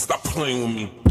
Stop playing with me.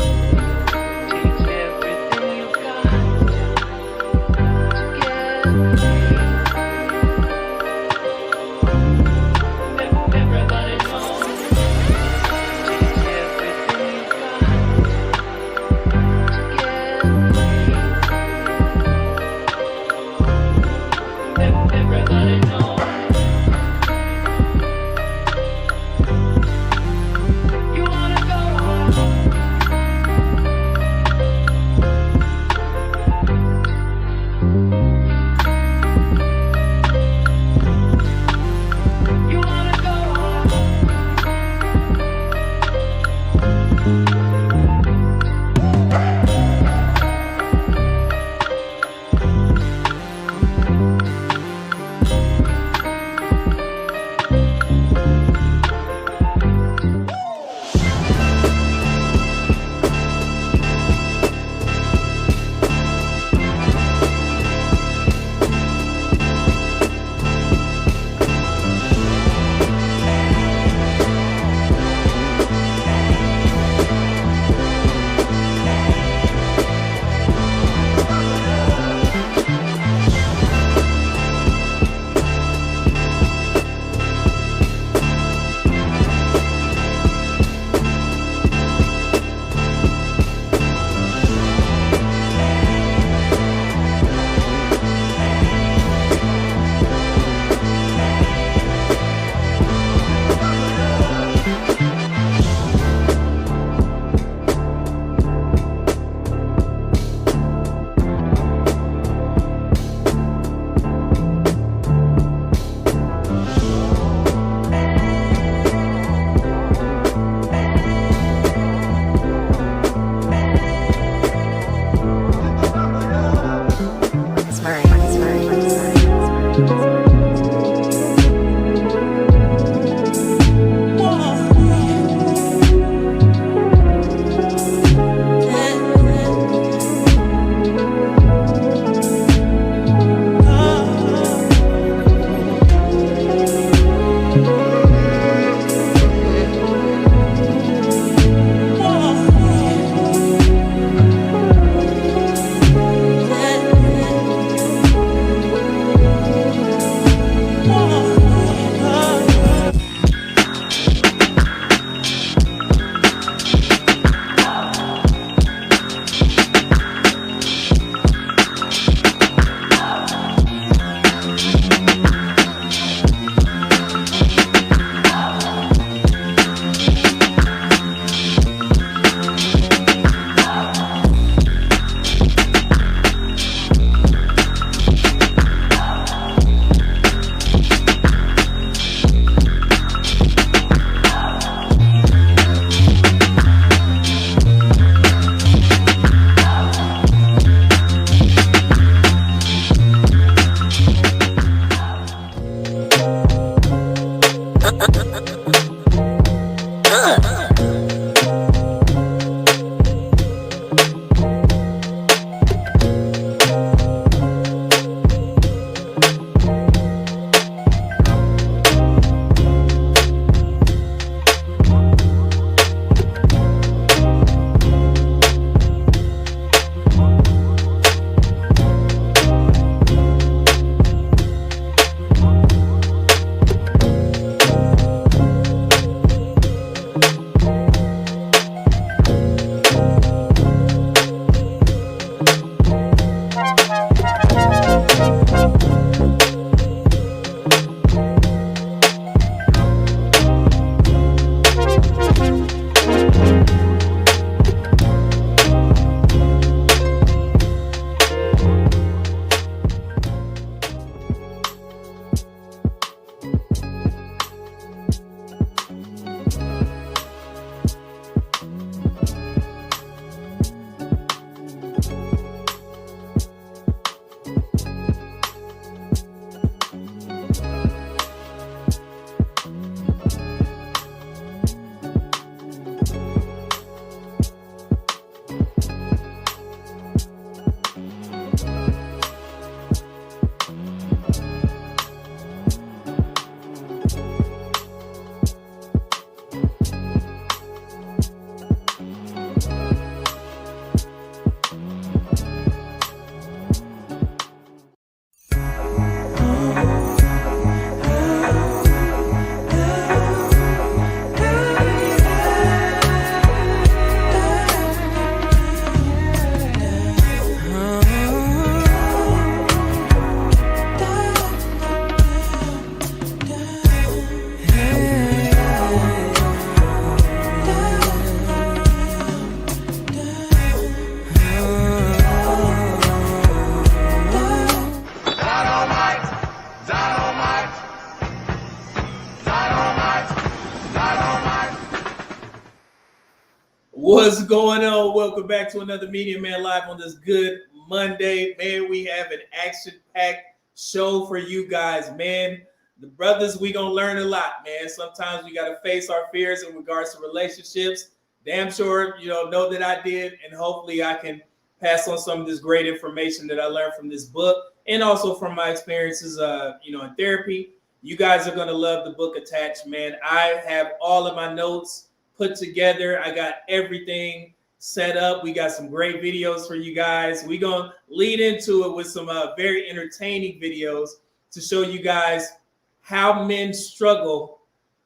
What's going on? Welcome back to another Media Man Live on this good Monday. Man, we have an action-packed show for you guys, man. The brothers, we gonna learn a lot, man. Sometimes we gotta face our fears in regards to relationships. Damn sure, know that I did, and hopefully I can pass on some of this great information that I learned from this book and also from my experiences, in therapy. You guys are gonna love the book attached, man. I have all of my notes put together. I got everything set up. We got some great videos for you guys. We're going to lead into it with some very entertaining videos to show you guys how men struggle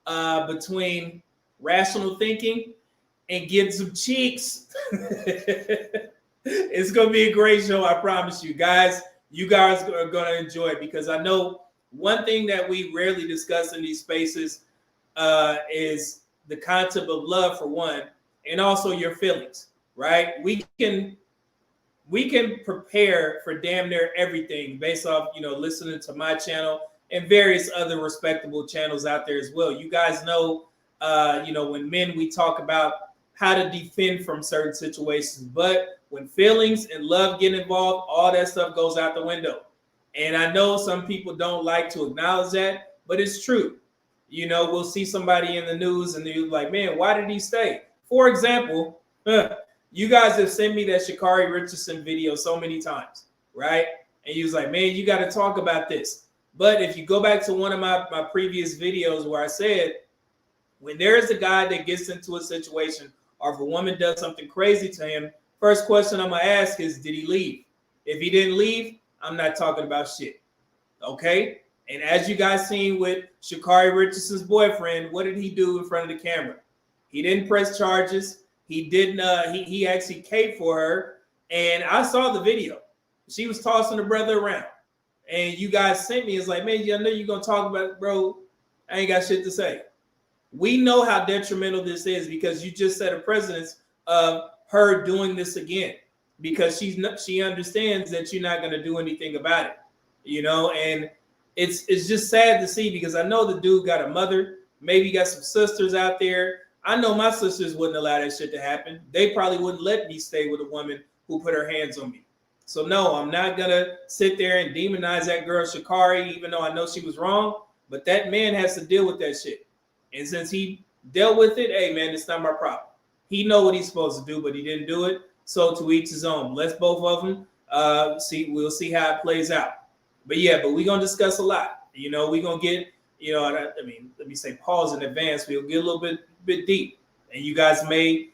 between rational thinking and getting some cheeks. It's going to be a great show, I promise you guys. You guys are going to enjoy it because I know one thing that we rarely discuss in these spaces is the concept of love, for one, and also your feelings, right? We can prepare for damn near everything based off, listening to my channel and various other respectable channels out there as well. You guys know, when men, we talk about how to defend from certain situations, but when feelings and love get involved, all that stuff goes out the window. And I know some people don't like to acknowledge that, but it's true. We'll see somebody in the news and they're like, man, why did he stay? For example, you guys have sent me that Sha'Carri Richardson video so many times, right? And you was like, man, you got to talk about this. But if you go back to one of my previous videos where I said, when there is a guy that gets into a situation or if a woman does something crazy to him, first question I'm going to ask is, did he leave? If he didn't leave, I'm not talking about shit. Okay? And as you guys seen with Sha'Carri Richardson's boyfriend, what did he do in front of the camera? He didn't press charges. He didn't. He actually caped for her. And I saw the video. She was tossing the brother around. And you guys sent me. It's like, man, I know you're going to talk about it, bro. I ain't got shit to say. We know how detrimental this is because you just set a precedence of her doing this again because she understands that you're not going to do anything about it, and it's just sad to see because I know the dude got a mother, maybe got some sisters out there. I know my sisters wouldn't allow that shit to happen. They probably wouldn't let me stay with a woman who put her hands on me. So no, I'm not gonna sit there and demonize that girl Sha'Carri, even though I know she was wrong. But that man has to deal with that shit. And since he dealt with it, hey man, it's not my problem. He know what he's supposed to do, but he didn't do it. So to each his own. Let's both of them we'll see how it plays out. But we're going to discuss a lot. We're going to get, let me say pause in advance. We'll get a little bit deep. And you guys may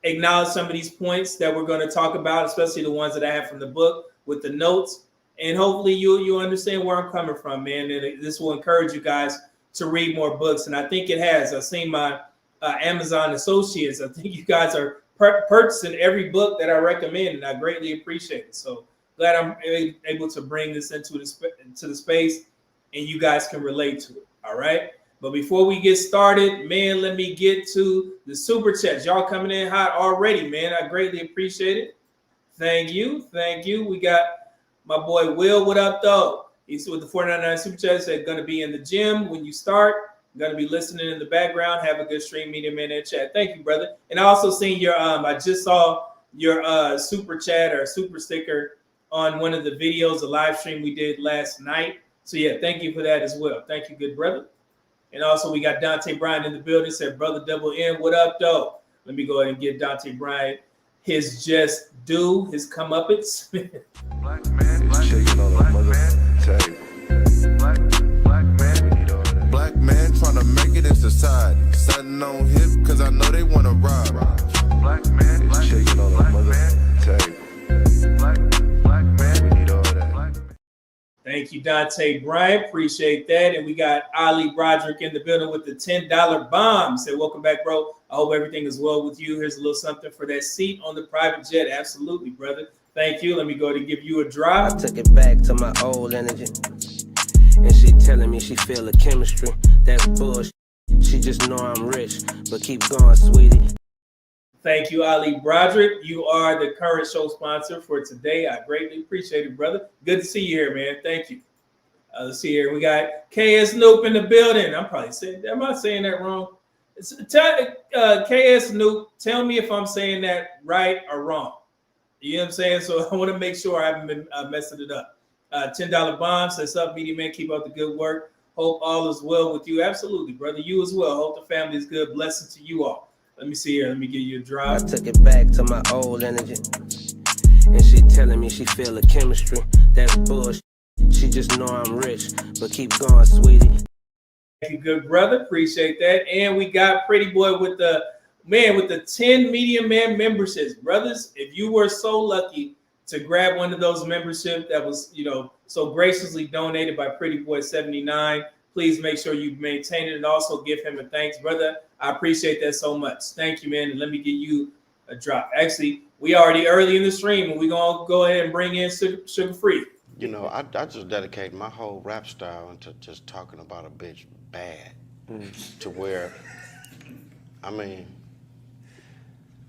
acknowledge some of these points that we're going to talk about, especially the ones that I have from the book with the notes. And hopefully you'll understand where I'm coming from, man. And this will encourage you guys to read more books. And I think it has. I've seen my Amazon associates. I think you guys are purchasing every book that I recommend, and I greatly appreciate it. So glad I'm able to bring this into the space and you guys can relate to it. All right. But before we get started, man, let me get to the super chats. Y'all coming in hot already, man. I greatly appreciate it. Thank you. Thank you. We got my boy Will. What up, though? He's with the 499 super chat. Said going to be in the gym when you start. Going to be listening in the background. Have a good stream, Media Man in chat. Thank you, brother. And I also seen your I just saw your super chat or super sticker on one of the videos, the live stream we did last night. So thank you for that as well. Thank you, good brother. And also we got Dante Bryant in the building. Said, brother Double N, what up, though? Let me go ahead and give Dante Bryant his just due, his comeuppance. Black man, black man, black man trying to make it in society. Sitting on hip because I know they want to rob. Black man, black man, black man, we need all that. Thank you, Dante Bryant. Appreciate that. And we got Ali Broderick in the building with the $10 bomb. Said, welcome back, bro. I hope everything is well with you. Here's a little something for that seat on the private jet. Absolutely, brother. Thank you. Let me go ahead and give you a drive. I took it back to my old energy. And she telling me she feel the chemistry. That's bullshit. She just know I'm rich. But keep going, sweetie. Thank you, Ali Broderick. You are the current show sponsor for today. I greatly appreciate it, brother. Good to see you here, man. Thank you. Let's see here. We got KS Noop in the building. I'm probably saying, am I saying that wrong? KS Nuke, tell me if I'm saying that right or wrong. You know what I'm saying? So I want to make sure I haven't been messing it up. $10 bomb says, up, media man, keep up the good work. Hope all is well with you. Absolutely, brother. You as well. Hope the family is good. Blessing to you all. Let me see here. Let me give you a drop. I took it back to my old energy. And she telling me she feel the chemistry. That's bullshit. She just know I'm rich. But keep going, sweetie. Thank you, good brother. Appreciate that. And we got Pretty Boy with the 10 Media Man memberships. Brothers, if you were so lucky to grab one of those memberships that was, so graciously donated by Pretty Boy 79, please make sure you maintain it and also give him a thanks, brother. I appreciate that so much. Thank you, man. And let me give you a drop. Actually, we already early in the stream, and we're going to go ahead and bring in Sugar Free. I just dedicate my whole rap style into just talking about a bitch bad to where,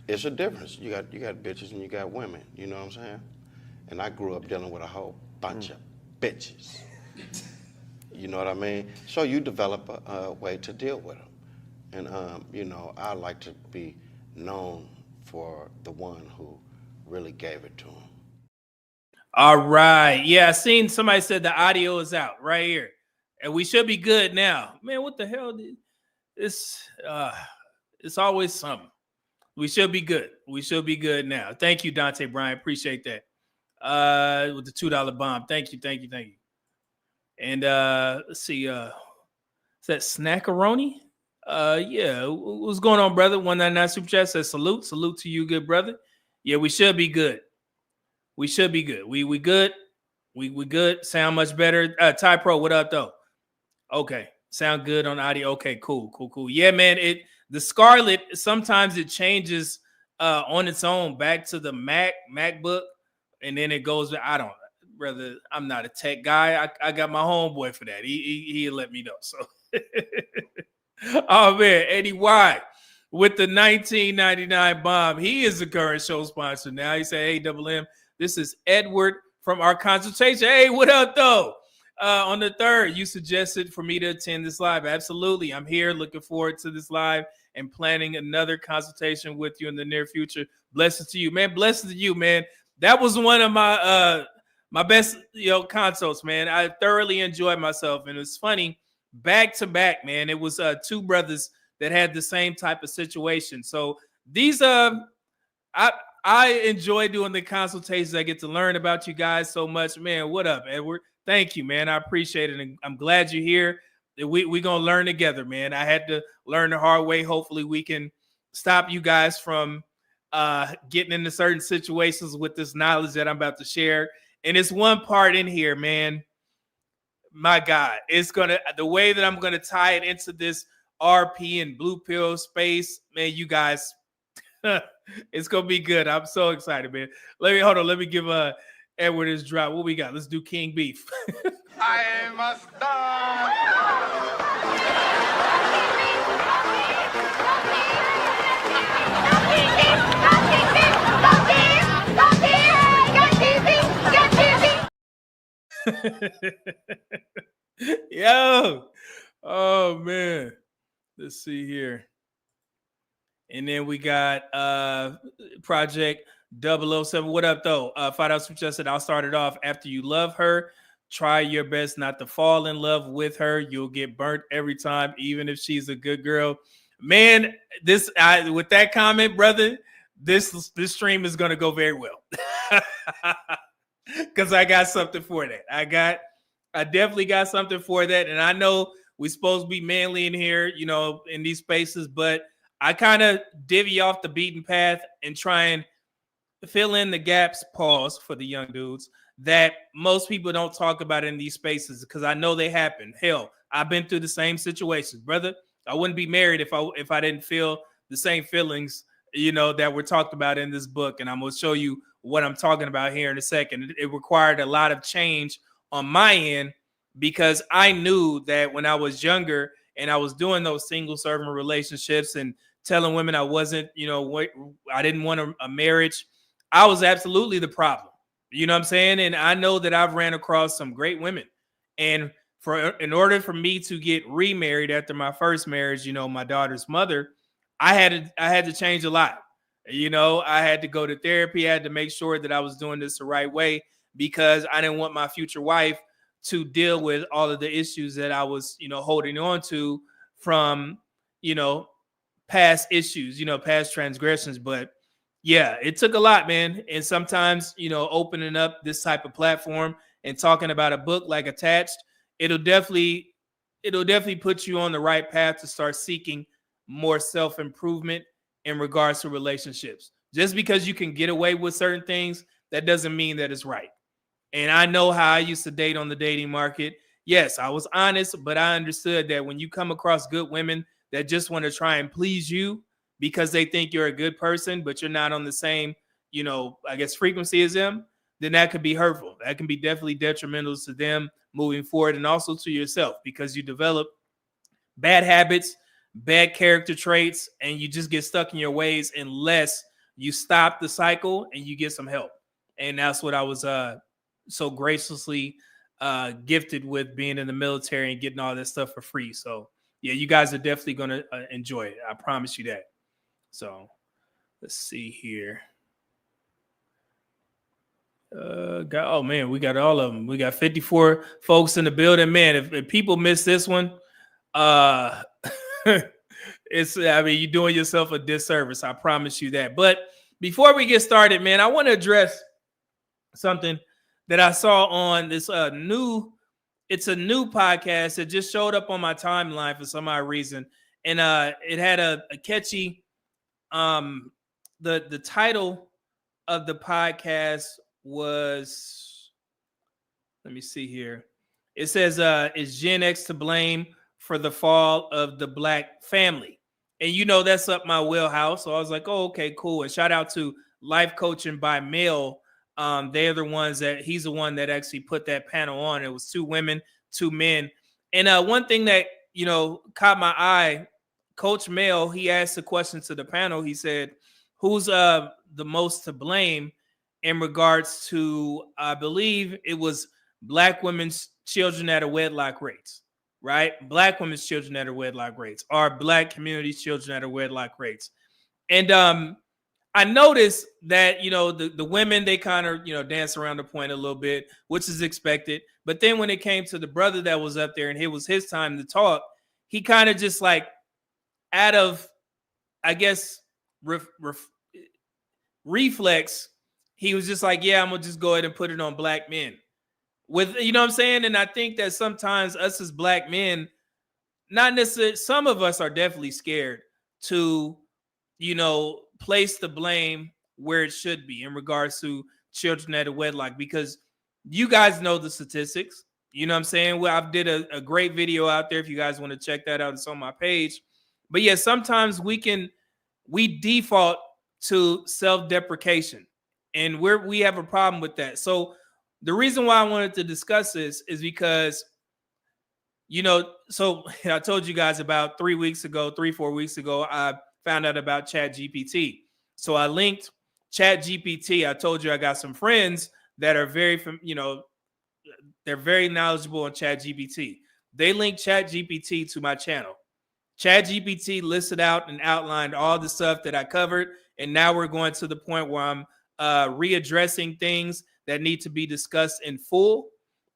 it's a difference. You got bitches and you got women, you know what I'm saying? And I grew up dealing with a whole bunch of bitches. You know what I mean? So you develop a way to deal with them. And, I like to be known for the one who really gave it to him. All right. Yeah, I seen somebody said the audio is out right here. And we should be good now. Man, what the hell? It's always something. We should be good. We should be good now. Thank you, Dante Bryan. Appreciate that. With the $2 bomb. Thank you. And let's see. Is that Snackaroni? Yeah. What's going on, brother? 199 Super Chat says salute. Salute to you, good brother. Yeah, we should be good. We should be good. We good. We good. Sound much better. Ty Pro, what up though? Okay. Sound good on audio. Okay, cool. Yeah, man. The Scarlet, sometimes it changes on its own back to the MacBook, and then it goes. Brother, I'm not a tech guy. I got my homeboy for that. He'll let me know. So, oh man, Eddie Y with the 1999 bomb. He is the current show sponsor now. He said, "Hey, Double M, this is Edward from our consultation. Hey, what up though? On the 3rd, you suggested for me to attend this live. Absolutely. I'm here looking forward to this live and planning another consultation with you in the near future. Blessings to you, man. Blessings to you, man. That was one of my my best consults, man. I thoroughly enjoyed myself. And it's funny, back to back, man. It was two brothers that had the same type of situation. So these I enjoy doing the consultations. I get to learn about you guys so much. Man, what up, Edward? Thank you, man. I appreciate it. And I'm glad you're here. We're going to learn together, man. I had to learn the hard way. Hopefully we can stop you guys from getting into certain situations with this knowledge that I'm about to share. And it's one part in here, man. My God, the way that I'm going to tie it into this RP and blue pill space, man, you guys, it's going to be good. I'm so excited, man. Let me give Edward his drop. What we got? Let's do King Beef. I must die. Yo. Oh, man. Let's see here. And then we got Project 007. What up, though? $5 suggested I'll start it off. After you love her, try your best not to fall in love with her. You'll get burnt every time, even if she's a good girl. Man, with that comment, brother, this stream is going to go very well. Because I got something for that. I definitely got something for that. And I know we're supposed to be manly in here, in these spaces, but I kind of divvy off the beaten path and try and fill in the gaps, pause for the young dudes, that most people don't talk about in these spaces because I know they happen. Hell, I've been through the same situations, brother. I wouldn't be married if I didn't feel the same feelings, that were talked about in this book. And I'm going to show you what I'm talking about here in a second. It required a lot of change on my end because I knew that when I was younger and I was doing those single servant relationships and telling women I wasn't, I didn't want a marriage, I was absolutely the problem. You know what I'm saying? And I know that I've ran across some great women. And in order for me to get remarried after my first marriage, you know, my daughter's mother, I had to change a lot. You know, I had to go to therapy. I had to make sure that I was doing this the right way because I didn't want my future wife to deal with all of the issues that I was, you know, holding on to from, you know, past issues, you know, past transgressions. But yeah, it took a lot, man. And sometimes, you know, opening up this type of platform and talking about a book like Attached, it'll definitely put you on the right path to start seeking more self-improvement in regards to relationships. Just because you can get away with certain things, that doesn't mean that it's right. And I know how I used to date on the dating market. Yes, I was honest, but I understood that when you come across good women that just want to try and please you because they think you're a good person, but you're not on the same, you know, I guess frequency as them, then that could be hurtful. That can be definitely detrimental to them moving forward and also to yourself because you develop bad habits, bad character traits, and you just get stuck in your ways unless you stop the cycle and you get some help. And that's what I was so graciously gifted with being in the military and getting all that stuff for free. So yeah, you guys are definitely going to enjoy it. I promise you that. So let's see here. Oh man, we got all of them. We got 54 folks in the building. Man, if people miss this one, it's, I mean, you're doing yourself a disservice. I promise you that. But before we get started, man, I want to address something that I saw on this it's a new podcast that just showed up on my timeline for some odd reason. And it had a catchy, the title of the podcast was, let me see here. It says, is Gen X to blame for the fall of the Black family? And you know, that's up my wheelhouse. So I was like, oh, okay, cool. And shout out to Life Coaching by Mel. They're the ones he's the one that actually put that panel on. It was 2 women, 2 men. And one thing that, you know, caught my eye, Coach Mel, he asked a question to the panel. He said, who's the most to blame in regards to, I believe it was Black women's children at a wedlock rates, right? Black women's children at a wedlock rates, or Black community's children at a wedlock rates. And I noticed that, you know, the women, they kind of, you know, dance around the point a little bit, which is expected. But then when it came to the brother that was up there and it was his time to talk, he kind of just like out of, I guess, reflex, he was just like, yeah, I'm going to just go ahead and put it on Black men. With, you know what I'm saying? And I think that sometimes us as Black men, not necessarily, some of us are definitely scared to, you know, place the blame where it should be in regards to children at a wedlock, because you guys know the statistics. You know what I'm saying? Well, I did a great video out there. If you guys want to check that out, it's on my page. But yeah, sometimes we default to self-deprecation, and we have a problem with that. So the reason why I wanted to discuss this is because, you know, so I told you guys about 4 weeks ago, I found out about ChatGPT. So I linked ChatGPT. I told you I got some friends that are they're very knowledgeable on ChatGPT. They linked ChatGPT to my channel. ChatGPT listed out and outlined all the stuff that I covered. And now we're going to the point where I'm readdressing things that need to be discussed in full.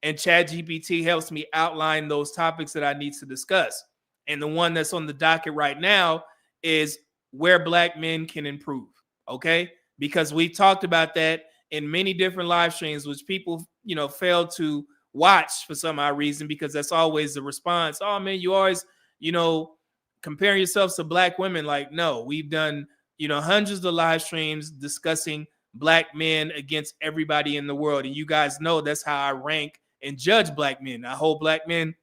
And ChatGPT helps me outline those topics that I need to discuss. And the one that's on the docket right now is where Black men can improve. Okay? Because we've talked about that in many different live streams, which people, you know, fail to watch for some odd reason, because that's always the response. Oh man, you always, you know, comparing yourselves to Black women. Like, no, we've done, you know, hundreds of live streams discussing Black men against everybody in the world. And you guys know that's how I rank and judge Black men. I hold Black men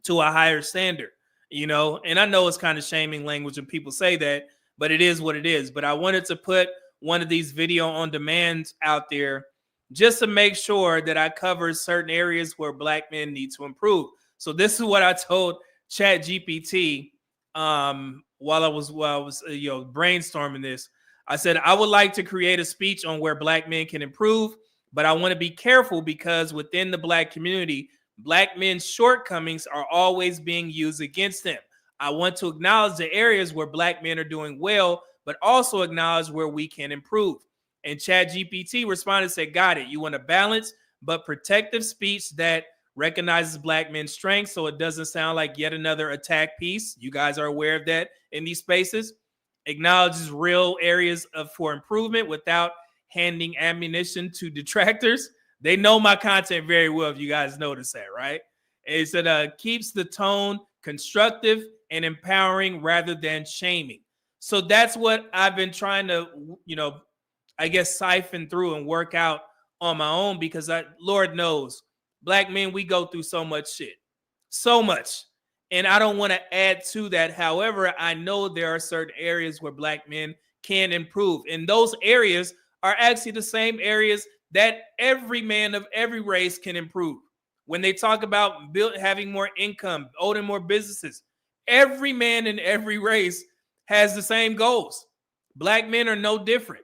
to a higher standard, you know, and I know it's kind of shaming language when people say that, but it is what it is. But I wanted to put one of these video on demands out there just to make sure that I cover certain areas where Black men need to improve. So this is what I told ChatGPT while I was brainstorming this. I said, I would like to create a speech on where Black men can improve, but I want to be careful because within the Black community, Black men's shortcomings are always being used against them. I want to acknowledge the areas where Black men are doing well, but also acknowledge where we can improve. And ChatGPT responded and said, got it. You want a balance, but protective speech that recognizes Black men's strengths so it doesn't sound like yet another attack piece. You guys are aware of that in these spaces. Acknowledges real areas for improvement without handing ammunition to detractors. They know my content very well, if you guys notice that, right? It said keeps the tone constructive and empowering rather than shaming. So that's what I've been trying to, I guess, siphon through and work out on my own, because Lord knows, Black men, we go through so much shit, so much. And I don't want to add to that. However, I know there are certain areas where Black men can improve. And those areas are actually the same areas that every man of every race can improve. When they talk about having more income, owning more businesses, every man in every race has the same goals. Black men are no different.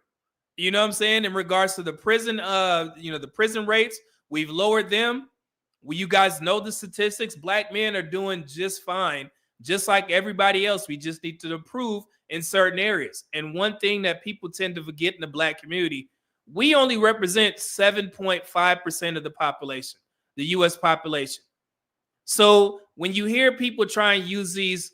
You know what I'm saying? In regards to the prison, the prison rates, we've lowered them. Well, you guys know the statistics. Black men are doing just fine, just like everybody else. We just need to improve in certain areas. And one thing that people tend to forget in the Black community, we only represent 7.5% of the population, the U.S. population. So when you hear people try and use these,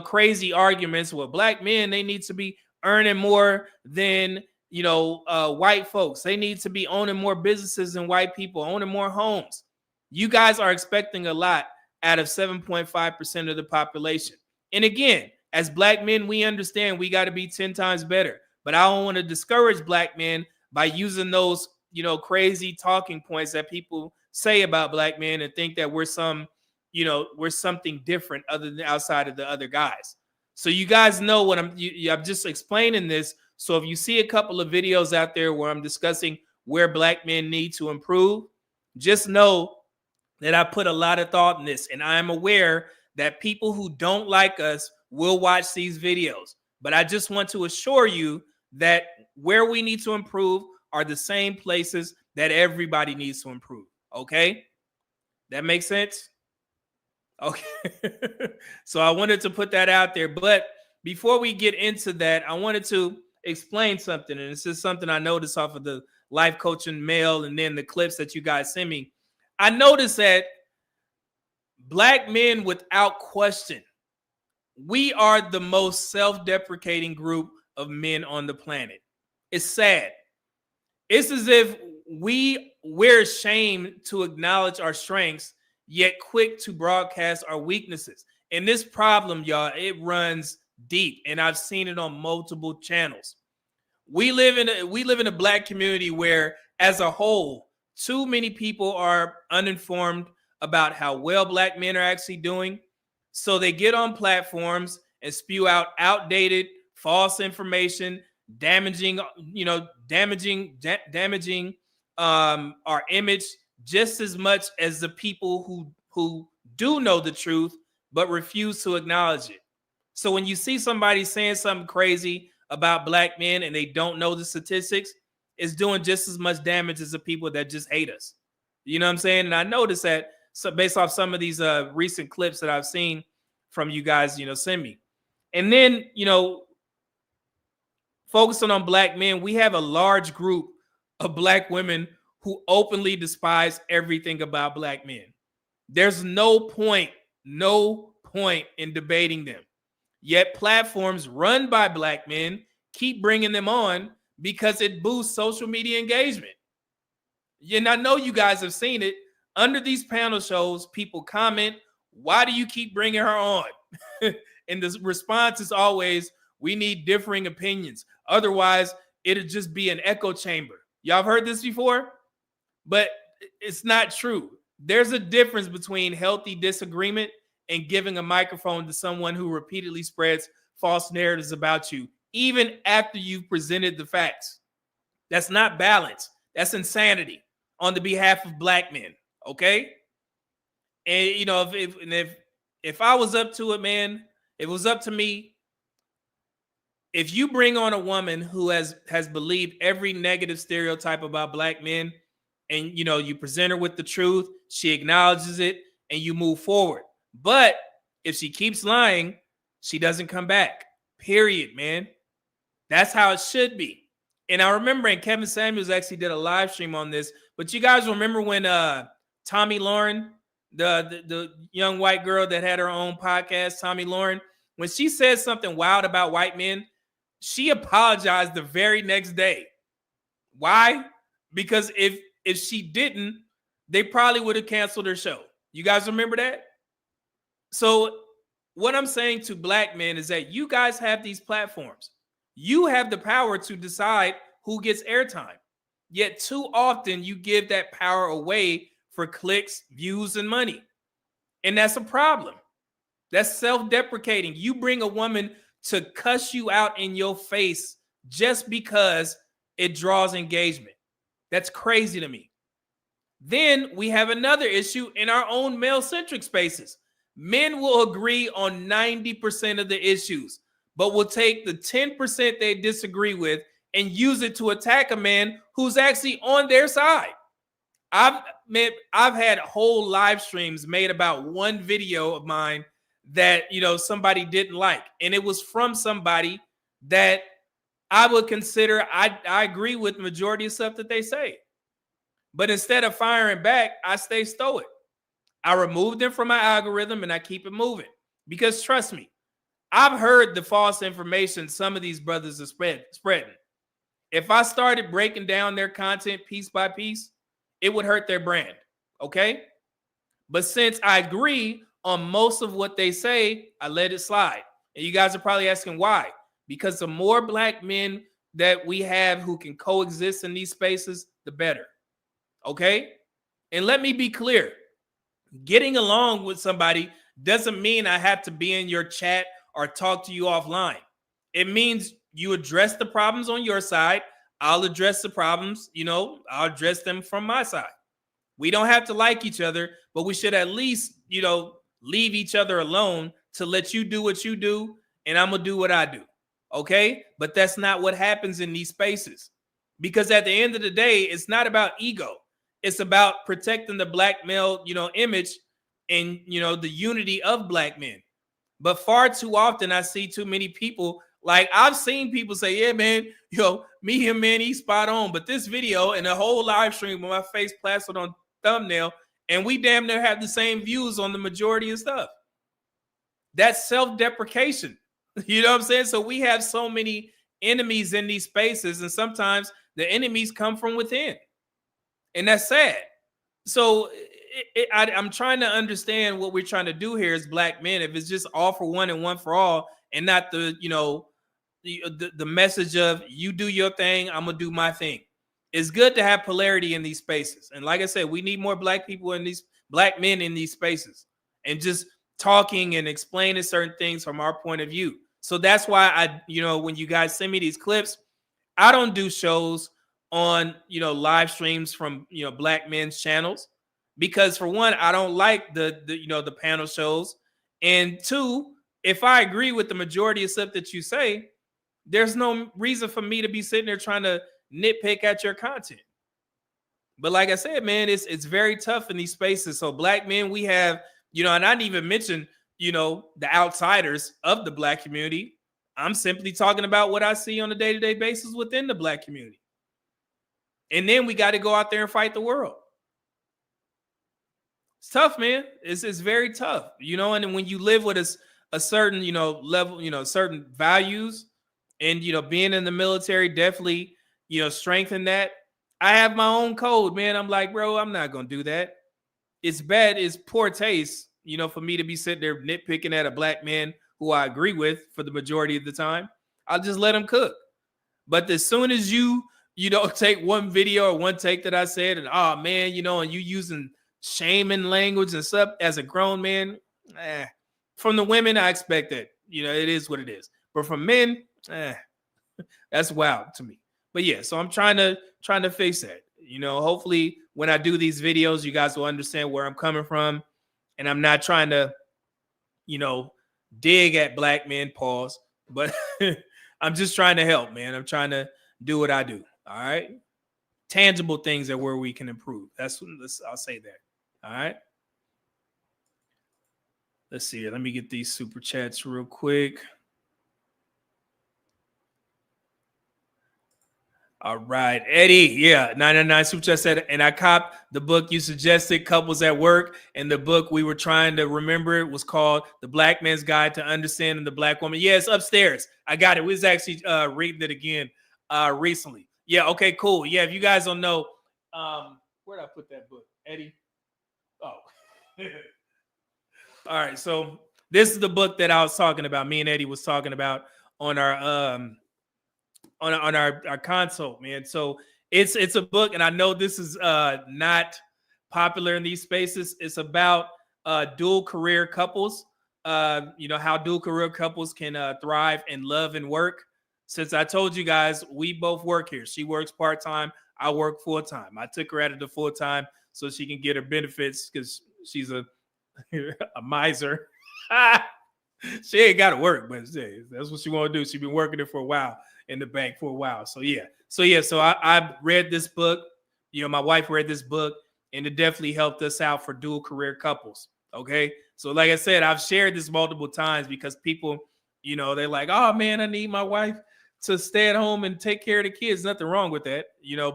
crazy arguments, well, Black men, they need to be earning more than, white folks. They need to be owning more businesses than white people, owning more homes. You guys are expecting a lot out of 7.5% of the population. And again, as Black men, we understand we got to be 10 times better. But I don't want to discourage Black men by using those, crazy talking points that people say about Black men and think that we're something different other than outside of the other guys. So you guys know what I'm just explaining this. So if you see a couple of videos out there where I'm discussing where Black men need to improve, just know that I put a lot of thought in this, and I am aware that people who don't like us will watch these videos. But I just want to assure you that where we need to improve are the same places that everybody needs to improve. Okay? That makes sense? Okay. So I wanted to put that out there. But before we get into that, I wanted to explain something. And this is something I noticed off of the life coaching mail and then the clips that you guys send me. I noticed that Black men, without question, we are the most self-deprecating group of men on the planet. It's sad. It's as if we're ashamed to acknowledge our strengths, yet quick to broadcast our weaknesses. And this problem, y'all, it runs deep, and I've seen it on multiple channels. We live in a Black community where, as a whole, too many people are uninformed about how well Black men are actually doing. So they get on platforms and spew out outdated, false information, damaging our image just as much as the people who do know the truth but refuse to acknowledge it. So when you see somebody saying something crazy about Black men and they don't know the statistics, it's doing just as much damage as the people that just hate us. You know what I'm saying? And I noticed that, so based off some of these recent clips that I've seen from you guys, send me. And then, focusing on Black men, we have a large group of Black women who openly despise everything about Black men. There's no point in debating them. Yet platforms run by Black men keep bringing them on because it boosts social media engagement. And I know you guys have seen it. Under these panel shows, people comment, why do you keep bringing her on? And the response is always, we need differing opinions. Otherwise, it'll just be an echo chamber. Y'all have heard this before? But it's not true. There's a difference between healthy disagreement and giving a microphone to someone who repeatedly spreads false narratives about you, even after you've presented the facts. That's not balance. That's insanity on the behalf of Black men. Okay? And if I was up to it, man, if it was up to me, if you bring on a woman who has believed every negative stereotype about Black men, and you present her with the truth, she acknowledges it, and you move forward. But if she keeps lying, she doesn't come back. Period, man. That's how it should be. And I remember, and Kevin Samuels actually did a live stream on this, but you guys remember when Tommy Lauren, the young white girl that had her own podcast, Tommy Lauren, when she said something wild about white men, she apologized the very next day. Why? Because if she didn't, they probably would have canceled her show. You guys remember that? So what I'm saying to black men is that you guys have these platforms. You have the power to decide who gets airtime. Yet too often you give that power away for clicks, views, and money. And that's a problem. That's self-deprecating. You bring a woman to cuss you out in your face just because it draws engagement. That's crazy to me. Then we have another issue in our own male-centric spaces. Men will agree on 90% of the issues, but will take the 10% they disagree with and use it to attack a man who's actually on their side. I've had whole live streams made about one video of mine that, somebody didn't like. And it was from somebody that I would consider, I agree with the majority of stuff that they say. But instead of firing back, I stay stoic. I remove them from my algorithm and I keep it moving. Because trust me, I've heard the false information some of these brothers are spreading. If I started breaking down their content piece by piece, it would hurt their brand, okay? But since I agree on most of what they say, I let it slide. And you guys are probably asking why. Because the more black men that we have who can coexist in these spaces, the better, okay? And let me be clear. Getting along with somebody doesn't mean I have to be in your chat or talk to you offline. It means you address the problems on your side. I'll address the problems, I'll address them from my side. We don't have to like each other, but we should at least, leave each other alone to let you do what you do, and I'm going to do what I do, okay? But that's not what happens in these spaces. Because at the end of the day, it's not about ego. It's about protecting the black male, image and, the unity of black men. But far too often, I see too many people, like I've seen people say, yeah, man, me and man, he's spot on. But this video and the whole live stream with my face plastered on thumbnail, and we damn near have the same views on the majority of stuff. That's self-deprecation. You know what I'm saying? So we have so many enemies in these spaces, and sometimes the enemies come from within. And that's sad. So I'm trying to understand what we're trying to do here as black men. If it's just all for one and one for all, and not the message of you do your thing, I'm gonna do my thing. It's good to have polarity in these spaces. And like I said, we need more black people in these black men in these spaces and just talking and explaining certain things from our point of view. So that's why when you guys send me these clips, I don't do shows on live streams from black men's channels, because for one, I don't like the panel shows, and two, if I agree with the majority of stuff that you say, there's no reason for me to be sitting there trying to nitpick at your content. But like I said, man, it's very tough in these spaces. So black men, we have and I didn't even mention the outsiders of the black community. I'm simply talking about what I see on a day-to-day basis within the black community. And then we got to go out there and fight the world. It's tough, man. It's very tough, and then when you live with a certain, level, certain values, and, being in the military definitely, strengthen that. I have my own code, man. I'm like, bro, I'm not going to do that. It's bad. It's poor taste, for me to be sitting there nitpicking at a black man who I agree with for the majority of the time. I'll just let him cook. But as soon as you take one video or one take that I said, and oh man, and you using shaming language and stuff as a grown man, from the women, I expect that. It is what it is. But from men, that's wild to me. But yeah, so I'm trying to fix that. Hopefully when I do these videos, you guys will understand where I'm coming from, and I'm not trying to, dig at black men, pause, but I'm just trying to help, man. I'm trying to do what I do. All right. Tangible things are where we can improve. I'll say that. All right. Let's see. Let me get these super chats real quick. All right, Eddie. Yeah, 999 super chat said, and I copped the book you suggested, Couples at Work, and the book we were trying to remember it was called The Black Man's Guide to Understanding the Black Woman. Yeah, it's upstairs. I got it. We was actually reading it again recently. Yeah. Okay. Cool. Yeah. If you guys don't know, where did I put that book, Eddie? Oh. All right. So this is the book that I was talking about. Me and Eddie was talking about on our on our consult, man. So it's a book, and I know this is not popular in these spaces. It's about dual career couples. How dual career couples can thrive in love and work. Since I told you guys, we both work here. She works part-time. I work full-time. I took her out of the full-time so she can get her benefits because she's a miser. She ain't got to work, but that's what she want to do. She's been working it for a while in the bank for a while. So I read this book. My wife read this book, and it definitely helped us out for dual career couples. Okay. So like I said, I've shared this multiple times because people, they're like, oh man, I need my wife to stay at home and take care of the kids. Nothing wrong with that,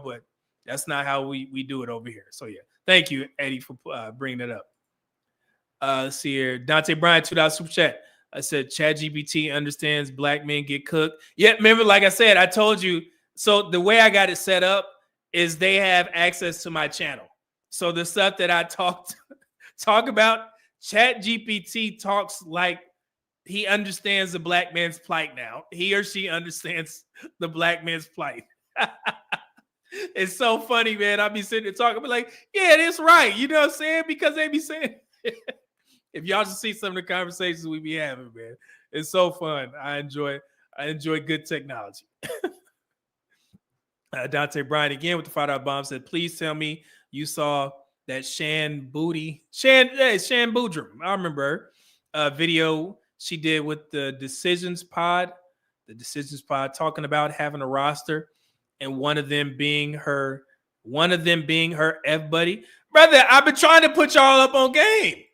but that's not how we do it over here. So yeah, thank you, Eddie, for bringing it up. Let's see here. Dante Bryant, $2 super chat. I said, ChatGPT understands black men get cooked. Yeah, remember, like I said, I told you. So the way I got it set up is they have access to my channel. So the stuff that I talk about, ChatGPT talks like he understands the black man's plight now. He or she understands the black man's plight. It's so funny, man. I'll be sitting there talking, but like, yeah, that's right. You know what I'm saying? Because they be saying, if y'all should see some of the conversations we be having, man, it's so fun. I enjoy good technology. Dante Bryan again with the $5 bomb said, please tell me you saw that Shan Boodram. I remember her video she did with the Decisions Pod. The Decisions Pod talking about having a roster and one of them being her F buddy. Brother, I've been trying to put y'all up on game.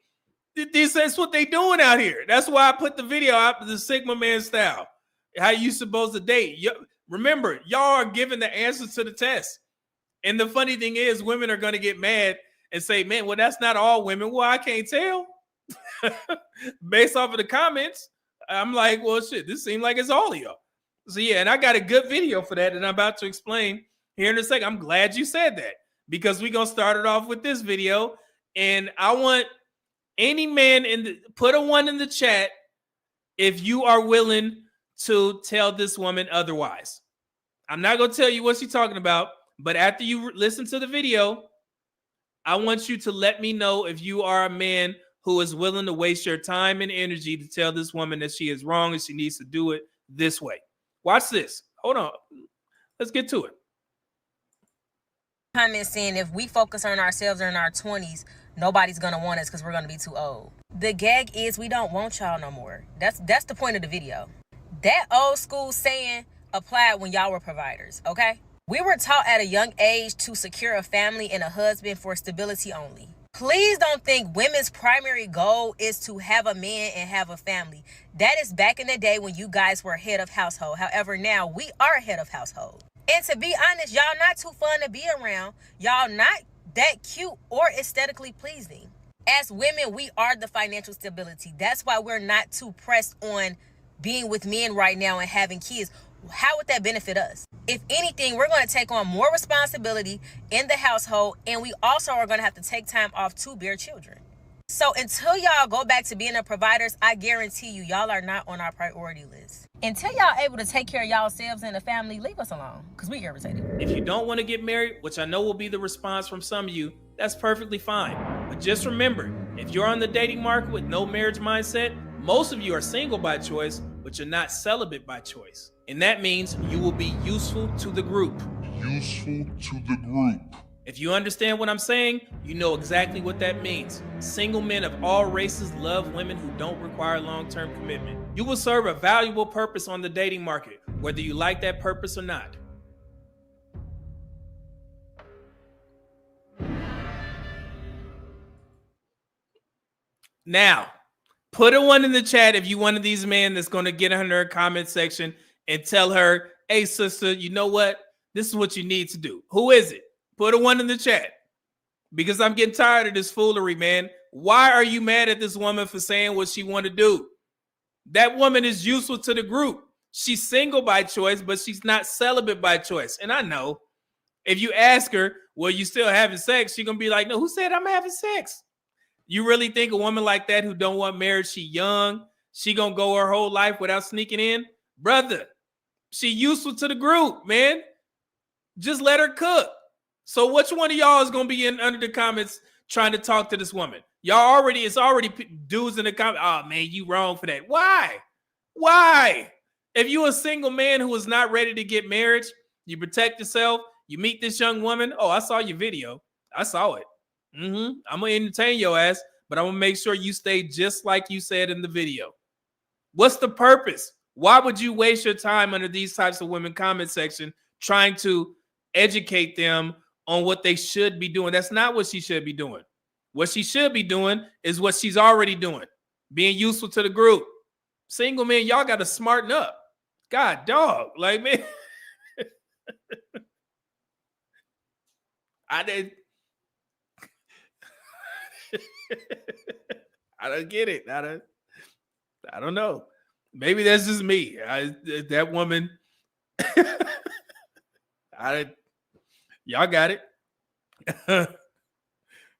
That's what they doing out here. That's why I put the video out, the Sigma Man style. How you supposed to date. Remember, y'all are giving the answers to the test. And the funny thing is, women are going to get mad and say, man, well, that's not all women. Well, I can't tell. Based off of the comments, I'm like, well, shit, this seems like it's all of y'all. So, yeah, and I got a good video for that, and I'm about to explain here in a second. I'm glad you said that because we're going to start it off with this video. And I want any man put a 1 in the chat if you are willing to tell this woman otherwise. I'm not going to tell you what she's talking about, but after you listen to the video, I want you to let me know if you are a man who is willing to waste your time and energy to tell this woman that she is wrong and she needs to do it this way. Watch this. Hold on. Let's get to it. Comment saying if we focus on ourselves in our 20s, nobody's gonna want us because we're gonna be too old. The gag is we don't want y'all no more. That's the point of the video. That old school saying applied when y'all were providers, okay? We were taught at a young age to secure a family and a husband for stability only. Please don't think women's primary goal is to have a man and have a family. That is back in the day when you guys were head of household. However, now we are head of household. And to be honest, y'all not too fun to be around. Y'all not that cute or aesthetically pleasing. As women, we are the financial stability. That's why we're not too pressed on being with men right now and having kids. How would that benefit us? If anything, we're going to take on more responsibility in the household, and we also are going to have to take time off to bear children. So until y'all go back to being the providers, I guarantee you, y'all are not on our priority list. Until y'all able to take care of y'allselves and the family, leave us alone, because we irritated. If you don't want to get married, which I know will be the response from some of you, that's perfectly fine. But just remember, if you're on the dating market with no marriage mindset, most of you are single by choice, but you're not celibate by choice. And that means you will be useful to the group. If you understand what I'm saying, you know exactly what that means. Single men of all races love women who don't require long-term commitment. You will serve a valuable purpose on the dating market, whether you like that purpose or not. Now, put a one in the chat if you one of these men that's going to get under her comment section and tell her, hey, sister, you know what? This is what you need to do. Who is it? Put a one in the chat. Because I'm getting tired of this foolery, man. Why are you mad at this woman for saying what she want to do? That woman is useful to the group. She's single by choice, but she's not celibate by choice. And I know if you ask her, well, you still having sex? She's going to be like, no, who said I'm having sex? You really think a woman like that who don't want marriage, she young, she going to go her whole life without sneaking in? Brother, she useful to the group, man. Just let her cook. So which one of y'all is going to be in under the comments trying to talk to this woman? It's already dudes in the comments. Oh, man, you wrong for that. Why? Why? If you a single man who is not ready to get married, you protect yourself, you meet this young woman. Oh, I saw your video. I saw it. I'm going to entertain your ass, but I'm going to make sure you stay just like you said in the video. What's the purpose? Why would you waste your time under these types of women comment section trying to educate them on what they should be doing? That's not what she should be doing. What she should be doing is what she's already doing, being useful to the group. Single men, y'all got to smarten up. God, dog. Like, man. I don't get it. I don't know. Maybe that's just me. That woman. Y'all got it.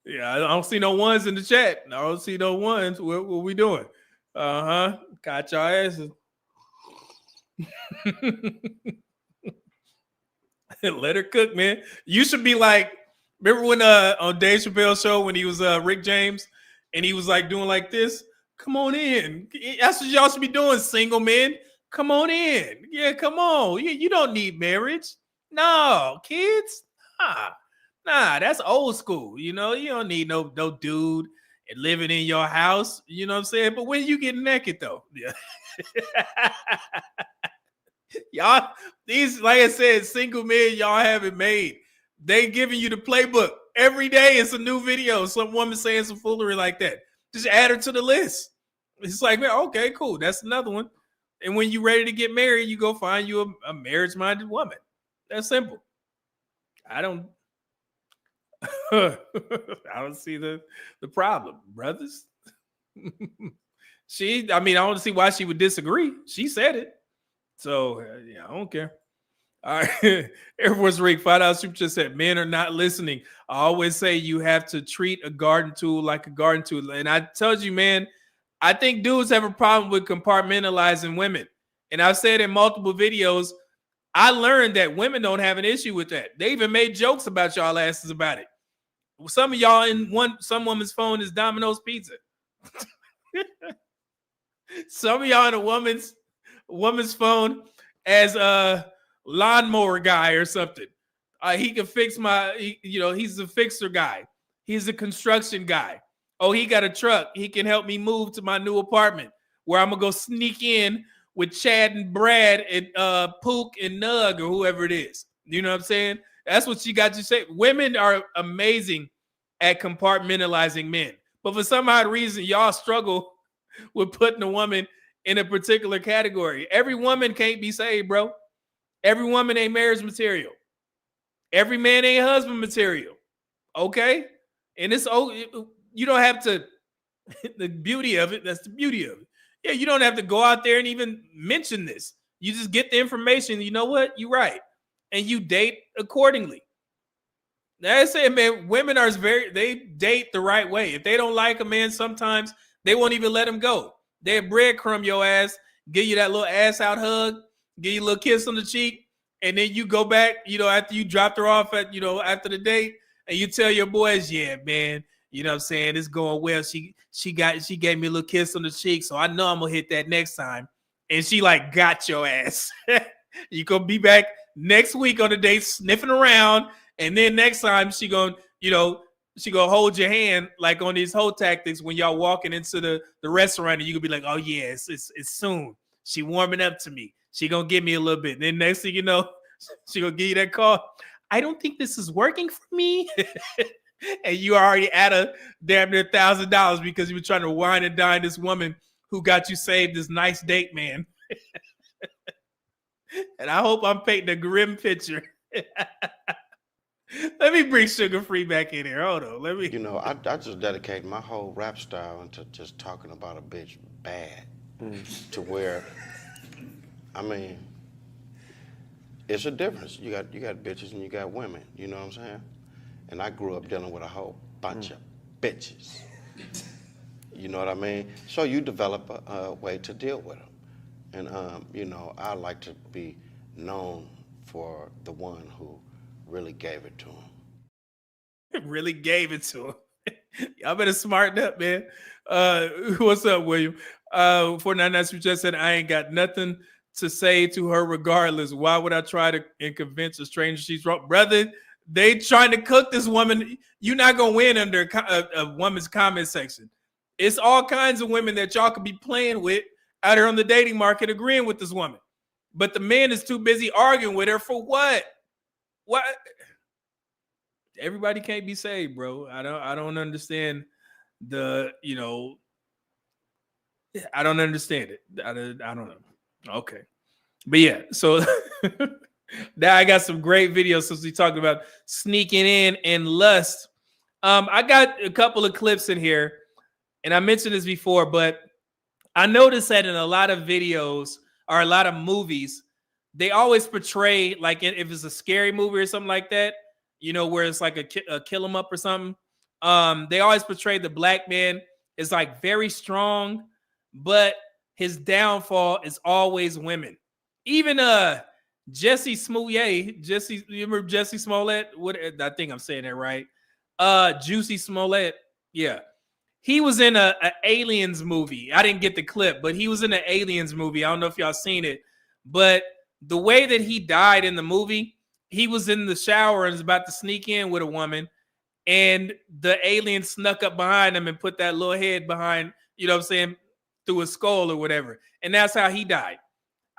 Yeah, I don't see no ones in the chat. I don't see no ones. What we doing? Got y'all asses. Let her cook, man. You should be like, remember when on Dave Chappelle's show when he was Rick James and he was like doing like this? Come on in. That's what y'all should be doing, single men. Come on in. Yeah, come on. You don't need marriage. No, kids. Nah, that's old school. You know, you don't need no dude and living in your house. You know what I'm saying? But when you get naked, though, yeah. Y'all, these, like I said, single men, y'all have it made. They giving you the playbook every day. It's a new video. Some woman saying some foolery like that. Just add her to the list. It's like, man, okay, cool. That's another one. And when you're ready to get married, you go find you a marriage-minded woman. That's simple. I don't see the problem, brothers. I don't see why she would disagree. She said it. So, yeah, I don't care. All right. Air Force Rick, $5 super just said, men are not listening. I always say you have to treat a garden tool like a garden tool. And I told you, man, I think dudes have a problem with compartmentalizing women. And I've said in multiple videos, I learned that women don't have an issue with that. They even made jokes about y'all asses about it. Some of y'all in some woman's phone is Domino's Pizza. Some of y'all in a woman's phone as a lawnmower guy or something. He can fix he's a fixer guy. He's a construction guy. Oh, he got a truck. He can help me move to my new apartment where I'm going to go sneak in with Chad and Brad and Pook and Nug or whoever it is. You know what I'm saying? That's what you got to say. Women are amazing at compartmentalizing men. But for some odd reason, y'all struggle with putting a woman in a particular category. Every woman can't be saved, bro. Every woman ain't marriage material. Every man ain't husband material. Okay? And you don't have to, the beauty of it, that's the beauty of it. Yeah, you don't have to go out there and even mention this. You just get the information. You know what? You're right. And you date accordingly. Now I say, man, women they date the right way. If they don't like a man, sometimes they won't even let him go. They'll breadcrumb your ass, give you that little ass out hug, give you a little kiss on the cheek, and then you go back, after you dropped her off at, after the date, and you tell your boys, yeah, man, you know what I'm saying, it's going well. She gave me a little kiss on the cheek, so I know I'm gonna hit that next time. And she like got your ass. You gonna be back next week on the date sniffing around, and then next time she gonna hold your hand like on these whole tactics when y'all walking into the restaurant, and you gonna be like, oh yeah, it's soon. She warming up to me. She gonna give me a little bit. And then next thing you know, she gonna give you that call. I don't think this is working for me. And you already at a damn near $1,000 because you were trying to wine and dine this woman who got you saved this nice date, man. And I hope I'm painting a grim picture. Let me bring Sugar Free back in here. Hold on. Let me. You know, I just dedicate my whole rap style into just talking about a bitch bad to where, I mean, it's a difference. You got bitches and you got women. You know what I'm saying? And I grew up dealing with a whole bunch of bitches. You know what I mean? So you develop a way to deal with them. And, you know, I like to be known for the one who really gave it to him. Really gave it to him. Y'all better smarten up, man. What's up, William? 499 just said, I ain't got nothing to say to her regardless. Why would I try to convince a stranger she's wrong? Brother, they trying to cook this woman. You're not going to win under a woman's comment section. It's all kinds of women that y'all could be playing with out here on the dating market agreeing with this woman. But the man is too busy arguing with her for what? What? Everybody can't be saved, bro. I don't understand the, you know, I don't understand it. I don't know. Okay. But yeah, so now I got some great videos since we talked about sneaking in and lust. I got a couple of clips in here, and I mentioned this before, but I noticed that in a lot of videos or a lot of movies, they always portray, like if it's a scary movie or something like that, you know, where it's like a kill 'em up or something. They always portray the black man as like very strong, but his downfall is always women. Even Jesse Smollett, you remember Jesse Smollett? What, I think I'm saying that right. Juicy Smollett, yeah. He was in a Aliens movie. I didn't get the clip, but he was in an Aliens movie. I don't know if y'all seen it, but the way that he died in the movie, he was in the shower and was about to sneak in with a woman, and the alien snuck up behind him and put that little head behind, you know what I'm saying, through his skull or whatever. And that's how he died.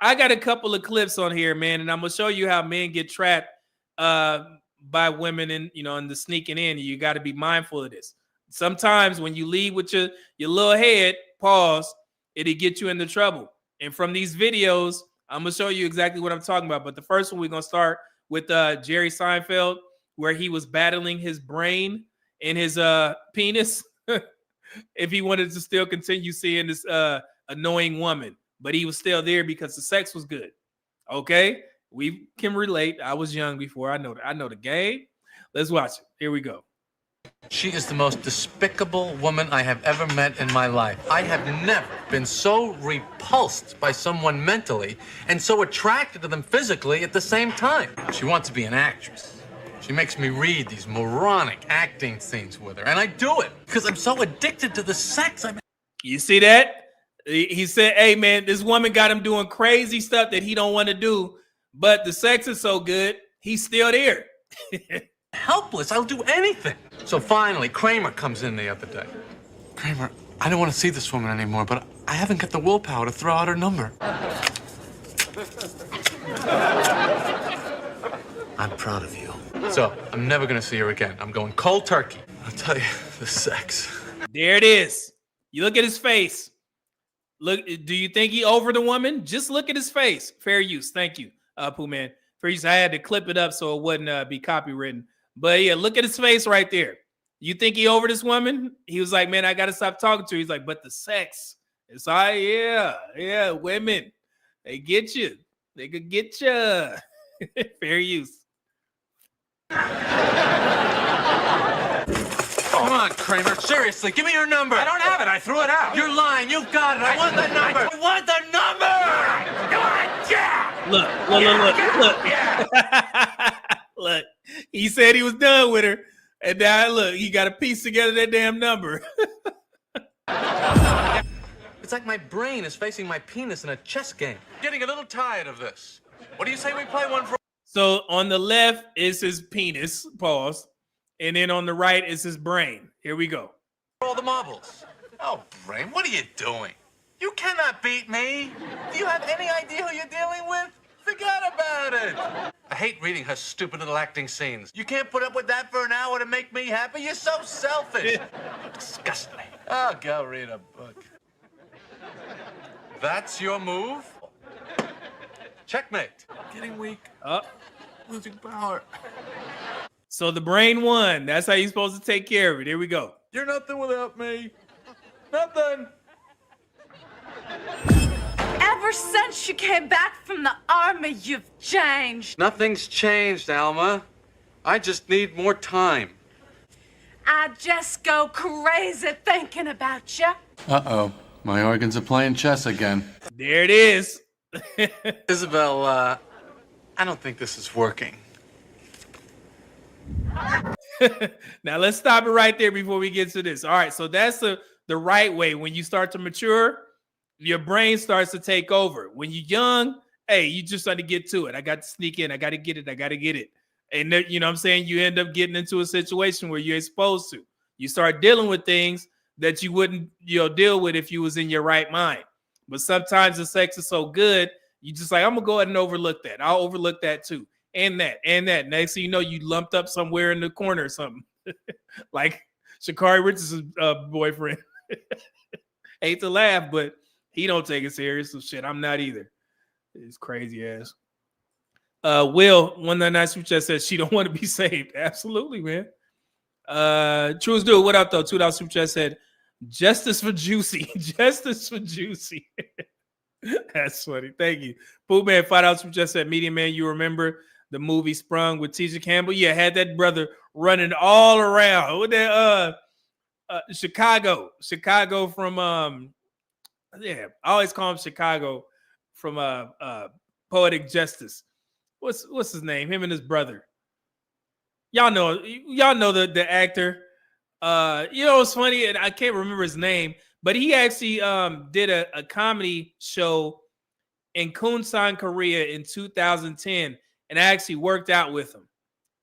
I got a couple of clips on here, man, and I'm gonna show you how men get trapped by women and, you know, in the sneaking in. You got to be mindful of this. Sometimes when you leave with your little head, pause, it'll get you into trouble. And from these videos, I'm gonna show you exactly what I'm talking about. But the first one, we're gonna start with Jerry Seinfeld, where he was battling his brain and his penis if he wanted to still continue seeing this annoying woman. But he was still there because the sex was good. Okay, we can relate. I was young before. I know the game. Let's watch it. Here we go. She is the most despicable woman I have ever met in my life. I have never been so repulsed by someone mentally and so attracted to them physically at the same time. She wants to be an actress. She makes me read these moronic acting scenes with her, and I do it because I'm so addicted to the sex. You see that? He said, hey, man, this woman got him doing crazy stuff that he don't want to do, but the sex is so good, he's still there. Helpless. I'll do anything. So finally, Kramer comes in the other day. Kramer, I don't want to see this woman anymore, but I haven't got the willpower to throw out her number. I'm proud of you. So I'm never going to see her again. I'm going cold turkey. I'll tell you, the sex. There it is. You look at his face. Look, do you think he over the woman? Just look at his face. Fair use. Thank you, Pooh Man. Fair use. I had to clip it up so it wouldn't be copywritten. But yeah, look at his face right there. You think he over this woman? He was like, man, I got to stop talking to her. He's like, but the sex. It's all right. Yeah. Women, they get you. They could get you. Fair use. Come on, Kramer. Seriously, give me your number. I don't have it. I threw it out. You're lying. You've got it. I want the number. I want the number. Look. Look. He said he was done with her. And now, look, he got to piece together that damn number. It's like my brain is facing my penis in a chess game. Getting a little tired of this. What do you say we play one for? So on the left is his penis, pause. And then on the right is his brain. Here we go. All the marbles. Oh, brain, what are you doing? You cannot beat me. Do you have any idea who you're dealing with? Forget about it. I hate hate reading her stupid little acting scenes. You can't put up with that for an hour to make me happy? You're so selfish. Disgust me. Oh, go read a book. That's your move? Checkmate. Getting weak. Losing power. So the brain won. That's how you're supposed to take care of it. Here we go. You're nothing without me. Nothing. Ever since you came back from the army, you've changed. Nothing's changed, Alma. I just need more time. I just go crazy thinking about you. Uh-oh. My organs are playing chess again. There it is. Isabel, I don't think this is working. Now let's stop it right there before we get to this. All right, so that's the right way. When you start to mature, your brain starts to take over. When you're young, hey, you just got to get to it. I got to sneak in. I got to get it. I got to get it. And you know what I'm saying? You end up getting into a situation where you're supposed to. You start dealing with things that you wouldn't, deal with if you was in your right mind. But sometimes the sex is so good, you just like, I'm gonna go ahead and overlook that. I'll overlook that too. And that. Next thing you know, you lumped up somewhere in the corner or something. Like Sha'Carri Richardson's boyfriend. Hate to laugh, but he don't take it serious. So shit, I'm not either. It's crazy ass. Will 199 Super Chat says she don't want to be saved. Absolutely, man. Truth Dude, what up though? $2 Super Chat said, justice for Juicy. Justice for Juicy. That's funny. Thank you. Pooh Man, $5 Super Chat said, Media Man, you remember the movie Sprung with Tisha Campbell? Yeah, had that brother running all around. With that Chicago from I always call him Chicago from Poetic Justice. What's his name? Him and his brother. Y'all know the actor. It's funny, and I can't remember his name, but he actually did a comedy show in Kunsan, Korea in 2010, and I actually worked out with him.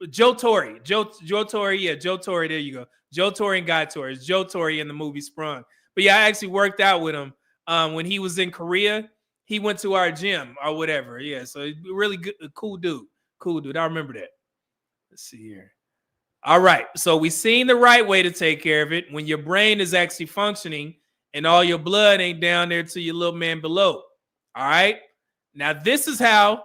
Joe Torre. Joe Torre, yeah, Joe Torre, there you go. Joe Torre and Guy Torre. It's Joe Torre in the movie Sprung. But yeah, I actually worked out with him when he was in Korea. He went to our gym or whatever. Yeah, so really good, cool dude. I remember that. Let's see here. All right, so we've seen the right way to take care of it when your brain is actually functioning and all your blood ain't down there to your little man below. All right, now this is how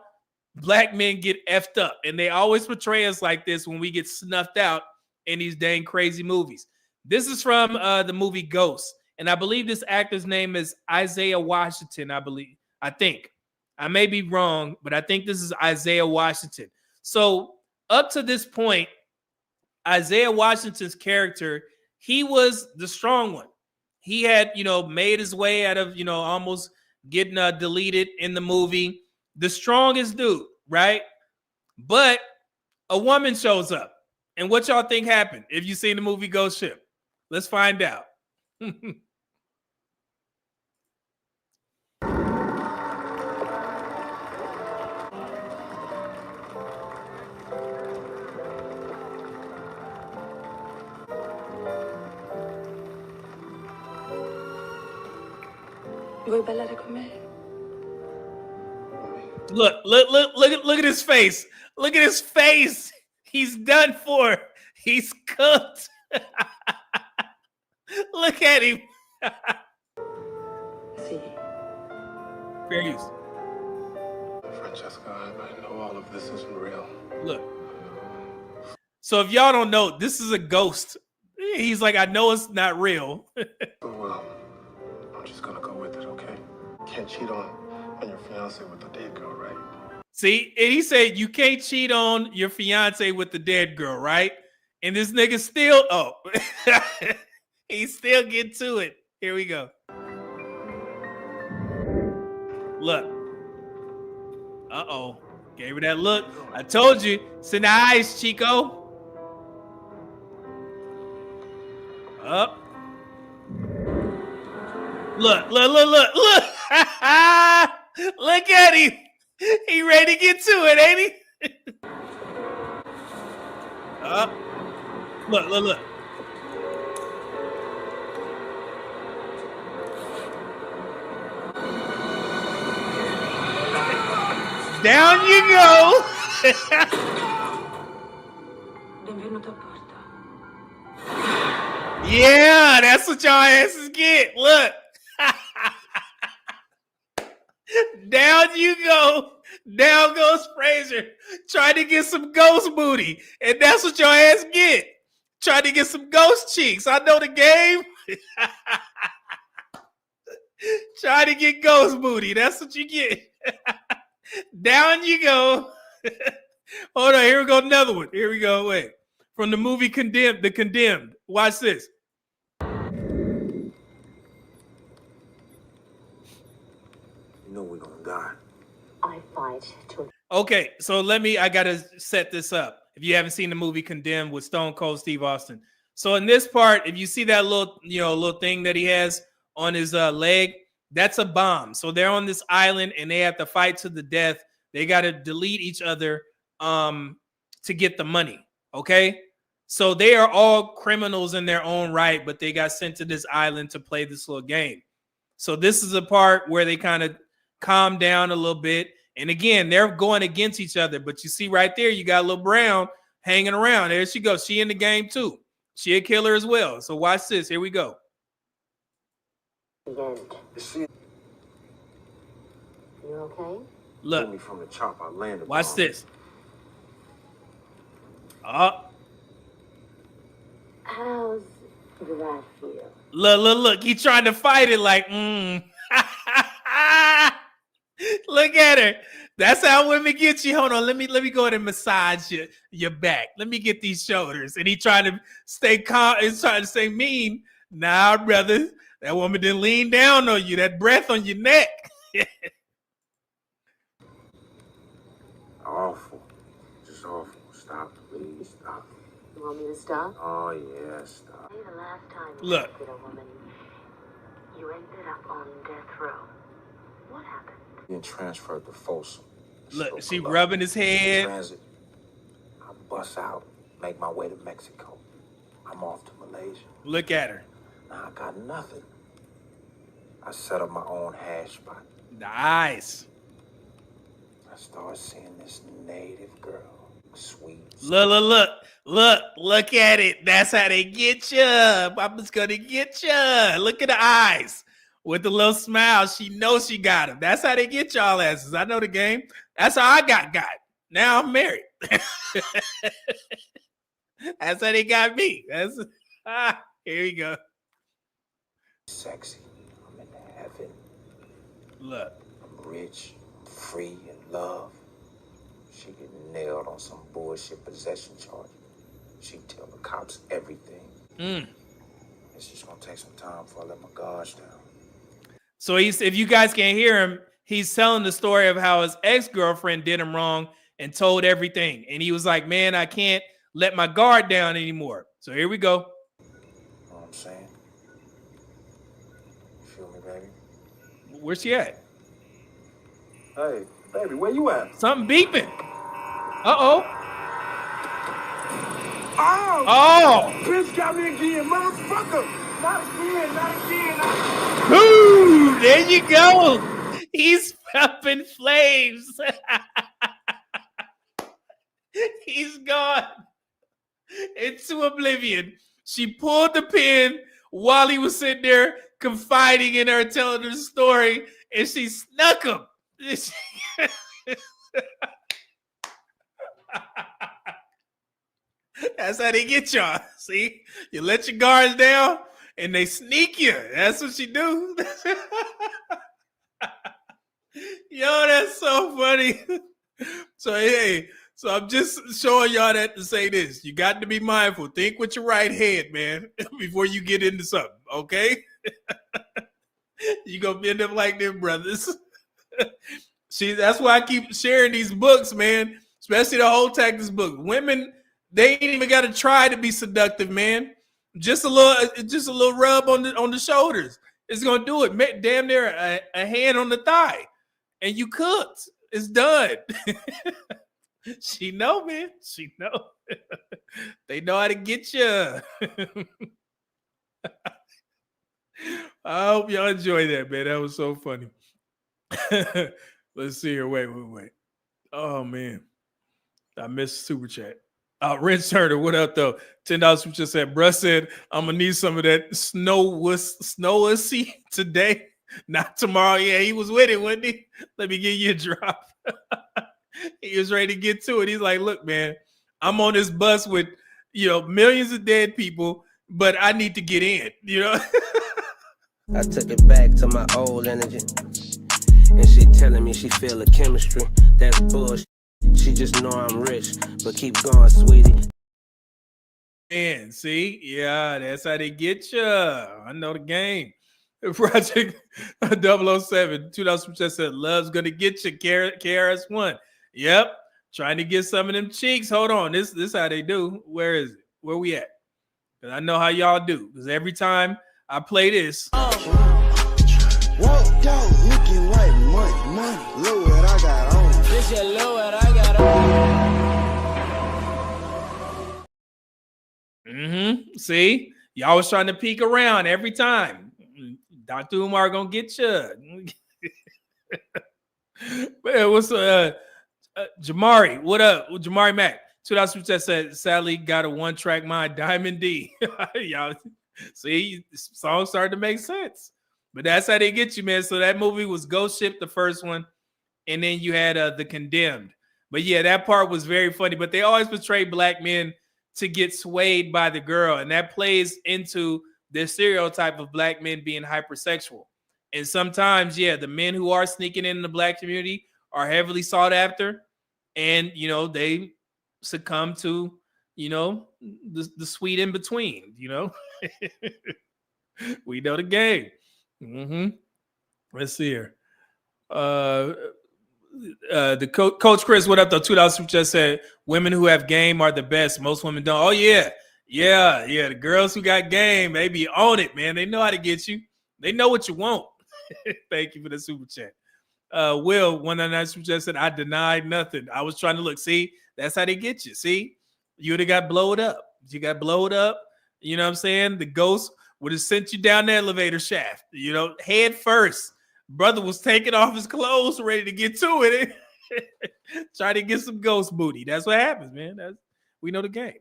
black men get effed up, and they always portray us like this when we get snuffed out in these dang crazy movies. This is from the movie Ghost, and I believe this actor's name is Isaiah Washington. I think I may be wrong, but I think this is Isaiah Washington. So up to this point, Isaiah Washington's character, he was the strong one. He had, made his way out of, almost getting deleted in the movie. The strongest dude, right? But a woman shows up. And what y'all think happened if you seen the movie Ghost Ship? Let's find out. Vuoi ballare con me? Look at his face. Look at his face. He's done for. He's cooked. Look at him. Sì. Fair use. Francesca, I know all of this isn't real. Look. So if y'all don't know, this is a ghost. He's like, I know it's not real. Well, I'm just gonna go with it, okay? Can't cheat on your fiance with the dead girl, right? See, and he said you can't cheat on your fiance with the dead girl, right? And this nigga still, he still get to it. Here we go. Look. Uh-oh. Gave her that look. I told you. It's in the eyes, Chico. Up. Look. Look at him. He ready to get to it, ain't he? Up. Look. Down you go. Benvenuto a bordo. Yeah, that's what y'all asses get. Look. Down you go. Down goes Fraser. Trying to get some ghost booty. And that's what your ass get. Trying to get some ghost cheeks. I know the game. Trying to get ghost booty. That's what you get. Down you go. Hold on. Here we go. Another one. Here we go. Wait. From the movie Condemned. The Condemned. Watch this. You know we're gonna die. I fight to. Okay, so I gotta set this up. If you haven't seen the movie Condemned with Stone Cold Steve Austin. So in this part, if you see that little thing that he has on his leg, that's a bomb. So they're on this island and they have to fight to the death. They got to delete each other to get the money. Okay, so they are all criminals in their own right, but they got sent to this island to play this little game. So this is a part where they kind of calm down a little bit. And again, they're going against each other. But you see right there, you got Lil Brown hanging around. There she goes. She in the game too. She a killer as well. So watch this. Here we go. You okay? Look. Me from the chop, I landed. Watch this. How's that feel? Look. He trying to fight it like, Look at her. That's how women get you. Hold on. Let me go ahead and massage your back. Let me get these shoulders. And he trying to stay calm. He's trying to stay mean. Nah, brother. That woman didn't lean down on you. That breath on your neck. Awful. Just awful. Stop, please. Stop. You want me to stop? Oh, yeah, stop. Hey, the last time you Look. with a woman, you ended up on death row. What happened? Being transferred to Folsom. Look, she rubbing his head. Transit. I bust out, make my way to Mexico. I'm off to Malaysia. Look at her. Now I got nothing. I set up my own hash spot. Nice. I started seeing this native girl. Sweet. Look at it. That's how they get you. Mama's gonna get you. Look at the eyes. With the little smile, she knows she got him. That's how they get y'all asses. I know the game. That's how I got. Now I'm married. That's how they got me. Here we go. Sexy. I'm in heaven. Look. I'm rich, free, in love. She get nailed on some bullshit possession charge. She tell the cops everything. It's just gonna take some time before I let my guards down. So if you guys can't hear him, he's telling the story of how his ex-girlfriend did him wrong and told everything. And he was like, man, I can't let my guard down anymore. So here we go. You know what I'm saying? You feel me, baby? Where's she at? Hey, baby, where you at? Something beeping. Uh-oh. Oh! Bitch got me again, motherfucker! Not again. Ooh, there you go. He's up in flames. He's gone into oblivion. She pulled the pin while he was sitting there confiding in her, telling her story, and she snuck him. That's how they get y'all. See, you let your guards down and they sneak you. That's what she do. Yo, that's so funny. So I'm just showing y'all that to say this. You got to be mindful. Think with your right head, man, before you get into something, okay? You gonna end up like them brothers. See, that's why I keep sharing these books, man, especially the whole tactics book. Women, they ain't even got to try to be seductive, man. Just a little rub on the shoulders. It's gonna do it. Damn near a hand on the thigh, and you cooked. It's done. She know, man. She know. They know how to get you. I hope y'all enjoy that, man. That was so funny. Let's see here. Wait. Oh man. I missed super chat. Rich Turner, what up though? $10 super chat said, bruh said, I'm gonna need some of that snow-ussy today, not tomorrow. Yeah, he was with it, wasn't he? Let me give you a drop. He was ready to get to it. He's like, look, man, I'm on this bus with, millions of dead people, but I need to get in, I took it back to my old energy. And she telling me she feel the chemistry. That's bullshit. She just know I'm rich, but keep going, sweetie. And see, yeah, that's how they get you. I know the game. Project 007, $2 just said, love's gonna get you. KRS-One. Yep, trying to get some of them cheeks. Hold on, this how they do. Where is it? Where we at? Because I know how y'all do. Because every time I play this. Walk out looking like money. Look what I got on. This shit low what I got on. See, y'all was trying to peek around every time. Dr. Umar gonna get you. What's Jamari? What up, Jamari Mack? $2 said, sadly got a one-track mind, Diamond D. Y'all see, songs started to make sense, but that's how they get you, man. So that movie was Ghost Ship, the first one, and then you had The Condemned. But yeah, that part was very funny. But they always portray black men to get swayed by the girl, and that plays into the stereotype of black men being hypersexual. And sometimes, yeah, the men who are sneaking in the black community are heavily sought after, and they succumb to the sweet in between. We know the game. Let's see here. The coach Chris, what up though? $2 just said, women who have game are the best. Most women don't. Oh yeah. The girls who got game, they be on it, man. They know how to get you. They know what you want. Thank you for the super chat. Will 199 super chat said, I denied nothing. I was trying to look. See, that's how they get you. See, you would have got blowed up. You got blowed up. You know what I'm saying? The ghost would have sent you down the elevator shaft. Head first. Brother was taking off his clothes, ready to get to it. Try to get some ghost booty. That's what happens, man. We know the game.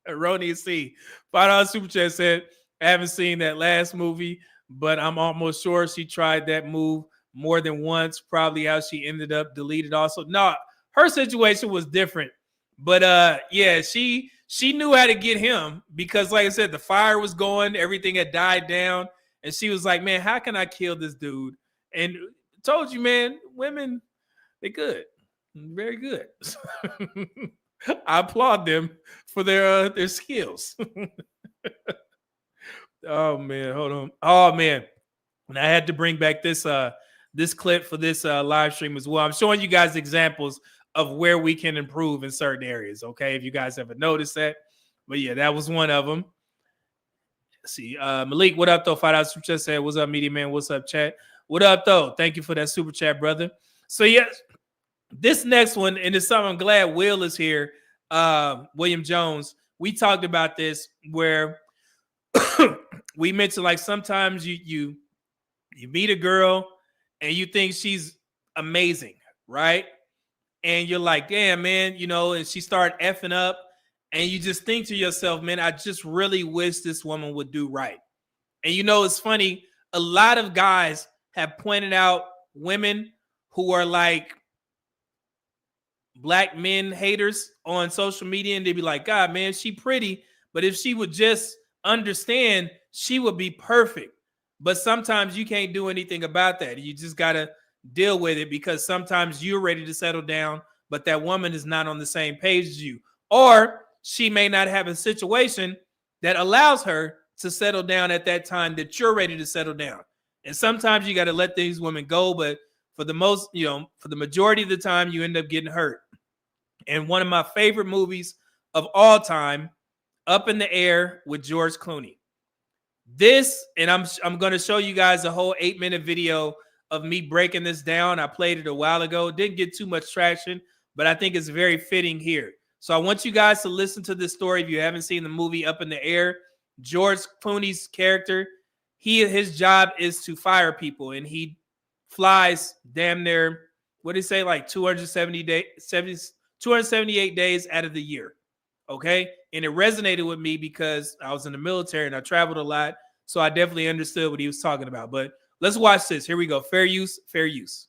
Erroneous C. $5 super chat said, I haven't seen that last movie, but I'm almost sure she tried that move more than once. Probably how she ended up deleted also. No, her situation was different. But yeah, she knew how to get him because, like I said, the fire was going, everything had died down. And she was like, man, how can I kill this dude? And told you, man, women, they good. Very good. I applaud them for their skills. Oh, man, hold on. Oh, man. And I had to bring back this clip for this live stream as well. I'm showing you guys examples of where we can improve in certain areas, okay? If you guys ever noticed that. But, yeah, that was one of them. Let's see, Malik, what up though? $5 super chat said, what's up, media man? What's up, chat? What up though? Thank you for that super chat, brother. So yes, this next one, and it's something I'm glad Will is here. William Jones. We talked about this where we mentioned like sometimes you meet a girl and you think she's amazing, right? And you're like, damn, man, and she started effing up. And you just think to yourself, man, I just really wish this woman would do right. And it's funny. A lot of guys have pointed out women who are like black men haters on social media. And they be like, God, man, she pretty. But if she would just understand, she would be perfect. But sometimes you can't do anything about that. You just got to deal with it because sometimes you're ready to settle down, but that woman is not on the same page as you. Or she may not have a situation that allows her to settle down at that time that you're ready to settle down. And sometimes you got to let these women go. But for the majority of the time, you end up getting hurt. And one of my favorite movies of all time, Up in the Air with George Clooney. This, and I'm going to show you guys a whole 8-minute video of me breaking this down. I played it a while ago. Didn't get too much traction, but I think it's very fitting here. So I want you guys to listen to this story. If you haven't seen the movie Up in the Air, George Clooney's character, his job is to fire people, and he flies damn near, what did he say, like 270 278 days out of the year. Okay. And it resonated with me because I was in the military and I traveled a lot. So I definitely understood what he was talking about. But let's watch this. Here we go. Fair use, fair use.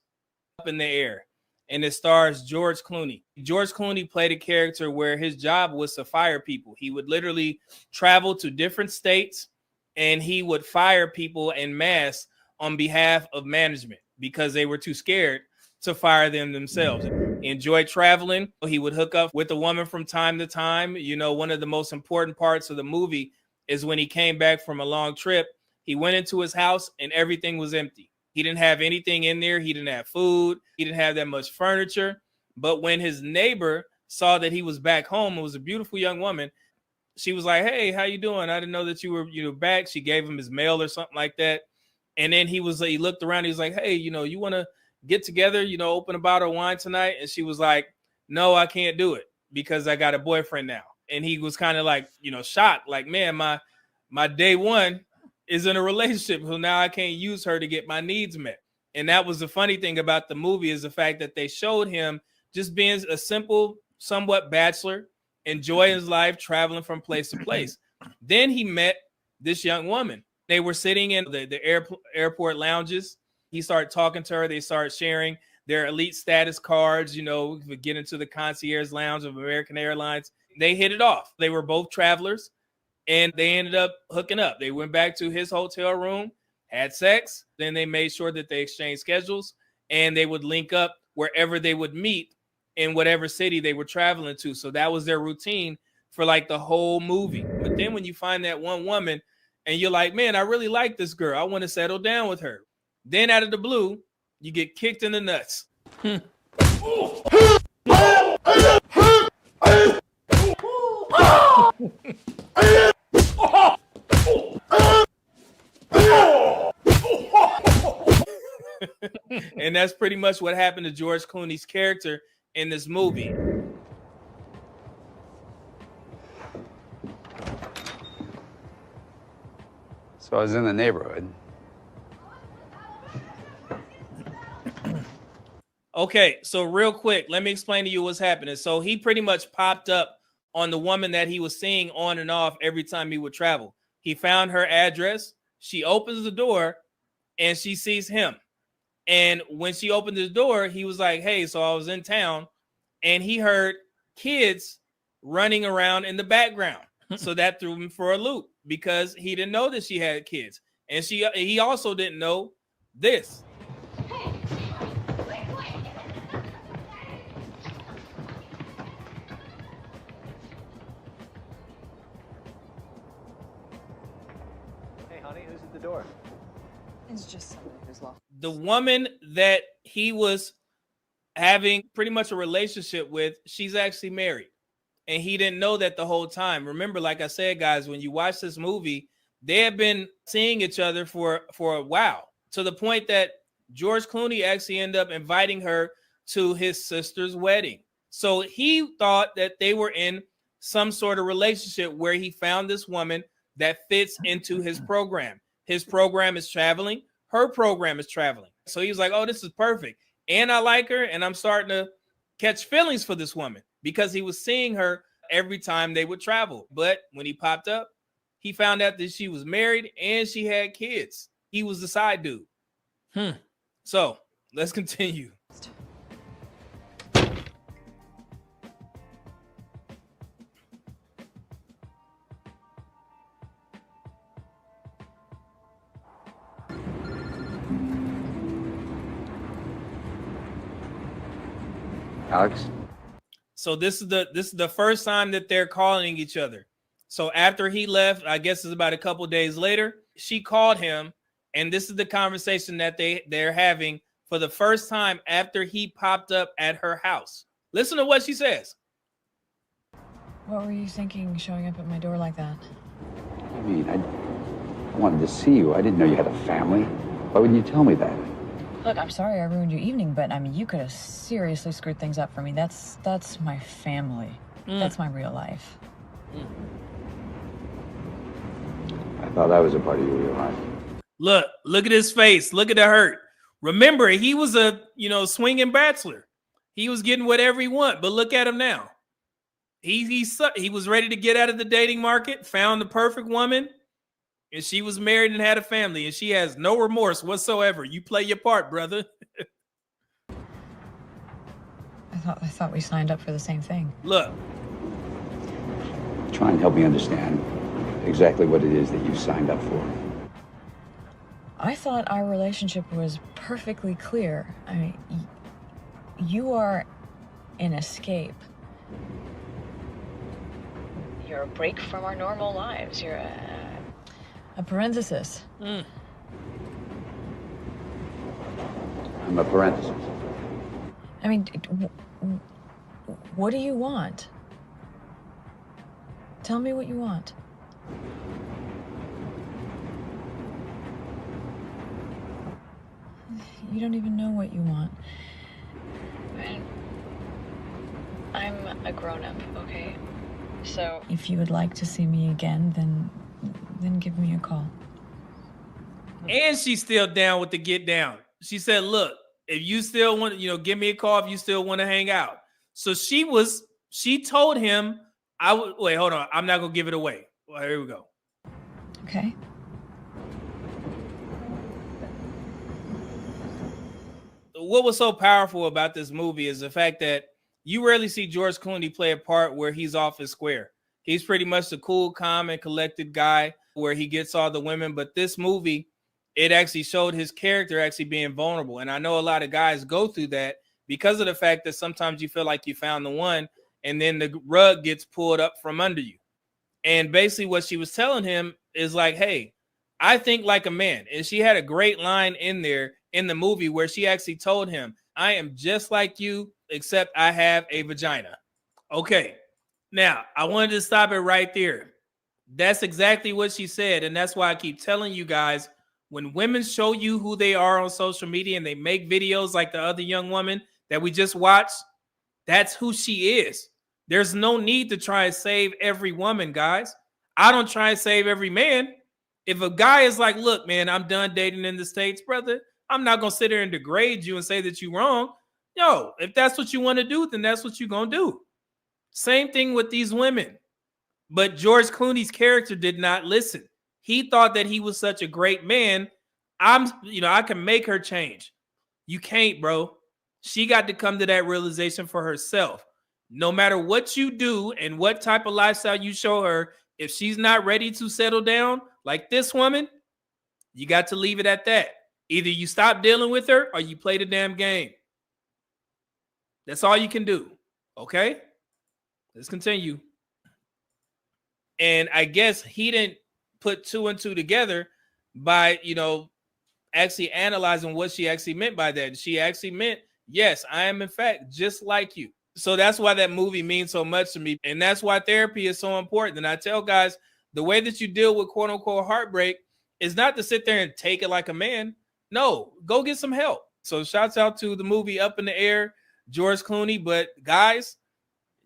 Up in the air. And it stars George Clooney. George Clooney played a character where his job was to fire people. He would literally travel to different states and he would fire people en masse on behalf of management because they were too scared to fire them themselves. He enjoyed traveling. He would hook up with a woman from time to time. You know, one of the most important parts of the movie is when he came back from a long trip, he went into his house and everything was empty. He didn't have anything in there. He didn't have food. He didn't have that much furniture. But when his neighbor saw that he was back home, it was a beautiful young woman. She was like, "Hey, how you doing? I didn't know that you were back." She gave him his mail or something like that. And then he looked around. He was like, "Hey, you want to get together, open a bottle of wine tonight?" And she was like, "No, I can't do it because I got a boyfriend now." And he was kind of like, shocked, like, "Man, my day one is in a relationship, so now I can't use her to get my needs met." And that was the funny thing about the movie, is the fact that they showed him just being a simple, somewhat bachelor, enjoying his life, traveling from place to place. Then he met this young woman. They were sitting in the airport lounges. He started talking to her. They started sharing their elite status cards, get into the concierge lounge of American Airlines. They hit it off. They were both travelers. And they ended up hooking up. They went back to his hotel room, had sex. Then they made sure that they exchanged schedules and they would link up wherever they would meet in whatever city they were traveling to. So that was their routine for like the whole movie. But then when you find that one woman and you're like, "Man, I really like this girl. I want to settle down with her." Then out of the blue, you get kicked in the nuts. And that's pretty much what happened to George Clooney's character in this movie. So I was in the neighborhood. Okay, so real quick, let me explain to you what's happening. So he pretty much popped up on the woman that he was seeing on and off every time he would travel. He found her address. She opens the door and she sees him. And when she opened the door, he was like, "Hey, so I was in town," and he heard kids running around in the background. So that threw him for a loop because he didn't know that she had kids. And he also didn't know this. Hey, honey, who's at the door? It's just somebody who's lost. The woman that he was having pretty much a relationship with, she's actually married. And he didn't know that the whole time. Remember, like I said, guys, when you watch this movie, they have been seeing each other for a while, to the point that George Clooney actually ended up inviting her to his sister's wedding. So he thought that they were in some sort of relationship where he found this woman that fits into his program. His program is traveling. Her program is traveling. So he was like, "Oh, this is perfect. And I like her. And I'm starting to catch feelings for this woman," because he was seeing her every time they would travel. But when he popped up, he found out that she was married and she had kids. He was the side dude. So let's continue. Alex? So this is the first time that they're calling each other. So after he left, I guess it's about a couple days later, she called him, and this is the conversation that they're having for the first time after he popped up at her house. Listen to what she says. What were you thinking showing up at my door like that? I mean, I wanted to see you. I didn't know you had a family. Why wouldn't you tell me that? Look, I'm sorry I ruined your evening, but I mean, you could have seriously screwed things up for me. That's my family. That's my real life. I thought that was a part of your real life. Look at his face. Look at the hurt. Remember, he was a, swinging bachelor. He was getting whatever he want, but look at him now. He was ready to get out of the dating market, found the perfect woman, and she was married and had a family, and she has no remorse whatsoever. You play your part, brother. I thought we signed up for the same thing. Look. Try and help me understand exactly what it is that you signed up for. I thought our relationship was perfectly clear. I mean, you are an escape. You're a break from our normal lives. You're a parenthesis. I'm a parenthesis. I mean, what do you want? Tell me what you want. You don't even know what you want. I'm a grown-up, okay? So if you would like to see me again, then give me a call. And she's still down with the get down. She said, look, if you still want, give me a call if you still want to hang out. So she told him, wait, hold on. I'm not going to give it away. Well, here we go. Okay. What was so powerful about this movie is the fact that you rarely see George Clooney play a part where he's off his square. He's pretty much the cool, calm, and collected guy where he gets all the women. But this movie, it actually showed his character actually being vulnerable. And I know a lot of guys go through that because of the fact that sometimes you feel like you found the one and then the rug gets pulled up from under you. And basically what she was telling him is like, hey, I think like a man. And she had a great line in there in the movie where she actually told him, I am just like you, except I have a vagina. Okay. Now, I wanted to stop it right there. That's exactly what she said. And that's why I keep telling you guys, when women show you who they are on social media and they make videos like the other young woman that we just watched, that's who she is. There's no need to try and save every woman, guys. I don't try and save every man. If a guy is like, look, man, I'm done dating in the States, brother, I'm not going to sit there and degrade you and say that you're wrong. Yo, if that's what you want to do, then that's what you're going to do. Same thing with these women. But George Clooney's character did not listen. He thought that he was such a great man. I can make her change. You can't, bro. She got to come to that realization for herself. No matter what you do and what type of lifestyle you show her, if she's not ready to settle down like this woman, you got to leave it at that. Either you stop dealing with her or you play the damn game. That's all you can do. Okay? Let's continue. And I guess he didn't put two and two together by, actually analyzing what she actually meant by that. She actually meant, yes, I am in fact just like you. So that's why that movie means so much to me. And that's why therapy is so important. And I tell guys, the way that you deal with quote unquote heartbreak is not to sit there and take it like a man. No, go get some help. So shouts out to the movie Up in the Air, George Clooney. But guys,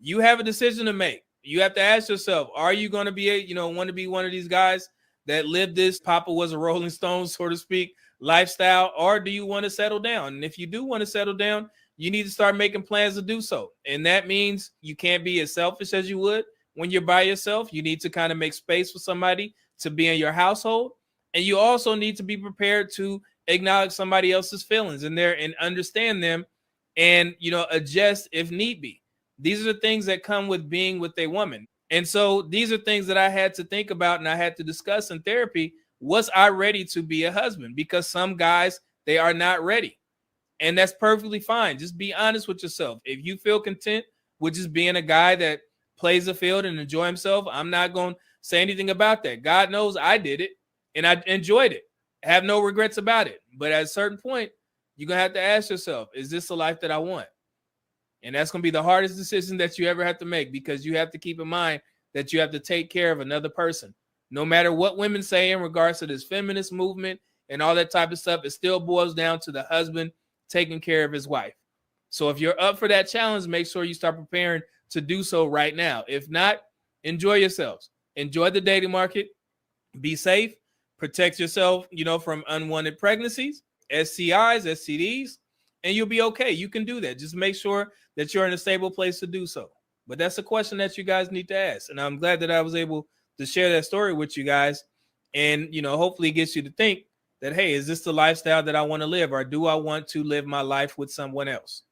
you have a decision to make. You have to ask yourself, are you going to be, want to be one of these guys that live this Papa was a Rolling Stone, so to speak, lifestyle, or do you want to settle down? And if you do want to settle down, you need to start making plans to do so. And that means you can't be as selfish as you would when you're by yourself. You need to kind of make space for somebody to be in your household. And you also need to be prepared to acknowledge somebody else's feelings in there and understand them and, adjust if need be. These are the things that come with being with a woman. And so these are things that I had to think about and I had to discuss in therapy. Was I ready to be a husband? Because some guys, they are not ready. And that's perfectly fine. Just be honest with yourself. If you feel content with just being a guy that plays the field and enjoy himself, I'm not going to say anything about that. God knows I did it and I enjoyed it. I have no regrets about it. But at a certain point, you're going to have to ask yourself, is this the life that I want? And that's going to be the hardest decision that you ever have to make, because you have to keep in mind that you have to take care of another person. No matter what women say in regards to this feminist movement and all that type of stuff, it still boils down to the husband taking care of his wife. So if you're up for that challenge, make sure you start preparing to do so right now. If not, enjoy yourselves. Enjoy the dating market. Be safe. Protect yourself, from unwanted pregnancies, STIs, STDs. and you'll be okay. You can do that. Just make sure that you're in a stable place to do so. But that's a question that you guys need to ask. And I'm glad that I was able to share that story with you guys. And, hopefully it gets you to think that, hey, is this the lifestyle that I want to live? Or do I want to live my life with someone else?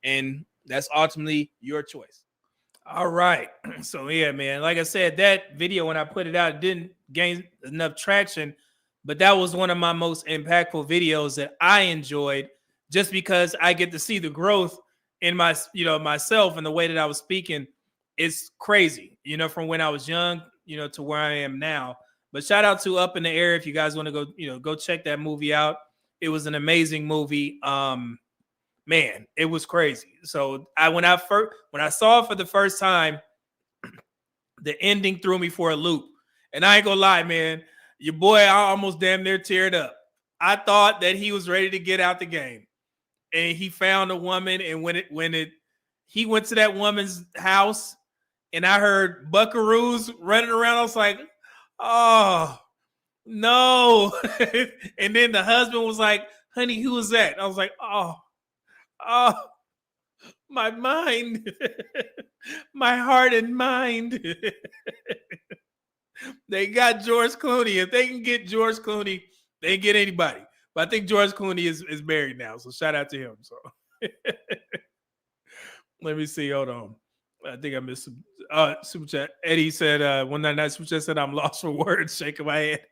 And that's ultimately your choice. All right. So, yeah, man, like I said, that video, when I put it out, it didn't gain enough traction. But that was one of my most impactful videos that I enjoyed, just because I get to see the growth in my, myself and the way that I was speaking. It's crazy, from when I was young, to where I am now. But shout out to Up in the Air. If you guys want to go, go check that movie out. It was an amazing movie. Man, it was crazy. So when I saw it for the first time, the ending threw me for a loop. And I ain't gonna lie, man, your boy, I almost damn near teared up. I thought that he was ready to get out the game, and he found a woman. And he went to that woman's house, and I heard buckaroos running around. I was like, oh no. And then the husband was like, honey, who was that? I was like, oh, my mind, my heart and mind. They got George Clooney. If they can get George Clooney, they can get anybody. But I think George Clooney is married now, so shout out to him. So let me see. Hold on. I think I missed some super chat. Eddie said, 199 super chat said, I'm lost for words, shaking my head.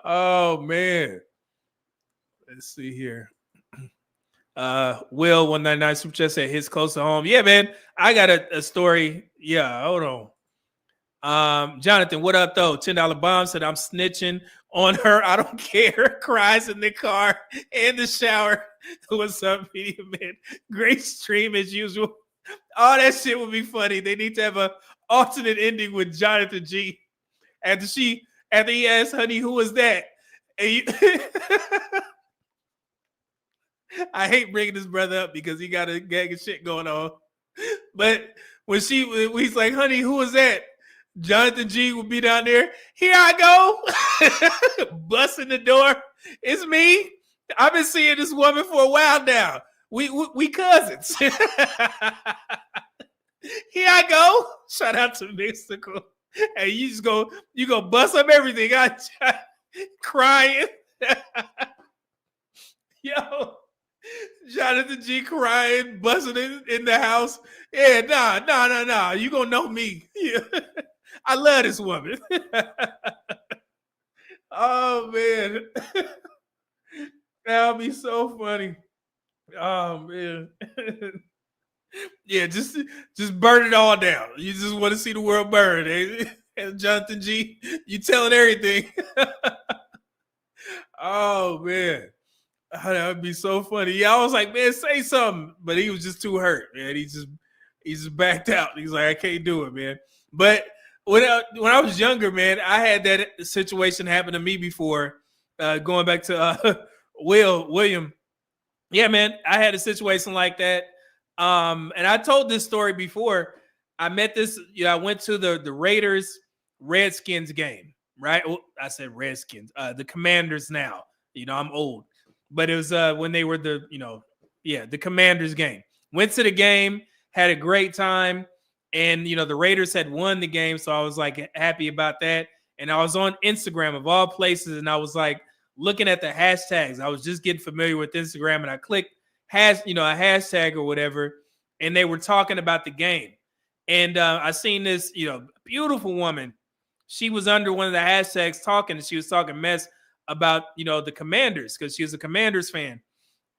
Oh, man. Let's see here. Will 199 super chat said, hits close to home. Yeah, man. I got a story. Yeah, hold on. Jonathan, what up though? $10 bomb said, I'm snitching on her. I don't care. Cries in the car and the shower. What's up, media man? Great stream as usual. All that shit would be funny. They need to have an alternate ending with Jonathan G. After he asked, honey, who was that? And I hate bringing this brother up because he got a gang of shit going on. But when he's like, honey, who was that? Jonathan G would be down there. Here I go. Busting the door. It's me. I've been seeing this woman for a while now. We cousins. Here I go. Shout out to Mystical. And you go bust up everything. I crying. Yo. Jonathan G crying, busting in the house. Yeah, nah. You gonna know me. Yeah. I love this woman. Oh man. That'll be so funny. Oh man. Yeah, just burn it all down. You just want to see the world burn. Eh? And Jonathan G, you telling everything. Oh man. That would be so funny. Yeah, I was like, man, say something. But he was just too hurt, man. He just backed out. He's like, I can't do it, man. But when I was younger, man, I had that situation happen to me before. Going back to William. Yeah, man, I had a situation like that. And I told this story before. I met this, I went to the Raiders Redskins game, right? Oh, I said Redskins, the Commanders now. I'm old. But it was when they were the Commanders game. Went to the game, had a great time. And, the Raiders had won the game. So I was like happy about that. And I was on Instagram of all places. And I was like looking at the hashtags. I was just getting familiar with Instagram. And I clicked a hashtag or whatever. And they were talking about the game. And I seen this, beautiful woman. She was under one of the hashtags talking. And she was talking mess about, the Commanders, because she was a Commanders fan.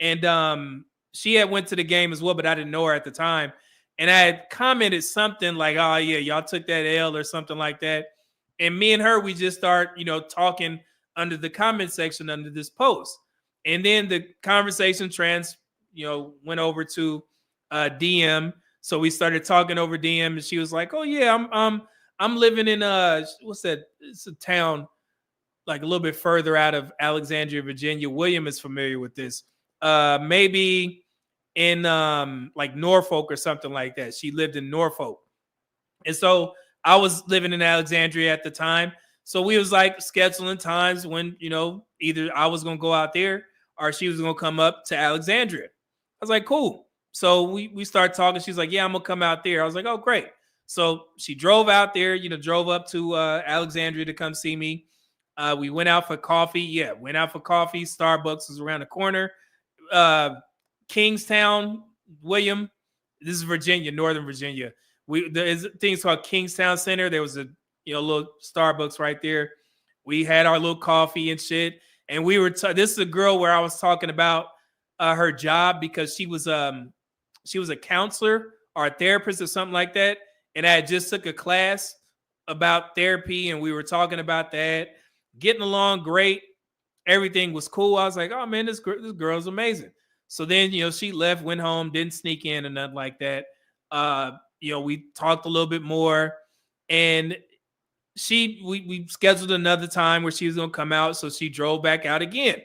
And she had went to the game as well, but I didn't know her at the time. And I had commented something like, oh, yeah, y'all took that L or something like that. And me and her, we just start, talking under the comment section under this post. And then the conversation went over to DM. So we started talking over DM, and she was like, oh, yeah, I'm living in, what's that? It's a town like a little bit further out of Alexandria, Virginia. William is familiar with this. Maybe in like Norfolk or something like that. She lived in Norfolk. And so I was living in Alexandria at the time. So we was like scheduling times when, either I was going to go out there or she was gonna come up to Alexandria. I was like, cool. So we start talking. She's like, yeah, I'm gonna come out there. I was like, oh, great. So she drove out there, drove up to Alexandria to come see me. We went out for coffee. Yeah, went out for coffee. Starbucks was around the corner. Kingstown, William. This is Virginia, Northern Virginia. There's things called Kingstown Center. There was a little Starbucks right there. We had our little coffee and shit, and we were. This is a girl where I was talking about her job because she was a counselor or a therapist or something like that, and I had just took a class about therapy, and we were talking about that, getting along great. Everything was cool. I was like, oh man, this girl's amazing. So then, she left, went home, didn't sneak in or nothing like that. We talked a little bit more, and we scheduled another time where she was going to come out. So she drove back out again.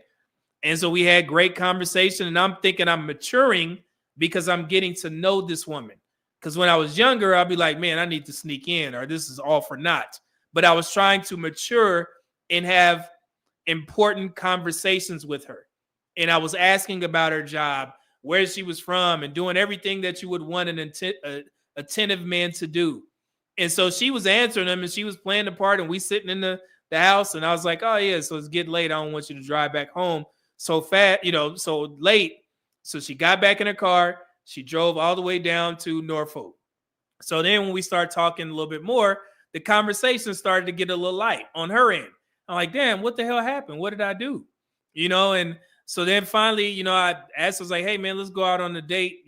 And so we had great conversation, and I'm thinking I'm maturing because I'm getting to know this woman. Because when I was younger, I'd be like, man, I need to sneak in, or this is all for naught. But I was trying to mature and have important conversations with her. And I was asking about her job, where she was from, and doing everything that you would want an attentive man to do. And so she was answering them, and she was playing the part, and we sitting in the house, and I was like, oh yeah, so it's getting late. I don't want you to drive back home so fast, so late. So she got back in her car. She drove all the way down to Norfolk. So then when we started talking a little bit more, the conversation started to get a little light on her end. I'm like, damn, what the hell happened? What did I do? And so then finally, I asked her, I was like, hey man, let's go out on a date,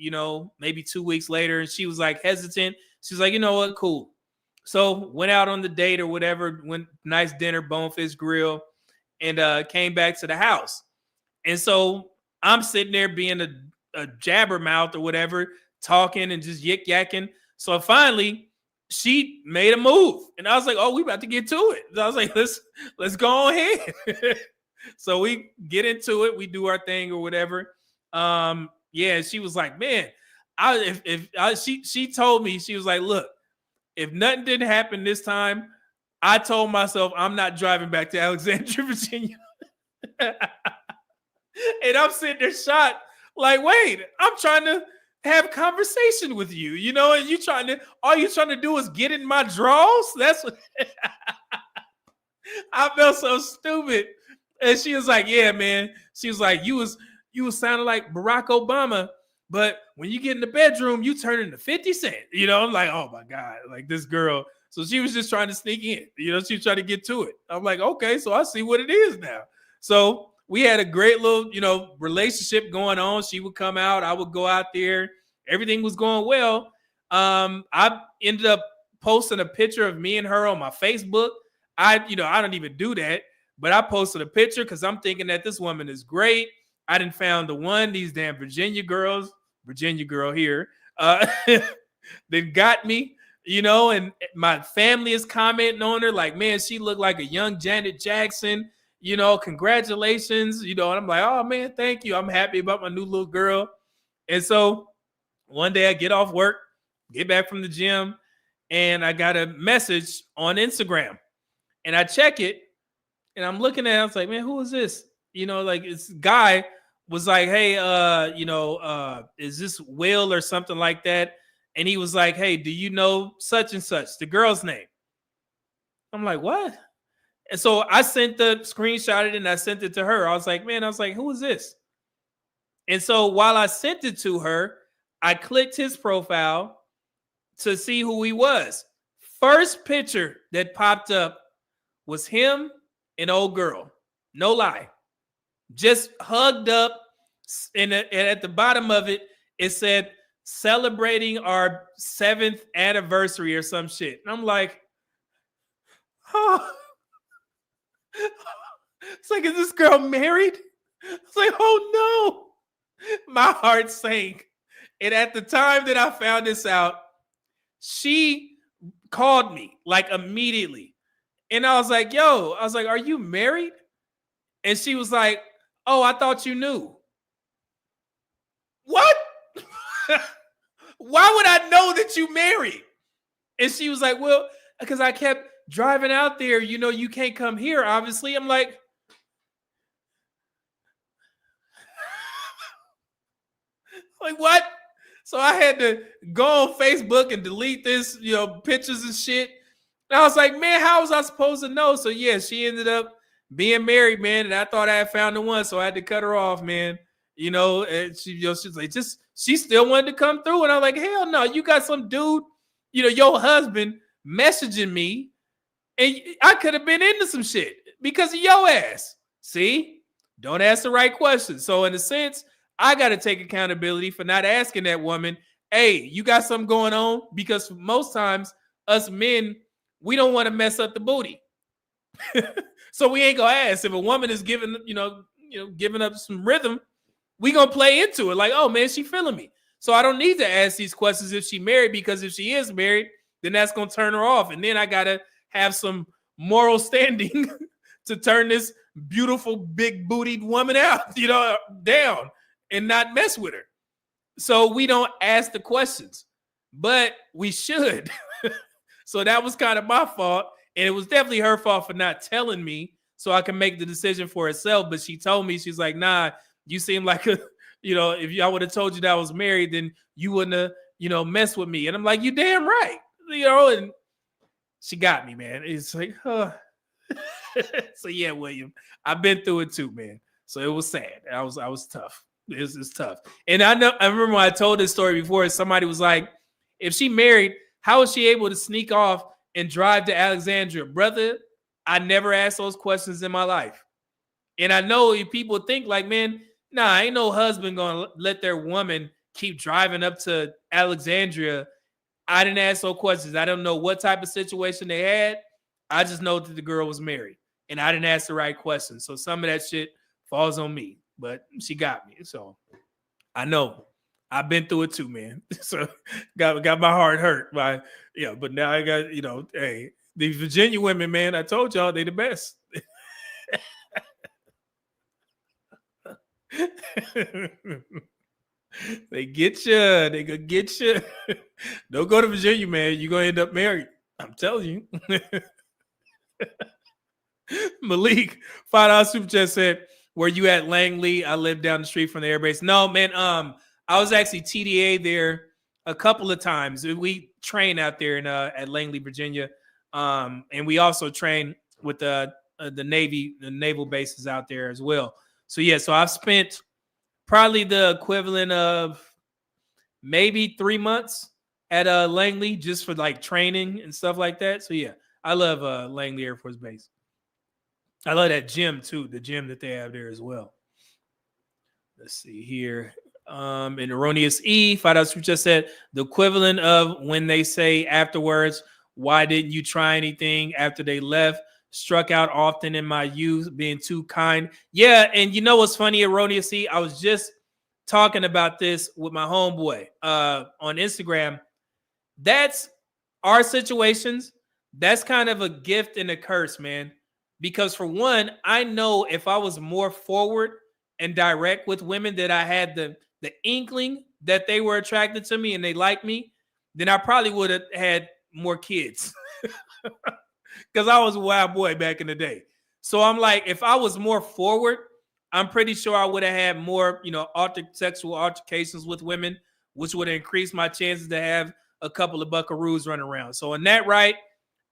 maybe 2 weeks later. And she was like hesitant. She was like, you know what? Cool. So went out on the date or whatever, went nice dinner, Bonefish Grill, and came back to the house. And so I'm sitting there being a jabbermouth or whatever, talking and just yik-yakking. So finally, she made a move. And I was like, oh, we about to get to it. So I was like, let's go ahead. So we get into it. We do our thing or whatever. She was like, man, she told me, she was like, look, if nothing didn't happen this time, I told myself I'm not driving back to Alexandria, Virginia. And I'm sitting there shocked, like, wait, I'm trying to have conversation with you, and all you trying to do is get in my drawers. That's what I felt so stupid. And she was like, yeah, man. She was like, you was sounding like Barack Obama, but when you get in the bedroom, you turn into 50 Cent. I'm like, oh my God, like this girl. So she was just trying to sneak in, she was trying to get to it. I'm like, okay, so I see what it is now. So we had a great little, relationship going on. She would come out, I would go out there. Everything was going well. I ended up posting a picture of me and her on my Facebook. I don't even do that, but I posted a picture because I'm thinking that this woman is great. I didn't found the one, these damn Virginia girl here, that got me, and my family is commenting on her like, man, she looked like a young Janet Jackson, congratulations, and I'm like, oh man, thank you. I'm happy about my new little girl. And so one day I get off work, get back from the gym, and I got a message on Instagram, and I check it, and I'm looking at it. I was like, man, who is this? Like this guy was like, hey, is this Will or something like that? And he was like, hey, do you know such and such, the girl's name? I'm like, what? And so I sent the screenshot it and I sent it to her. I was like, who is this? And so while I sent it to her, I clicked his profile to see who he was. First picture that popped up was him and old girl. No lie. Just hugged up. And at the bottom of it, it said, celebrating our 7th anniversary or some shit. And I'm like, oh. It's like, is this girl married? It's like, oh no. My heart sank. And at the time that I found this out, she called me like immediately. And I was like, are you married? And she was like, oh, I thought you knew. What? Why would I know that you married? And she was like, well, because I kept driving out there, you can't come here, obviously. I'm like, Like, what? So I had to go on Facebook and delete this, pictures and shit. And I was like, man, how was I supposed to know? So yeah, she ended up being married, man. And I thought I had found the one, so I had to cut her off, man. And she's like, she still wanted to come through. And I'm like, hell no, you got some dude, your husband messaging me, and I could have been into some shit because of your ass. See? Don't ask the right questions. So in a sense, I got to take accountability for not asking that woman, hey, you got something going on? Because most times, us men, we don't want to mess up the booty. So we ain't gonna ask. If a woman is giving up some rhythm, we gonna play into it like, oh man, she feeling me. So I don't need to ask these questions if she married, because if she is married, then that's gonna turn her off. And then I gotta have some moral standing to turn this beautiful big bootied woman out, down and not mess with her. So we don't ask the questions, but we should. So that was kind of my fault. And it was definitely her fault for not telling me so I can make the decision for herself. But she told me, she's like, nah, you seem like if I would have told you that I was married, then you wouldn't have, messed with me. And I'm like, you damn right. And she got me, man. It's like, huh. So yeah, William, I've been through it too, man. So it was sad. I was tough. It's tough. And I remember when I told this story before, somebody was like, if she married, how was she able to sneak off and drive to Alexandria? Brother, I never asked those questions in my life. And I know people think like, man, nah, ain't no husband gonna let their woman keep driving up to Alexandria. I didn't ask those questions. I don't know what type of situation they had. I just know that the girl was married, and I didn't ask the right questions. So some of that shit falls on me, but she got me. So I know I've been through it too, man. So got my heart hurt by, but now I got, hey, these Virginia women, man, I told y'all they the best. They get you. They gonna get you. Don't go to Virginia, man. You're gonna end up married. I'm telling you. Malik, $5 super chat said, "Were you at Langley? I live down the street from the air base." No, man. I was actually TDA there a couple of times. We train out there in at Langley, Virginia, and we also train with the Navy, the naval bases out there as well. So yeah, so I've spent probably the equivalent of maybe 3 months at Langley just for like training and stuff like that. So yeah, I love Langley Air Force Base. I love that gym too, the gym that they have there as well. Let's see here. And Erroneous E, $5 just said the equivalent of when they say afterwards, why didn't you try anything after they left? Struck out often in my youth, being too kind. Yeah, and you know what's funny, Erroneous E? I was just talking about this with my homeboy on Instagram. That's our situations. That's kind of a gift and a curse, man. Because for one, I know if I was more forward and direct with women, that I had the inkling that they were attracted to me and they liked me, then I probably would have had more kids. Because I was a wild boy back in the day. So I'm like, if I was more forward, I'm pretty sure I would have had more, sexual altercations with women, which would increase my chances to have a couple of buckaroos running around. So in that right,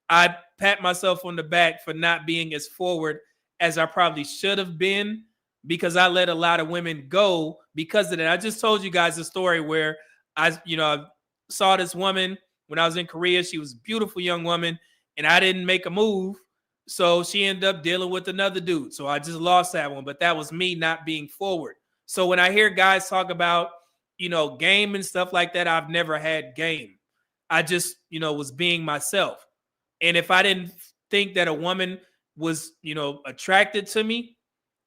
I pat myself on the back for not being as forward as I probably should have been, because I let a lot of women go because of that. I just told you guys a story where I saw this woman when I was in Korea. She was a beautiful young woman, and I didn't make a move. So she ended up dealing with another dude. So I just lost that one. But that was me not being forward. So when I hear guys talk about, game and stuff like that, I've never had game. I just, was being myself. And if I didn't think that a woman was, attracted to me,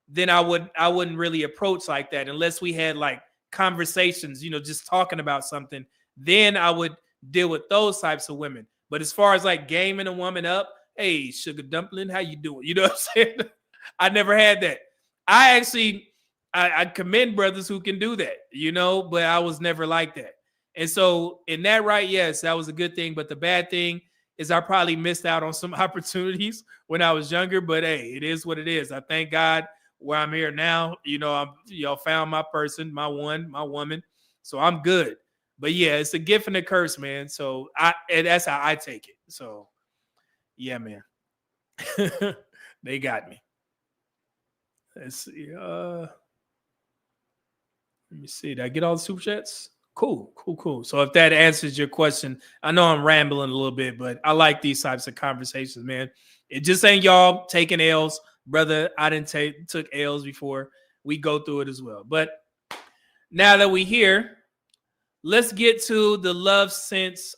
then I wouldn't really approach like that unless we had like conversations, just talking about something. Then I would deal with those types of women. But as far as like gaming a woman up, hey, sugar dumpling, how you doing? You know what I'm saying? I never had that. I commend brothers who can do that, but I was never like that. And so in that right, yes, that was a good thing. But the bad thing is I probably missed out on some opportunities when I was younger. But hey, it is what it is. I thank God where I'm here now. I found my person, my woman. So I'm good. But yeah, it's a gift and a curse, man. So and that's how I take it. So yeah, man. They got me. Let's see. Let me see. Did I get all the super chats? Cool. So if that answers your question, I know I'm rambling a little bit, but I like these types of conversations, man. It just ain't y'all taking L's, brother. I didn't took L's before. We go through it as well. But now that we here, let's get to the Love Sense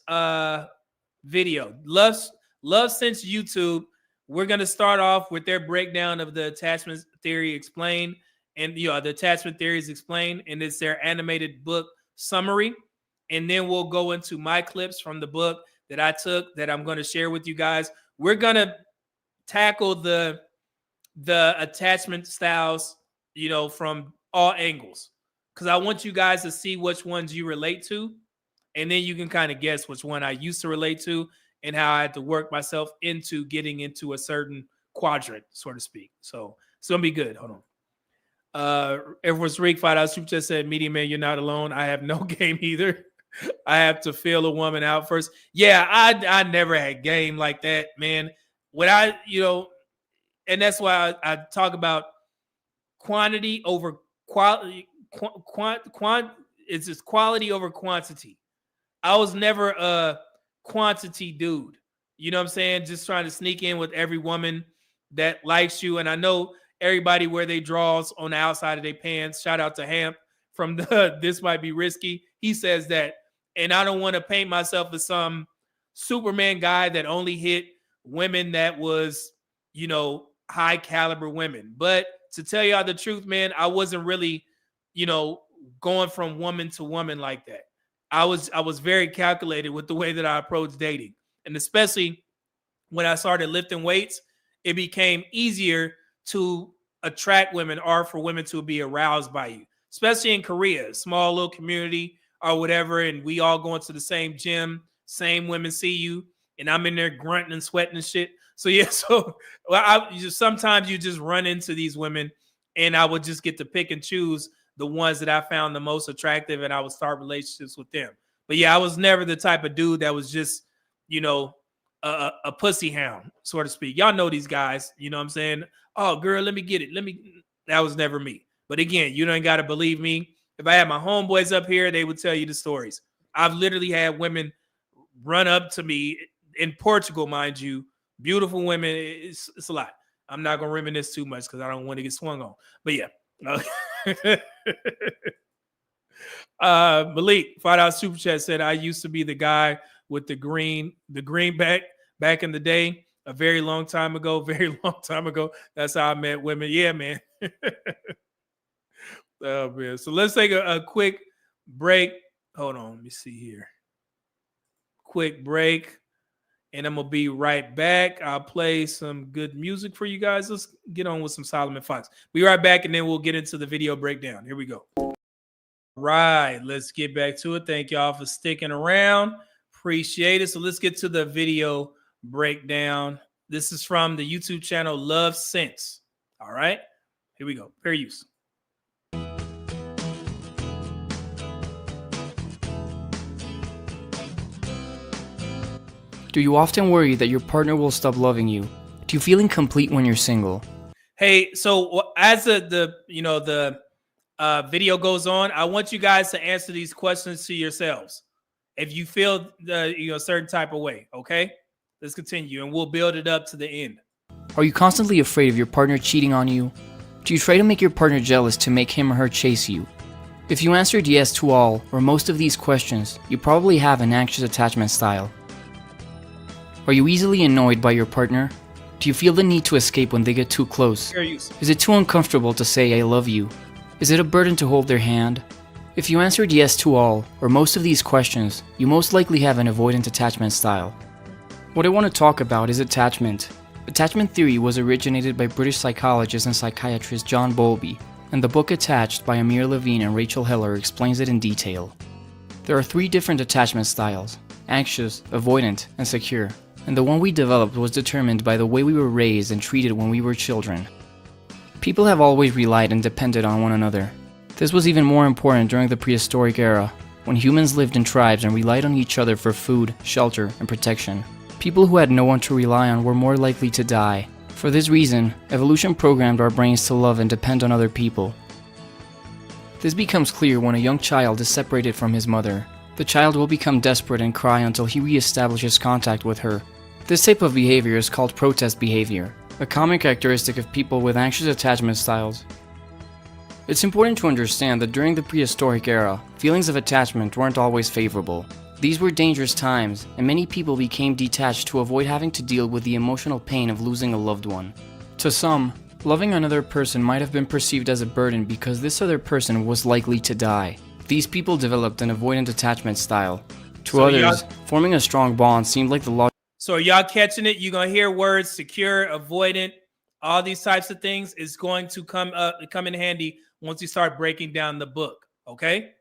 video. Love Sense YouTube. We're gonna start off with their breakdown of the attachment theory explained, and the attachment theory is explained, and it's their animated book summary. And then we'll go into my clips from the book that I took that I'm going to share with you guys. We're gonna tackle the attachment styles, from all angles, because I want you guys to see which ones you relate to, and then you can kind of guess which one I used to relate to and how I had to work myself into getting into a certain quadrant, so to speak. So it's gonna be good. Hold on. Everyone's Rick $5 super chat said, "Media man, you're not alone. I have no game either. I have to feel a woman out first." Yeah, I never had game like that, man. What and that's why I talk about quantity over quality. It's just quality over quantity. I was never a quantity dude. You know what I'm saying? Just trying to sneak in with every woman that likes you. And I know everybody wear their draws on the outside of their pants. Shout out to Hamp from the This Might Be Risky. He says that. And I don't want to paint myself as some Superman guy that only hit women that was, high caliber women. But to tell y'all the truth, man, I wasn't really, going from woman to woman like that. I was very calculated with the way that I approached dating. And especially when I started lifting weights, it became easier to attract women or for women to be aroused by you, especially in Korea, small little community or whatever. And we all going to the same gym, same women see you, and I'm in there grunting and sweating and shit. So yeah, sometimes you just run into these women, and I would just get to pick and choose the ones that I found the most attractive, and I would start relationships with them. But yeah, I was never the type of dude that was just, a pussy hound, so to speak. Y'all know these guys, you know what I'm saying? Oh, girl, let me get it. That was never me. But again, you don't got to believe me. If I had my homeboys up here, they would tell you the stories. I've literally had women run up to me in Portugal, mind you, beautiful women. It's a lot. I'm not going to reminisce too much because I don't want to get swung on. But yeah. Malik, $5 super chat said, "I used to be the guy with the greenback back in the day, a very long time ago. That's how I met women." Yeah, man. Oh man. So let's take a quick break. Hold on, let me see here. Quick break, and I'm gonna be right back. I'll play some good music for you guys. Let's get on with some Solomon Fox. Be right back, and then we'll get into the video breakdown. Here we go. Right, let's get back to it. Thank y'all for sticking around. Appreciate it. So let's get to the video breakdown. This is from the YouTube channel Love Sense. All right, here we go. Fair use. Do you often worry that your partner will stop loving you? Do you feel incomplete when you're single? Hey, so as the video goes on, I want you guys to answer these questions to yourselves. If you feel a certain type of way, okay? Let's continue, and we'll build it up to the end. Are you constantly afraid of your partner cheating on you? Do you try to make your partner jealous to make him or her chase you? If you answered yes to all or most of these questions, you probably have an anxious attachment style. Are you easily annoyed by your partner? Do you feel the need to escape when they get too close? Is it too uncomfortable to say "I love you"? Is it a burden to hold their hand? If you answered yes to all or most of these questions, you most likely have an avoidant attachment style. What I want to talk about is attachment. Attachment theory was originated by British psychologist and psychiatrist John Bowlby, and the book Attached by Amir Levine and Rachel Heller explains it in detail. There are 3 different attachment styles: anxious, avoidant, and secure. And the one we developed was determined by the way we were raised and treated when we were children. People have always relied and depended on one another. This was even more important during the prehistoric era, when humans lived in tribes and relied on each other for food, shelter, and protection. People who had no one to rely on were more likely to die. For this reason, evolution programmed our brains to love and depend on other people. This becomes clear when a young child is separated from his mother. The child will become desperate and cry until he reestablishes contact with her. This type of behavior is called protest behavior, a common characteristic of people with anxious attachment styles. It's important to understand that during the prehistoric era, feelings of attachment weren't always favorable. These were dangerous times, and many people became detached to avoid having to deal with the emotional pain of losing a loved one. To some, loving another person might have been perceived as a burden because this other person was likely to die. These people developed an avoidant attachment style. To others, forming a strong bond seemed like the logical. So are y'all catching it? You're going to hear words secure, avoidant, all these types of things is going to come in handy once you start breaking down the book. Okay?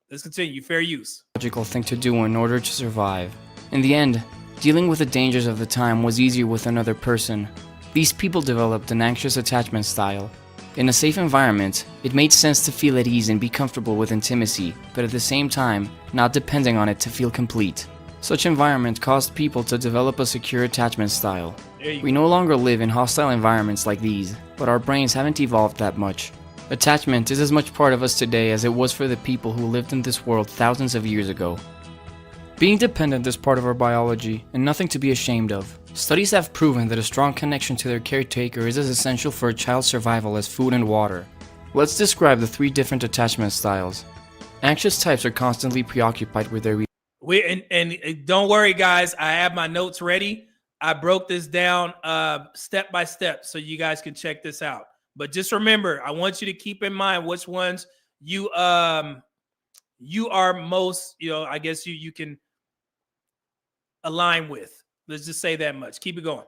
Let's continue. Fair use. Logical thing to do in order to survive. In the end, dealing with the dangers of the time was easier with another person. These people developed an anxious attachment style. In a safe environment, it made sense to feel at ease and be comfortable with intimacy, but at the same time, not depending on it to feel complete. Such environment caused people to develop a secure attachment style. We no longer live in hostile environments like these, but our brains haven't evolved that much. Attachment is as much part of us today as it was for the people who lived in this world thousands of years ago. Being dependent is part of our biology and nothing to be ashamed of. Studies have proven that a strong connection to their caretaker is as essential for a child's survival as food and water. Let's describe the 3 different attachment styles. Anxious types are constantly preoccupied with their and don't worry, guys. I have my notes ready. I broke this down step by step so you guys can check this out. But just remember, I want you to keep in mind which ones you are most, I guess you can align with. Let's just say that much. Keep it going.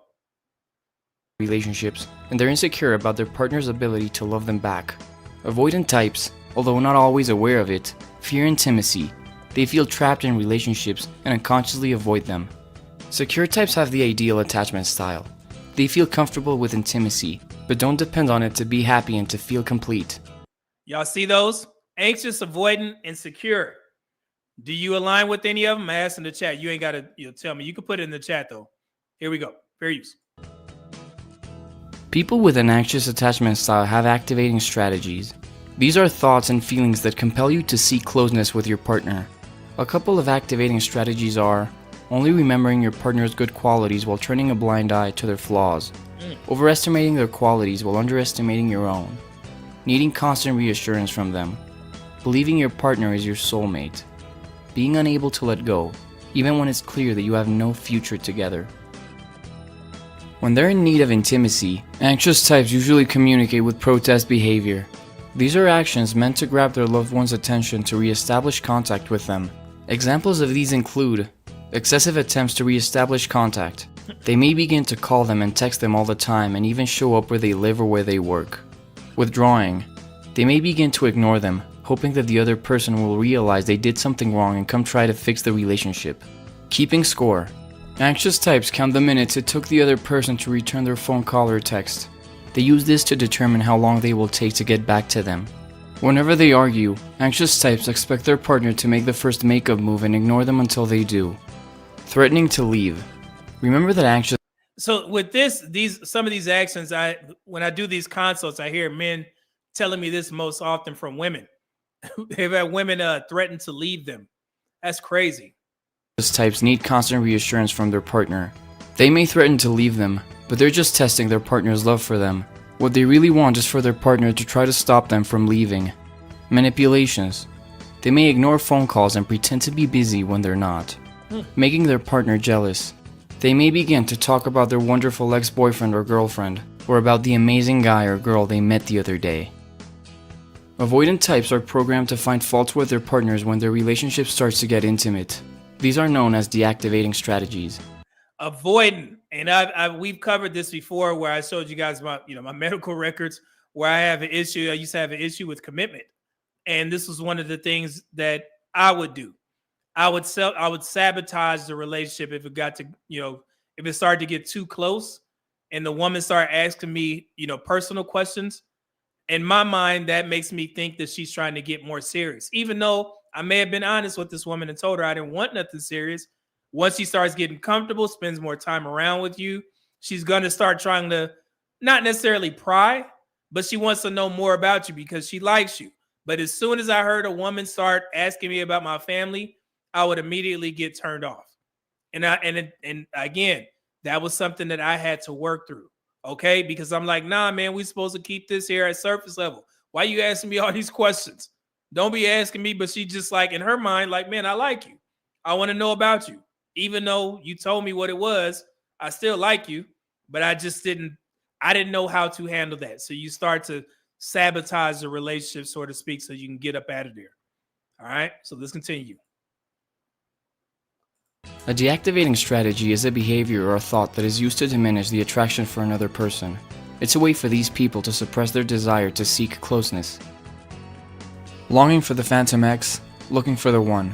Relationships, and they're insecure about their partner's ability to love them back. Avoidant types, although not always aware of it, fear intimacy. They feel trapped in relationships and unconsciously avoid them. Secure types have the ideal attachment style. They feel comfortable with intimacy, but don't depend on it to be happy and to feel complete. Y'all see those? Anxious, avoidant, and secure. Do you align with any of them? I asked in the chat. You ain't got to tell me. You can put it in the chat, though. Here we go. Fair use. People with an anxious attachment style have activating strategies. These are thoughts and feelings that compel you to seek closeness with your partner. A couple of activating strategies are only remembering your partner's good qualities while turning a blind eye to their flaws, overestimating their qualities while underestimating your own, needing constant reassurance from them, believing your partner is your soulmate, being unable to let go, even when it's clear that you have no future together. When they're in need of intimacy, anxious types usually communicate with protest behavior. These are actions meant to grab their loved one's attention to re-establish contact with them. Examples of these include excessive attempts to re-establish contact. They may begin to call them and text them all the time and even show up where they live or where they work. Withdrawing. They may begin to ignore them, hoping that the other person will realize they did something wrong and come try to fix the relationship. Keeping score. Anxious types count the minutes it took the other person to return their phone call or text. They use this to determine how long they will take to get back to them. Whenever they argue, anxious types expect their partner to make the first makeup move and ignore them until they do. Threatening to leave. Remember that anxious... So with some of these actions, when I do these consults, I hear men telling me this most often from women. They've had women threaten to leave them. That's crazy. Anxious types need constant reassurance from their partner. They may threaten to leave them, but they're just testing their partner's love for them. What they really want is for their partner to try to stop them from leaving. Manipulations. They may ignore phone calls and pretend to be busy when they're not, making their partner jealous. They may begin to talk about their wonderful ex-boyfriend or girlfriend, or about the amazing guy or girl they met the other day. Avoidant types are programmed to find faults with their partners when their relationship starts to get intimate. These are known as deactivating strategies. Avoidant, and we've covered this before, where I showed you guys my medical records, where I have an issue. I used to have an issue with commitment, and this was one of the things that I would do. I would sabotage the relationship if it got to, if it started to get too close, and the woman started asking me, personal questions. In my mind, that makes me think that she's trying to get more serious, even though I may have been honest with this woman and told her I didn't want nothing serious. Once she starts getting comfortable, spends more time around with you, she's going to start trying to not necessarily pry, but she wants to know more about you because she likes you. But as soon as I heard a woman start asking me about my family, I would immediately get turned off. And again, that was something that I had to work through. Okay, because I'm like, nah, man, we supposed to keep this here at surface level. Why you asking me all these questions? Don't be asking me. But she just like in her mind, like, man, I like you. I want to know about you. Even though you told me what it was, I still like you. But I didn't know how to handle that. So you start to sabotage the relationship, so to speak, so you can get up out of there. All right, so let's continue. A deactivating strategy is a behavior or a thought that is used to diminish the attraction for another person. It's a way for these people to suppress their desire to seek closeness. Longing for the phantom ex, looking for the one.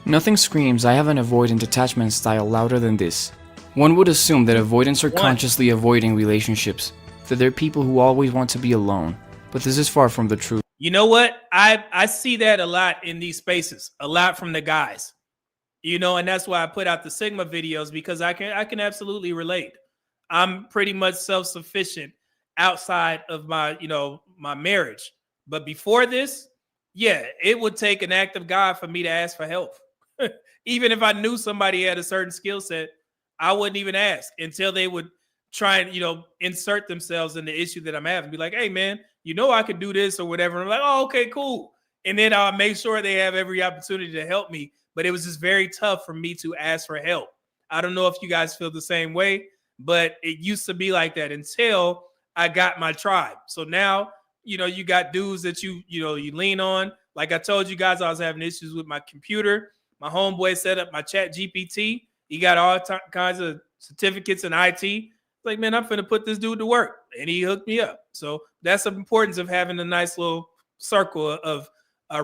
Nothing screams I have an avoidant attachment style louder than this. One would assume that avoidants are consciously avoiding relationships, that they're people who always want to be alone, but this is far from the truth. You know what? I see that a lot in these spaces, a lot from the guys. You know, and that's why I put out the Sigma videos, because I can absolutely relate. I'm pretty much self-sufficient outside of my, my marriage. But before this, yeah, it would take an act of God for me to ask for help. Even if I knew somebody had a certain skill set, I wouldn't even ask until they would try and, insert themselves in the issue that I'm having. Be like, hey, man, I could do this or whatever. And I'm like, oh, okay, cool. And then I'll make sure they have every opportunity to help me. But it was just very tough for me to ask for help. I don't know if you guys feel the same way, but it used to be like that until I got my tribe. So now, you got dudes that you lean on. Like I told you guys, I was having issues with my computer. My homeboy set up my chat GPT. He got all kinds of certificates in IT. Like, man, I'm finna put this dude to work. And he hooked me up. So that's the importance of having a nice little circle of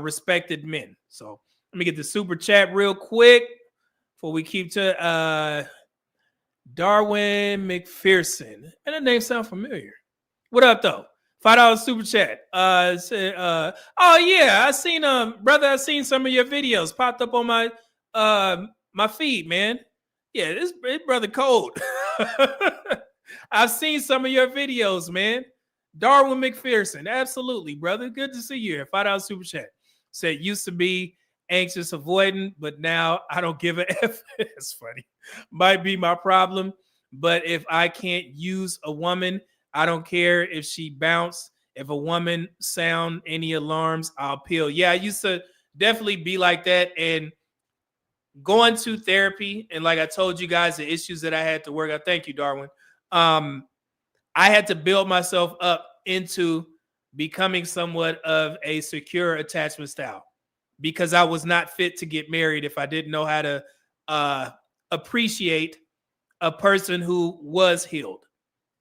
respected men. So let me get the super chat real quick before we keep to Darwin McPherson. And that name sounds familiar. What up, though? $5 super chat. Oh yeah, I seen brother. I seen some of your videos popped up on my my feed, man. Yeah, this brother cold. I've seen some of your videos, man. Darwin McPherson, absolutely, brother. Good to see you here. $5 super chat. Said used to be anxious avoidant, but now I don't give a F. It's funny. Might be my problem, but if I can't use a woman, I don't care if she bounce. If a woman sound any alarms, I'll peel. Yeah, I used to definitely be like that. And going to therapy, and like I told you guys, the issues that I had to work out. Thank you, Darwin. I had to build myself up into becoming somewhat of a secure attachment style, because I was not fit to get married if I didn't know how to appreciate a person who was healed.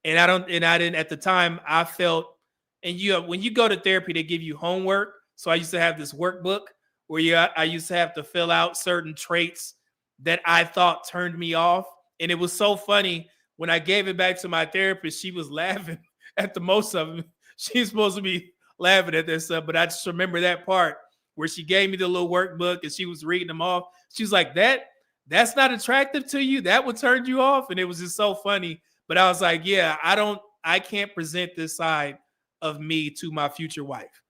And I didn't at the time. I felt, and when you go to therapy, they give you homework. So I used to have this workbook where I used to have to fill out certain traits that I thought turned me off. And it was so funny when I gave it back to my therapist. She was laughing at the most of them. She's supposed to be laughing at this stuff, but I just remember that part where she gave me the little workbook and she was reading them off. She was like, that's not attractive to you? That would turn you off? And it was just so funny. But I was like, yeah, I can't present this side of me to my future wife,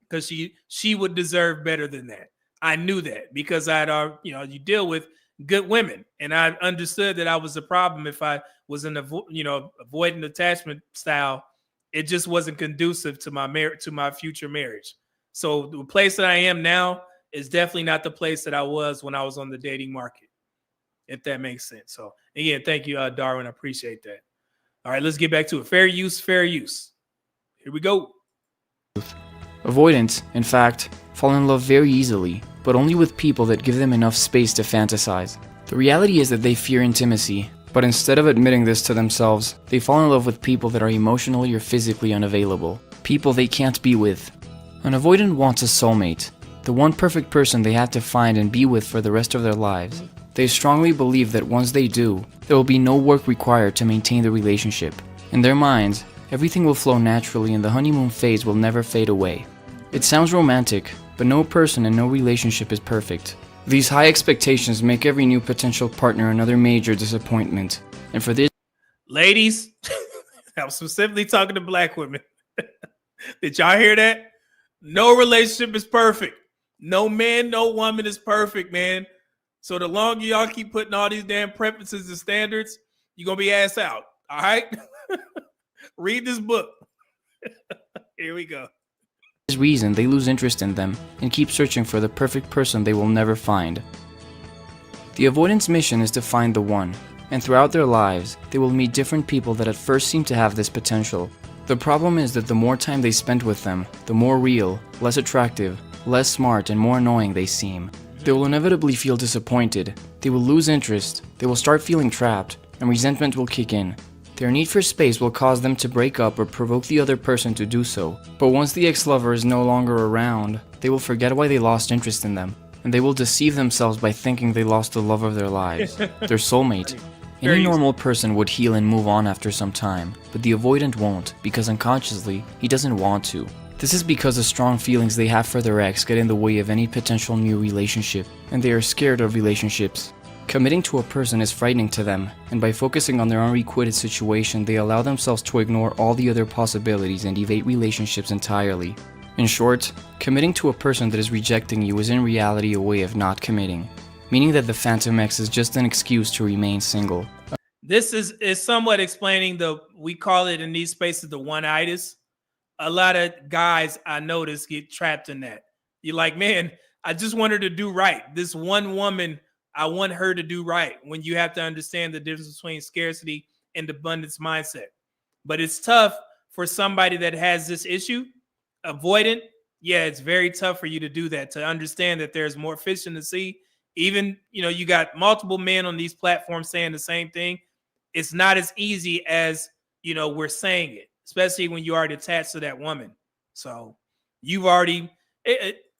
because she would deserve better than that. I knew that because you deal with good women, and I understood that I was a problem if I was in avoidant attachment style. It just wasn't conducive to my future marriage. So the place that I am now is definitely not the place that I was when I was on the dating market, if that makes sense. So again, thank you, Darwin. I appreciate that. All right, let's get back to it. Fair use, fair use. Here we go. Avoidants, in fact, fall in love very easily, but only with people that give them enough space to fantasize. The reality is that they fear intimacy, but instead of admitting this to themselves, they fall in love with people that are emotionally or physically unavailable, people they can't be with. An avoidant wants a soulmate, the one perfect person they have to find and be with for the rest of their lives. They strongly believe that once they do, there will be no work required to maintain the relationship. In their minds, Everything will flow naturally and the honeymoon phase will never fade away. It sounds romantic, but no person and no relationship is perfect. These high expectations make every new potential partner another major disappointment. And for this, ladies, I'm specifically talking to black women. Did y'all hear that? No relationship is perfect. No man, no woman is perfect, man. So the longer y'all keep putting all these damn preferences and standards, you're going to be ass out. All right? Read this book. Here we go. this reason, they lose interest in them and keep searching for the perfect person they will never find. The avoidance mission is to find the one, and throughout their lives, they will meet different people that at first seem to have this potential. The problem is that the more time they spend with them, the more real, less attractive, less smart, and more annoying they seem. They will inevitably feel disappointed, they will lose interest, they will start feeling trapped, and resentment will kick in. Their need for space will cause them to break up or provoke the other person to do so. But once the ex-lover is no longer around, they will forget why they lost interest in them, and they will deceive themselves by thinking they lost the love of their lives, their soulmate. Any normal person would heal and move on after some time, but the avoidant won't, because unconsciously, he doesn't want to. This is because the strong feelings they have for their ex get in the way of any potential new relationship, and they are scared of relationships. Committing to a person is frightening to them, and by focusing on their unrequited situation, they allow themselves to ignore all the other possibilities and evade relationships entirely. In short, committing to a person that is rejecting you is in reality a way of not committing, meaning that the Phantom X is just an excuse to remain single. This is somewhat explaining we call it in these spaces the one-itis. A lot of guys I notice get trapped in that. You're like, man, I just want her to do right. This one woman, I want her to do right, when you have to understand the difference between scarcity and abundance mindset. But it's tough for somebody that has this issue, avoidant. Yeah, it's very tough for you to do that, to understand that there's more fish in the sea. Even, you got multiple men on these platforms saying the same thing. It's not as easy as, we're saying it, especially when you are attached to that woman. So you've already,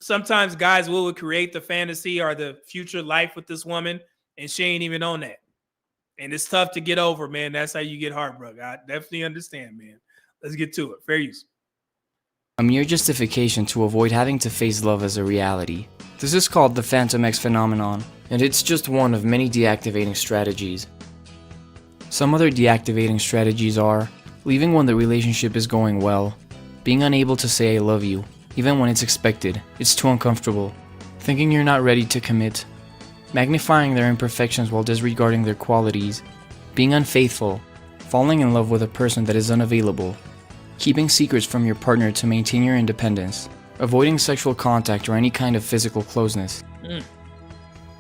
sometimes guys will create the fantasy or the future life with this woman, and she ain't even on that. And it's tough to get over, man. That's how you get heartbroken. I definitely understand, man. Let's get to it. Fair use. A mere justification to avoid having to face love as a reality. This is called the Phantom X phenomenon, and it's just one of many deactivating strategies. Some other deactivating strategies are leaving when the relationship is going well, being unable to say I love you, even when it's expected, it's too uncomfortable, thinking you're not ready to commit, magnifying their imperfections while disregarding their qualities, being unfaithful, falling in love with a person that is unavailable, keeping secrets from your partner to maintain your independence, avoiding sexual contact or any kind of physical closeness.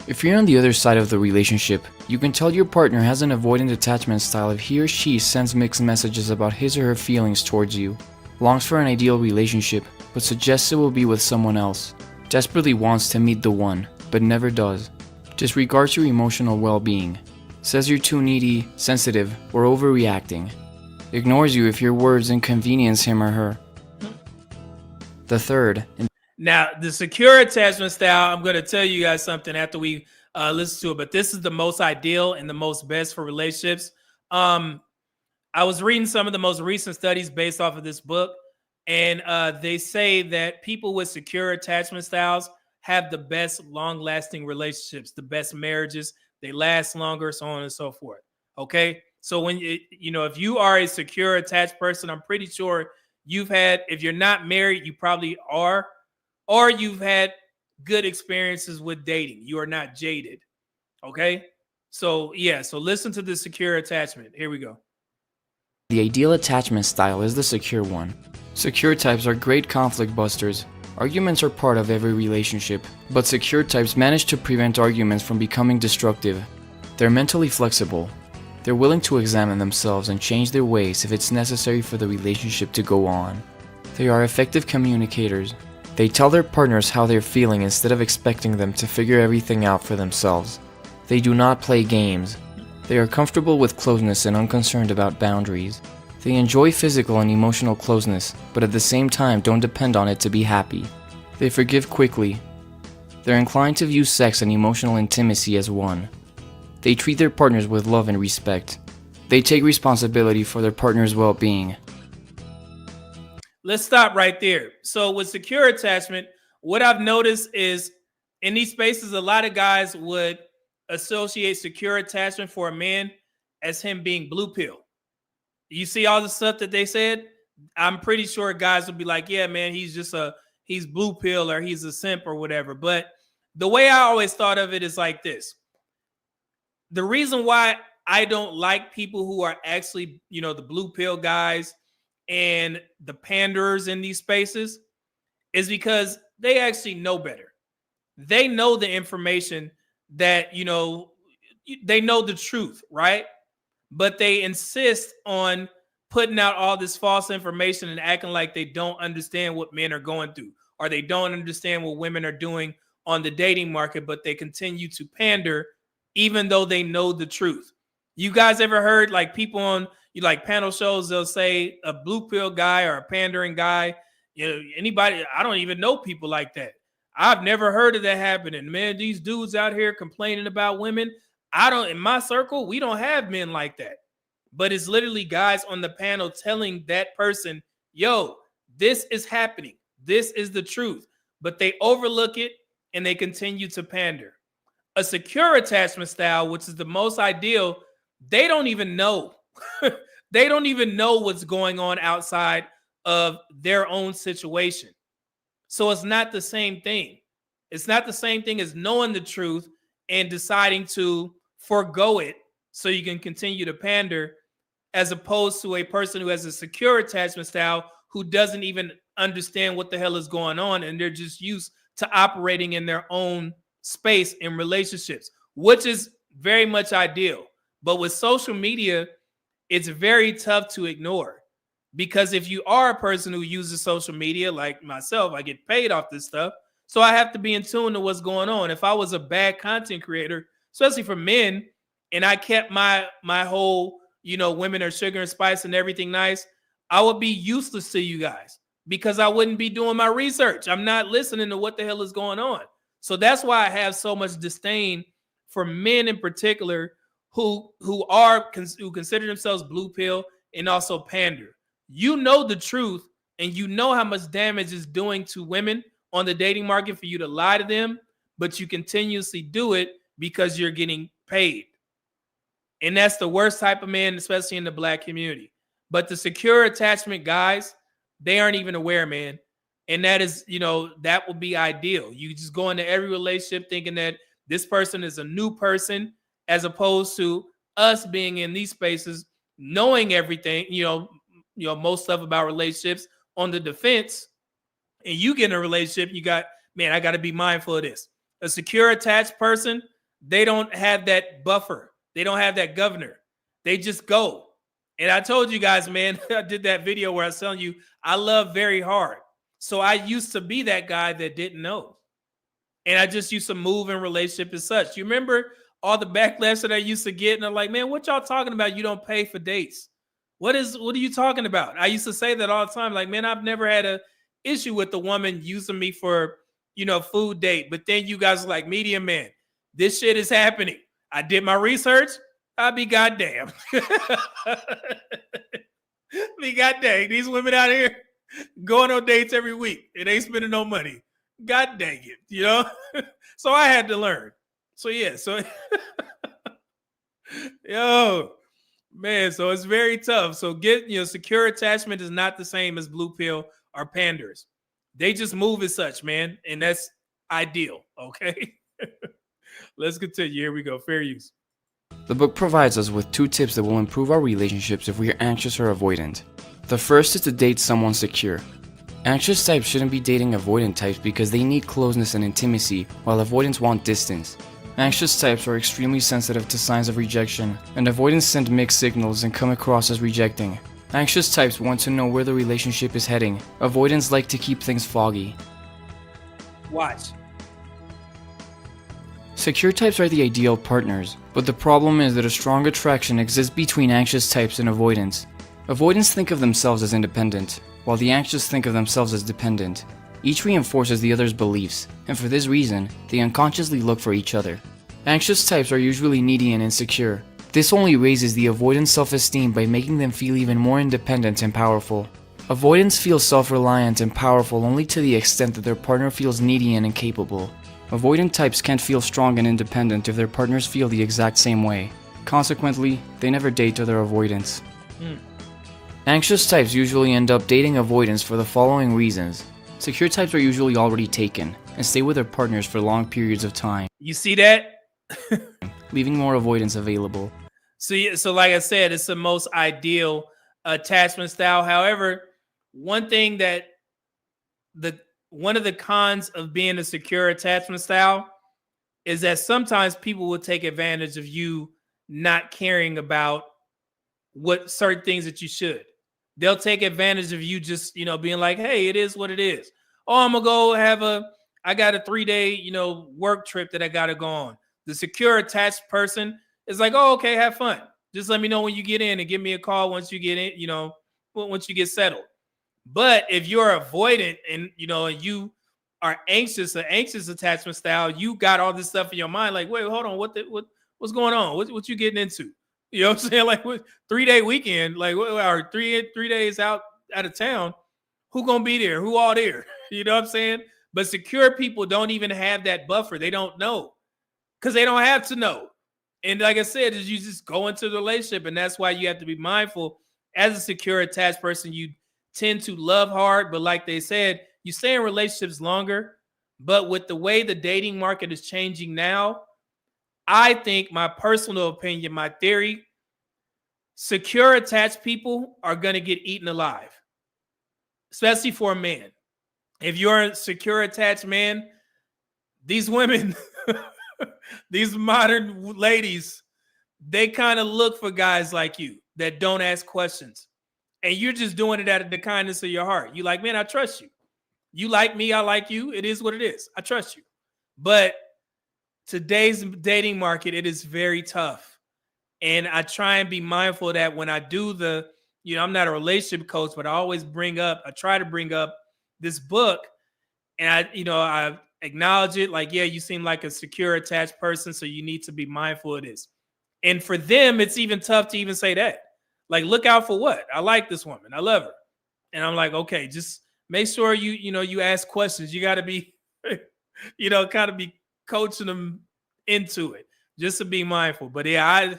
If you're on the other side of the relationship, you can tell your partner has an avoidant attachment style if he or she sends mixed messages about his or her feelings towards you, longs for an ideal relationship, but suggests it will be with someone else, desperately wants to meet the one, but never does, disregards your emotional well-being, says you're too needy, sensitive, or overreacting, ignores you if your words inconvenience him or her. The third. Now, the secure attachment style, I'm going to tell you guys something after we listen to it, but this is the most ideal and the most best for relationships. I was reading some of the most recent studies based off of this book, and they say that people with secure attachment styles have the best long-lasting relationships, the best marriages, they last longer, so on and so forth. Okay? So when if you are a secure attached person, I'm pretty sure you've had, if you're not married, you probably are, or you've had good experiences with dating. You are not jaded. Okay? So yeah, so listen to the secure attachment. Here we go. The ideal attachment style is the secure one. Secure types are great conflict busters. Arguments are part of every relationship, but secure types manage to prevent arguments from becoming destructive. They're mentally flexible. They're willing to examine themselves and change their ways if it's necessary for the relationship to go on. They are effective communicators. They tell their partners how they're feeling instead of expecting them to figure everything out for themselves. They do not play games. They are comfortable with closeness and unconcerned about boundaries. They enjoy physical and emotional closeness, but at the same time don't depend on it to be happy. They forgive quickly. They're inclined to view sex and emotional intimacy as one. They treat their partners with love and respect. They take responsibility for their partner's well-being. let's stop right there. So with secure attachment, what I've noticed is in these spaces, a lot of guys would associate secure attachment for a man as him being blue pill. You see all the stuff that they said? I'm pretty sure guys would be like, yeah, man, he's blue pill or he's a simp or whatever. But the way I always thought of it is like this. The reason why I don't like people who are actually, the blue pill guys and the panderers in these spaces is because they actually know better. They know the information that, they know the truth, right? But they insist on putting out all this false information and acting like they don't understand what men are going through, or they don't understand what women are doing on the dating market, but they continue to pander even though they know the truth. You guys ever heard like people on panel shows, they'll say a blue pill guy or a pandering guy, anybody, I don't even know people like that. I've never heard of that happening. Man, these dudes out here complaining about women. In my circle, we don't have men like that. But it's literally guys on the panel telling that person, yo, this is happening. This is the truth. But they overlook it and they continue to pander. A secure attachment style, which is the most ideal, they don't even know. They don't even know what's going on outside of their own situation. So it's not the same thing. It's not the same thing as knowing the truth and deciding to forego it so you can continue to pander, as opposed to a person who has a secure attachment style who doesn't even understand what the hell is going on, and they're just used to operating in their own space in relationships, which is very much ideal. But with social media, it's very tough to ignore, because if you are a person who uses social media like myself, I get paid off this stuff, so I have to be in tune to what's going on. If I was a bad content creator, especially for men, and I kept my whole women are sugar and spice and everything nice, I would be useless to you guys because I wouldn't be doing my research. I'm not listening to what the hell is going on. So that's why I have so much disdain for men in particular who consider themselves blue pill and also pander. You know the truth, and you know how much damage it's doing to women on the dating market for you to lie to them, but you continuously do it because you're getting paid. And that's the worst type of man, especially in the black community. But the secure attachment guys, they aren't even aware, man. And that is, that would be ideal. You just go into every relationship thinking that this person is a new person, as opposed to us being in these spaces, knowing everything, most stuff about relationships on the defense. And you get in a relationship, I got to be mindful of this. A secure attached person, they don't have that buffer. They don't have that governor. They just go. And I told you guys, man, I did that video where I was telling you I love very hard. So I used to be that guy that didn't know. And I just used to move in relationship as such. You remember all the backlash that I used to get? And I'm like, man, what y'all talking about? You don't pay for dates. What are you talking about? I used to say that all the time. Like, man, I've never had a issue with the woman using me for, food date. But then you guys are like, media man, this shit is happening. I did my research. I'll be goddamn. Be goddamn. These women out here going on dates every week and ain't spending no money. God dang it, So I had to learn. So yeah, yo, man, so it's very tough. So secure attachment is not the same as blue pill or panders. They just move as such, man, and that's ideal. Okay. Let's continue. Here we go. Fair use. The book provides us with 2 tips that will improve our relationships if we are anxious or avoidant. The first is to date someone secure. Anxious types shouldn't be dating avoidant types because they need closeness and intimacy, while avoidants want distance. Anxious types are extremely sensitive to signs of rejection, and avoidants send mixed signals and come across as rejecting. Anxious types want to know where the relationship is heading. Avoidants like to keep things foggy. Watch. Secure types are the ideal partners, but the problem is that a strong attraction exists between anxious types and avoidants. Avoidants think of themselves as independent, while the anxious think of themselves as dependent. Each reinforces the other's beliefs, and for this reason, they unconsciously look for each other. Anxious types are usually needy and insecure. This only raises the avoidant's self-esteem by making them feel even more independent and powerful. Avoidants feel self-reliant and powerful only to the extent that their partner feels needy and incapable. Avoidant types can't feel strong and independent if their partners feel the exact same way. Consequently, they never date other avoidants. Anxious types usually end up dating avoidants for the following reasons. Secure types are usually already taken and stay with their partners for long periods of time. You see that? Leaving more avoidance available. So like I said, it's the most ideal attachment style. However, one thing that one of the cons of being a secure attachment style is that sometimes people will take advantage of you not caring about what certain things that you should. They'll take advantage of you just, being like, hey, it is what it is. Oh, I'm gonna go I got a 3-day, work trip that I gotta go on. The secure attached person is like, oh, okay, have fun. Just let me know when you get in and give me a call once you get in, once you get settled. But if you're avoidant and and you are anxious, an anxious attachment style, you got all this stuff in your mind, like, wait, hold on, what's going on? What you getting into? You know what I'm saying? Like, 3-day weekend, like, or three days out of town. Who gonna be there? Who all there? You know what I'm saying? But secure people don't even have that buffer. They don't know because they don't have to know. And like I said, is you just go into the relationship, and that's why you have to be mindful. As a secure attached person, you tend to love hard, but like they said, you stay in relationships longer. But with the way the dating market is changing now, I think, my personal opinion, my theory, secure attached people are going to get eaten alive, especially for a man. If you're a secure attached man, these women, these modern ladies, they kind of look for guys like you that don't ask questions. And you're just doing it out of the kindness of your heart. You like, man, I trust you. You like me, I like you. It is what it is. I trust you. But today's dating market, it is very tough. And I try and be mindful of that when I do I'm not a relationship coach, but I try to bring up this book, and I acknowledge it. Like, yeah, you seem like a secure attached person, so you need to be mindful of this. And for them, it's even tough to even say that. Like, look out for what? I like this woman. I love her. And I'm like, okay, just make sure you ask questions. You got to be, kind of be coaching them into it, just to be mindful. But yeah,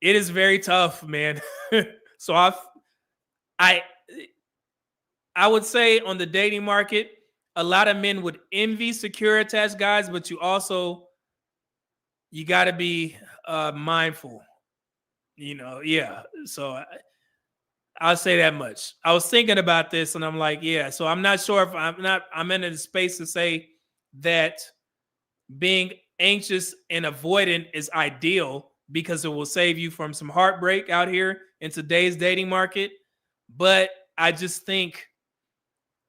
it is very tough, man. So I would say on the dating market, a lot of men would envy secure attached guys, but you got to be mindful, yeah. So I'll say that much. I was thinking about this and I'm like, yeah. So I'm not sure if I'm in a space to say that being anxious and avoidant is ideal, because it will save you from some heartbreak out here in today's dating market. But I just think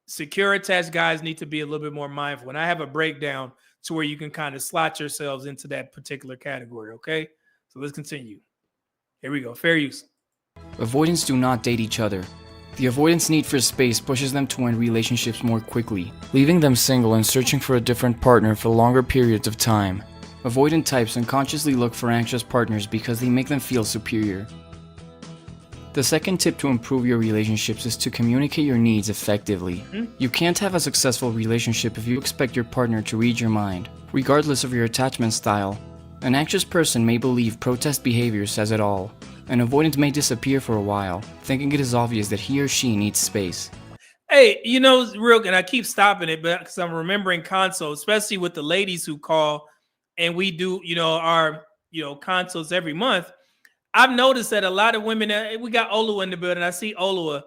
secure attached guys need to be a little bit more mindful. And I have a breakdown to where you can kind of slot yourselves into that particular category. Okay. So let's continue. Here we go. Fair use. Avoidants do not date each other. The avoidance need for space pushes them to end relationships more quickly, leaving them single and searching for a different partner for longer periods of time. Avoidant types unconsciously look for anxious partners because they make them feel superior. The second tip to improve your relationships is to communicate your needs effectively. You can't have a successful relationship if you expect your partner to read your mind. Regardless of your attachment style, an anxious person may believe protest behavior says it all. An avoidant may disappear for a while, thinking it is obvious that he or she needs space. Hey, real, and I keep stopping it because I'm remembering console, especially with the ladies who call, and we do, our, consults every month. I've noticed that a lot of women, we got Olua in the building. I see Olua.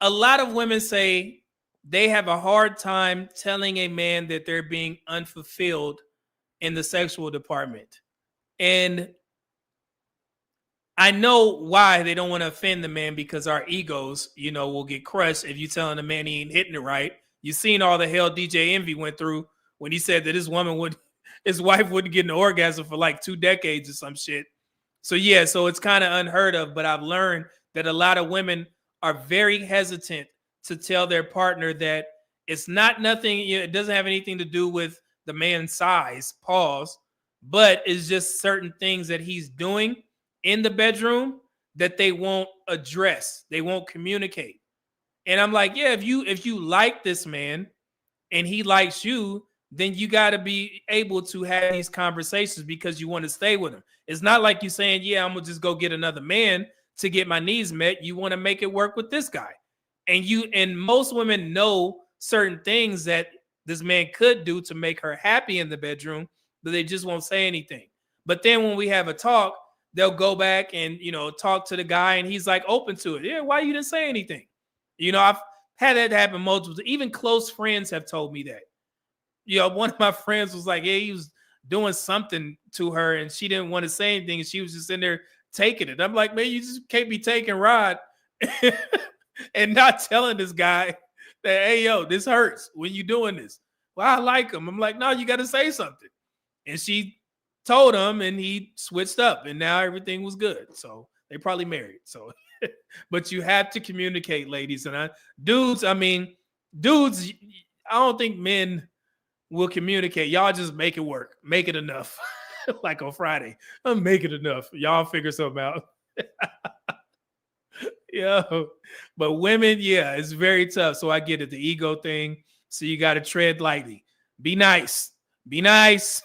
A lot of women say they have a hard time telling a man that they're being unfulfilled in the sexual department. And I know why they don't want to offend the man, because our egos, will get crushed if you telling the man he ain't hitting it right. You've seen all the hell DJ Envy went through when he said that his wife wouldn't get an orgasm for like 2 decades or some shit. So yeah, so it's kind of unheard of, but I've learned that a lot of women are very hesitant to tell their partner that it's nothing, it doesn't have anything to do with the man's size, pause, but it's just certain things that he's doing in the bedroom that they won't address. They won't communicate. And I'm like, yeah, if you like this man and he likes you, then you got to be able to have these conversations because you want to stay with him. It's not like you saying, yeah, I'm gonna just go get another man to get my needs met. You want to make it work with this guy. And most women know certain things that this man could do to make her happy in the bedroom, but they just won't say anything. But then when we have a talk, they'll go back and, talk to the guy and he's like open to it. Yeah, why you didn't say anything? I've had that happen multiple times. Even close friends have told me that. One of my friends was like, yeah, he was doing something to her and she didn't want to say anything. And she was just in there taking it. I'm like, man, you just can't be taking Rod and not telling this guy that, hey, yo, this hurts when you doing this. Well, I like him. I'm like, no, you got to say something. And she told him and he switched up and now everything was good. So they probably married. So, but you have to communicate, ladies. And dudes, I don't think men will communicate. Y'all just make it work. Make it enough. Like on Friday. I'm making it enough. Y'all figure something out. Yeah. But women, yeah, it's very tough. So I get it. The ego thing. So you got to tread lightly. Be nice. Be nice.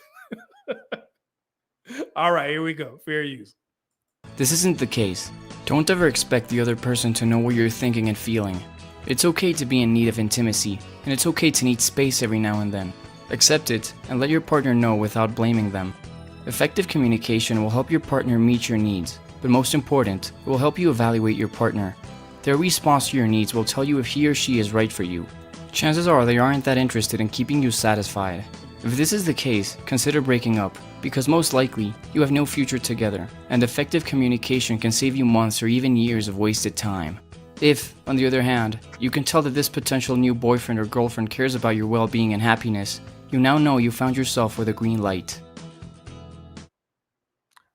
All right, here we go. Fair use. This isn't the case. Don't ever expect the other person to know what you're thinking and feeling. It's okay to be in need of intimacy, and it's okay to need space every now and then. Accept it, and let your partner know without blaming them. Effective communication will help your partner meet your needs, but most important, it will help you evaluate your partner. Their response to your needs will tell you if he or she is right for you. Chances are they aren't that interested in keeping you satisfied. If this is the case, consider breaking up, because most likely, you have no future together, and effective communication can save you months or even years of wasted time. If, on the other hand, you can tell that this potential new boyfriend or girlfriend cares about your well-being and happiness, you now know you found yourself with a green light.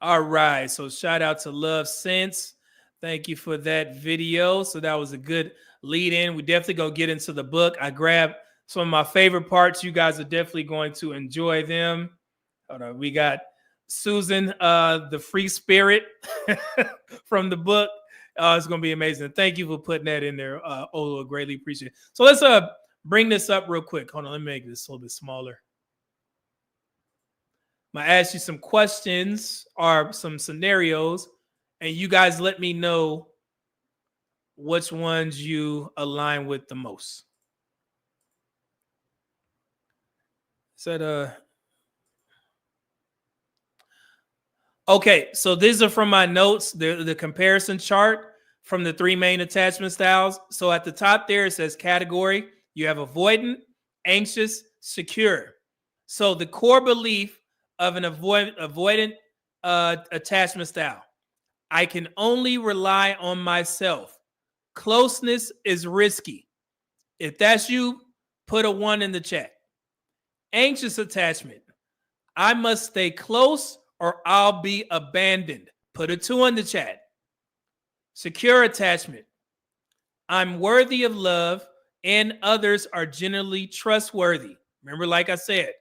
All right, so shout out to Love Sense. Thank you for that video. So that was a good lead in. We definitely go get into the book. I grabbed some of my favorite parts. You guys are definitely going to enjoy them. Hold on, we got Susan, the free spirit from the book. It's going to be amazing. Thank you for putting that in there, Olo. Greatly appreciate it. So let's bring this up real quick. Hold on, let me make this a little bit smaller. I'm going to ask you some questions or some scenarios, and you guys let me know which ones you align with the most. Okay, so these are from my notes, the comparison chart from the three main attachment styles. So at the top there, it says category. You have avoidant, anxious, secure. So the core belief of an avoidant attachment style: I can only rely on myself. Closeness is risky. If that's you, put a 1 in the chat. Anxious attachment: I must stay close or I'll be abandoned. Put a 2 in the chat. Secure attachment: I'm worthy of love and others are generally trustworthy. Remember, like I said,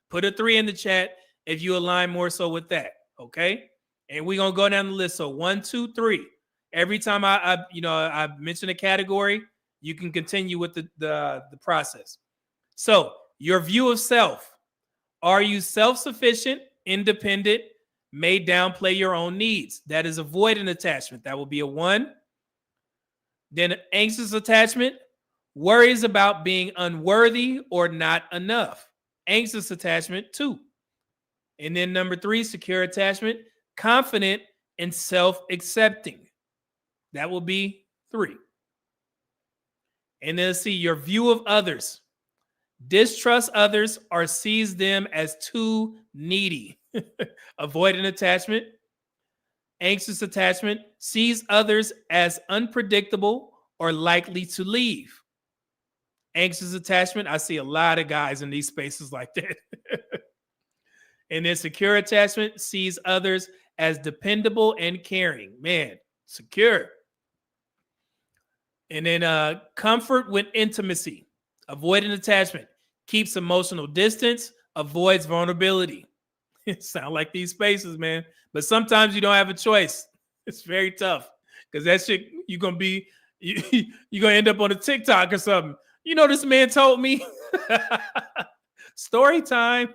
put a 3 in the chat if you align more so with that. Okay. And we're going to go down the list. So 1, 2, 3. Every time I mention a category, you can continue with the process. So your view of self: are you self-sufficient, independent, may downplay your own needs? That is avoidant attachment. That will be a 1. Then anxious attachment: worries about being unworthy or not enough. Anxious attachment, 2. And then number 3, secure attachment: confident and self-accepting. That will be 3. And then let's see, your view of others: distrust others or sees them as too needy. Avoidant attachment. Anxious attachment: sees others as unpredictable or likely to leave. Anxious attachment: I see a lot of guys in these spaces like that. And then secure attachment: sees others as dependable and caring. Man, secure. And then comfort with intimacy. Avoidant attachment: keeps emotional distance, avoids vulnerability. It sounds like these spaces, man. But sometimes you don't have a choice. It's very tough because that shit, you're going to be, You're gonna end up on a TikTok or something. You know, this man told me. Story time.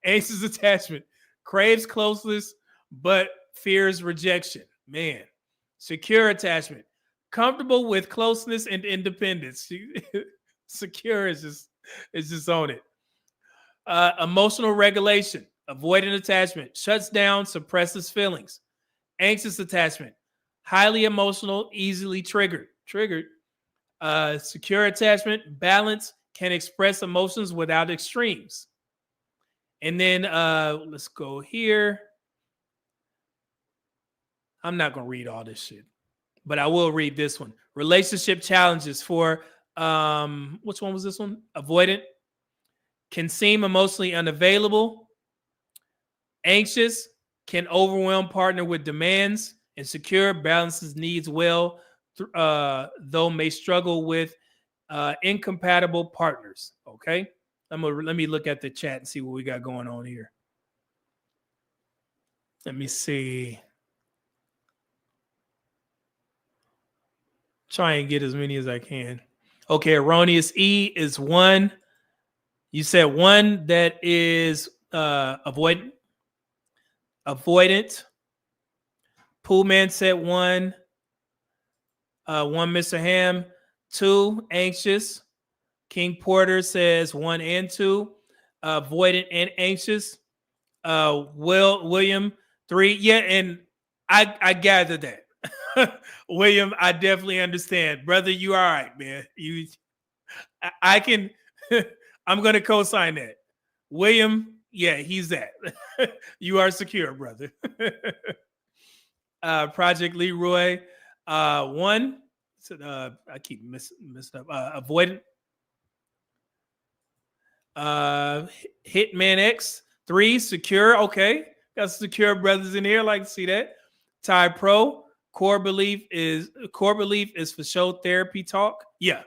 Anxious attachment. Craves closeness, but fears rejection. Man. Secure attachment. Comfortable with closeness and independence. Secure is just on it. Emotional regulation. Avoidant attachment. Shuts down, suppresses feelings. Anxious attachment. Highly emotional, easily triggered. Secure attachment. Balance, can express emotions without extremes. And then let's go here. I'm not going to read all this shit, but I will read this one. Relationship challenges for, which one was this one? Avoidant. Can seem emotionally unavailable. Anxious, can overwhelm partner with demands. Insecure, balances needs well, though may struggle with incompatible partners. Okay. Let me look at the chat and see what we got going on here. Let me see. Try and get as many as I can. Okay, erroneous E is 1. You said 1 that is avoidant. Poolman said 1. 1 Mr. Ham. 2 anxious. King Porter says 1 and 2. Avoidant and anxious. William 3. Yeah, and I gathered that. William, I definitely understand. Brother, you all right, man. I can I'm gonna co-sign that. William, yeah, he's that. You are secure, brother. Project Leroy, 1. I keep messing up. Avoidant. Hitman X, 3. Secure. Okay, got secure brothers in here. Like to see that. Ty Pro. Core belief is for show therapy talk. Yeah.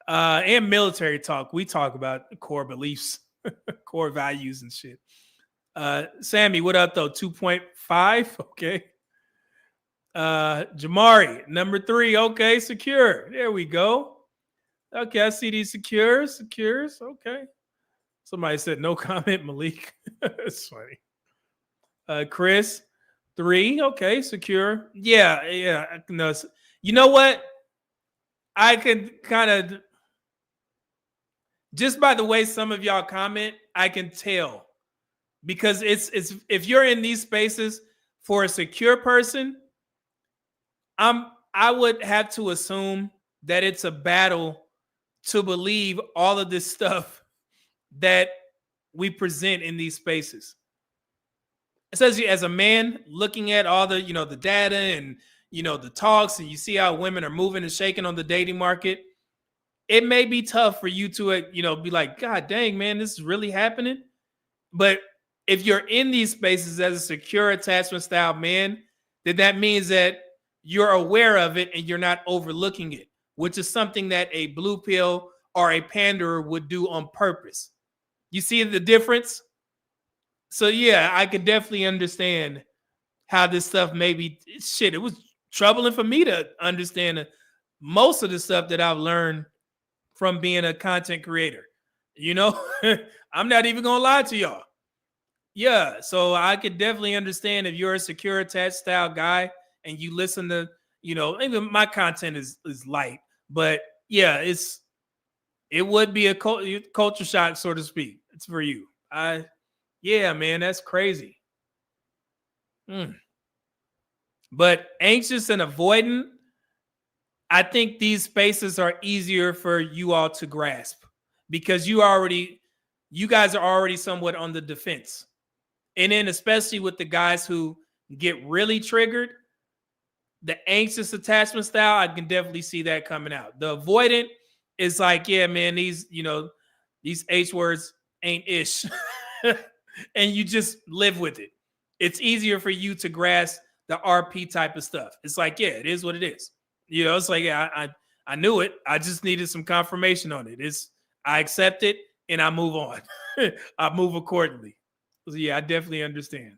And military talk. We talk about core beliefs, core values and shit. Sammy, what up though? 2.5. Okay. Jamari, number 3. Okay, secure. There we go. Okay, I see these secures. Okay. Somebody said no comment, Malik. That's funny. Chris, 3. Okay, secure. Yeah. No, you know what? I can kind of, just by the way some of y'all comment, I can tell, because it's if you're in these spaces for a secure person, I would have to assume that it's a battle to believe all of this stuff that we present in these spaces. Especially as a man looking at all the, the data and, the talks, and you see how women are moving and shaking on the dating market, it may be tough for you to, be like, God dang, man, this is really happening. But if you're in these spaces as a secure attachment style man, then that means that you're aware of it and you're not overlooking it, which is something that a blue pill or a panderer would do on purpose. You see the difference? So yeah, I could definitely understand how this stuff maybe, it was troubling for me to understand most of the stuff that I've learned from being a content creator. I'm not even gonna lie to y'all. Yeah, so I could definitely understand if you're a secure attached style guy and you listen to, even my content is light, but yeah, it would be a culture shock, so to speak. It's for you. Yeah, man, that's crazy. But anxious and avoidant, I think these spaces are easier for you all to grasp because you guys are already somewhat on the defense. And then especially with the guys who get really triggered, the anxious attachment style, I can definitely see that coming out. The avoidant is like, yeah, man, these H words ain't ish. And you just live with it. It's easier for you to grasp the RP type of stuff. It's like, yeah, it is what it is. It's like, yeah, I knew it. I just needed some confirmation on it. I accept it and I move on. I move accordingly. So yeah, I definitely understand.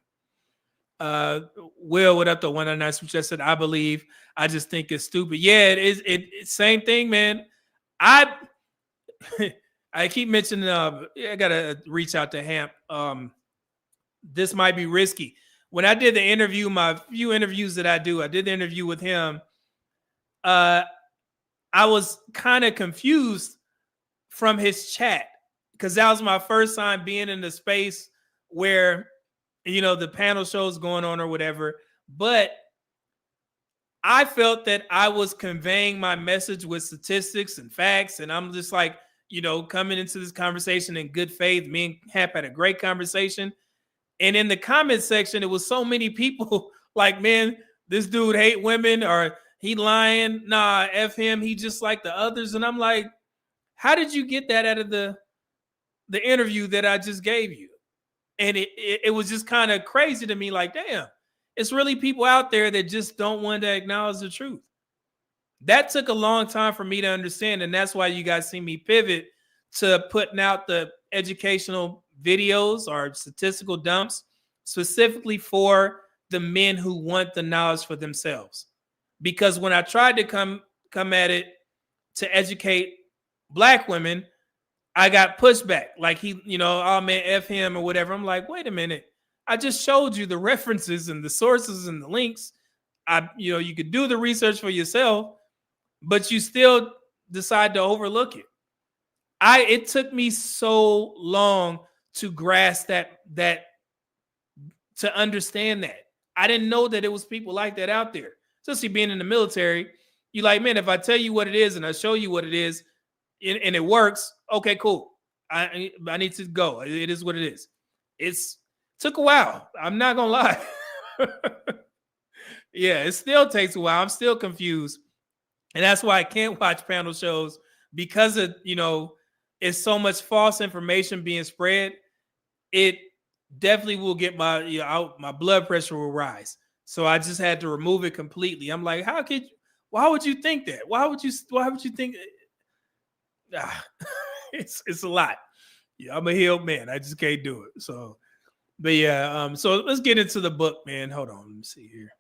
Will, what up the 199 super chat said, I believe. I just think it's stupid. Yeah, it is. It's same thing, man. I keep mentioning. I gotta reach out to Hamp. This might be risky. When I did the interview, my few interviews that I did the interview with him. I was kind of confused from his chat because that was my first time being in the space where, you know, the panel shows going on or whatever. But I felt that I was conveying my message with statistics and facts. And I'm just like, you know, coming into this conversation in good faith. Me and Hap had a great conversation. And in the comment section, it was so many people like, man, this dude hate women, or he lying. Nah, F him. He just like the others. And I'm like, how did you get that out of the interview that I just gave you? And it was just kind of crazy to me. Like, damn, it's really people out there that just don't want to acknowledge the truth. That took a long time for me to understand. And that's why you guys see me pivot to putting out the educational videos or statistical dumps specifically for the men who want the knowledge for themselves. Because when I tried to come at it to educate Black women, I got pushback. Like, he, you know, oh man, F him or whatever. I'm like, wait a minute. I just showed you the references and the sources and the links. You know, you could do the research for yourself, but you still decide to overlook it. It took me so long to grasp that to understand that. I didn't know that it was people like that out there. Especially being in the military, you like, man, if I tell you what it is and I show you what it is and it works, okay, cool. I need to go. It is what it is. It's took a while. I'm not gonna lie. Yeah, it still takes a while. I'm still confused. And that's why I can't watch panel shows, because of, you know, it's so much false information being spread. It definitely will get my, you know, my blood pressure will rise. So I just had to remove it completely. I'm like, why would you think that? Why would you think it's a lot. Yeah, I'm a healed man. I just can't do it. So, but yeah, so let's get into the book, man. Hold on, let me see here.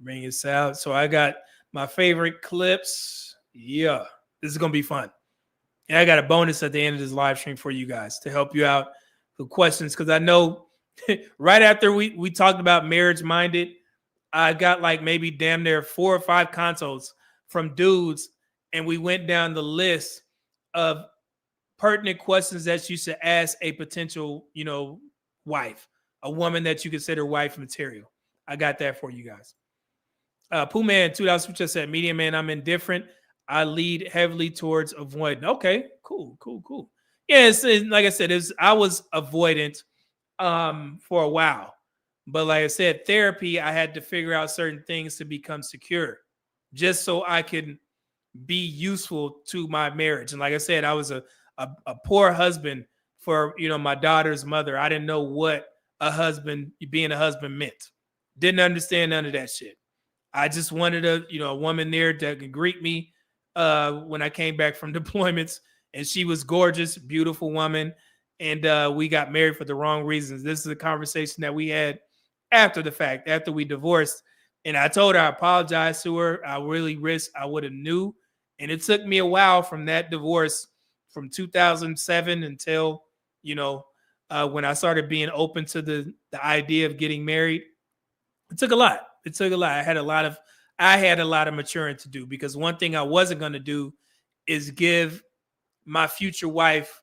Bring this out. So I got my favorite clips. Yeah, this is gonna be fun. And I got a bonus at the end of this live stream for you guys to help you out with questions, because I know right after we talked about marriage minded, I got like maybe damn near 4 or 5 consults from dudes, and we went down the list of pertinent questions that you should ask a potential, you know, wife, a woman that you consider wife material. I got that for you guys. Pooh Man, $2 just said, medium man, I'm indifferent. I lead heavily towards avoidant. Okay, cool. Yeah, it's like I said, I was avoidant for a while. But like I said, therapy, I had to figure out certain things to become secure, just so I could be useful to my marriage. And like I said, I was a poor husband for, you know, my daughter's mother. I didn't know what being a husband meant. Didn't understand none of that shit. I just wanted a woman there that could greet me when I came back from deployments. And she was gorgeous, beautiful woman. And we got married for the wrong reasons. This is a conversation that we had after the fact, after we divorced. And I told her I apologized to her. I really wished I would have knew. And it took me a while from that divorce, from 2007 until, you know, when I started being open to the idea of getting married. It took a lot. I had a lot of maturing to do, because one thing I wasn't going to do is give my future wife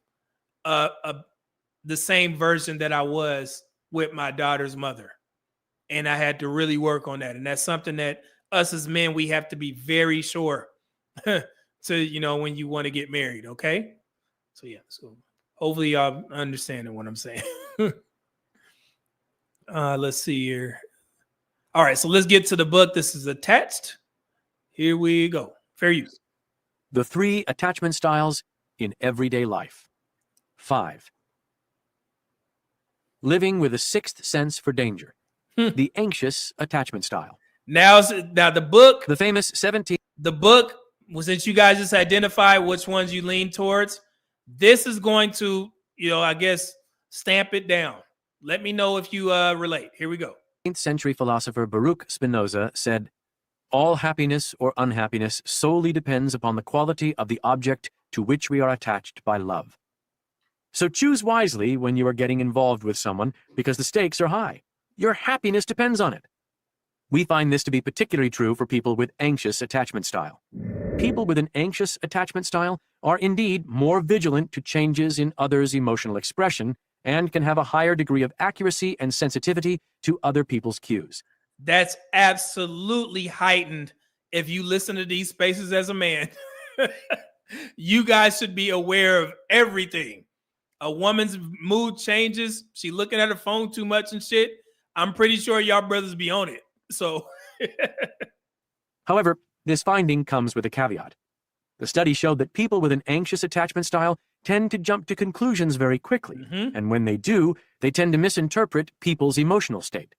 the same version that I was with my daughter's mother. And I had to really work on that. And that's something that us as men, we have to be very sure to, you know, when you want to get married. Okay. So yeah, so hopefully y'all understanding what I'm saying. Let's see here. All right, so let's get to the book. This is attached. Here we go. Fair use. The 3 attachment styles in everyday life. 5. Living with a 6th sense for danger. The anxious attachment style. Now the book. The famous 17. The book, since you guys just identified which ones you lean towards, this is going to, you know, I guess, stamp it down. Let me know if you relate. Here we go. 19th century philosopher Baruch Spinoza said, "All happiness or unhappiness solely depends upon the quality of the object to which we are attached by love." So choose wisely when you are getting involved with someone because the stakes are high. Your happiness depends on it. We find this to be particularly true for people with anxious attachment style. People with an anxious attachment style are indeed more vigilant to changes in others' emotional expression and can have a higher degree of accuracy and sensitivity to other people's cues. That's absolutely heightened if you listen to these spaces as a man. You guys should be aware of everything. A woman's mood changes. She looking at her phone too much and shit. I'm pretty sure y'all brothers be on it. So, However, this finding comes with a caveat. The study showed that people with an anxious attachment style tend to jump to conclusions very quickly, and when they do, they tend to misinterpret people's emotional state.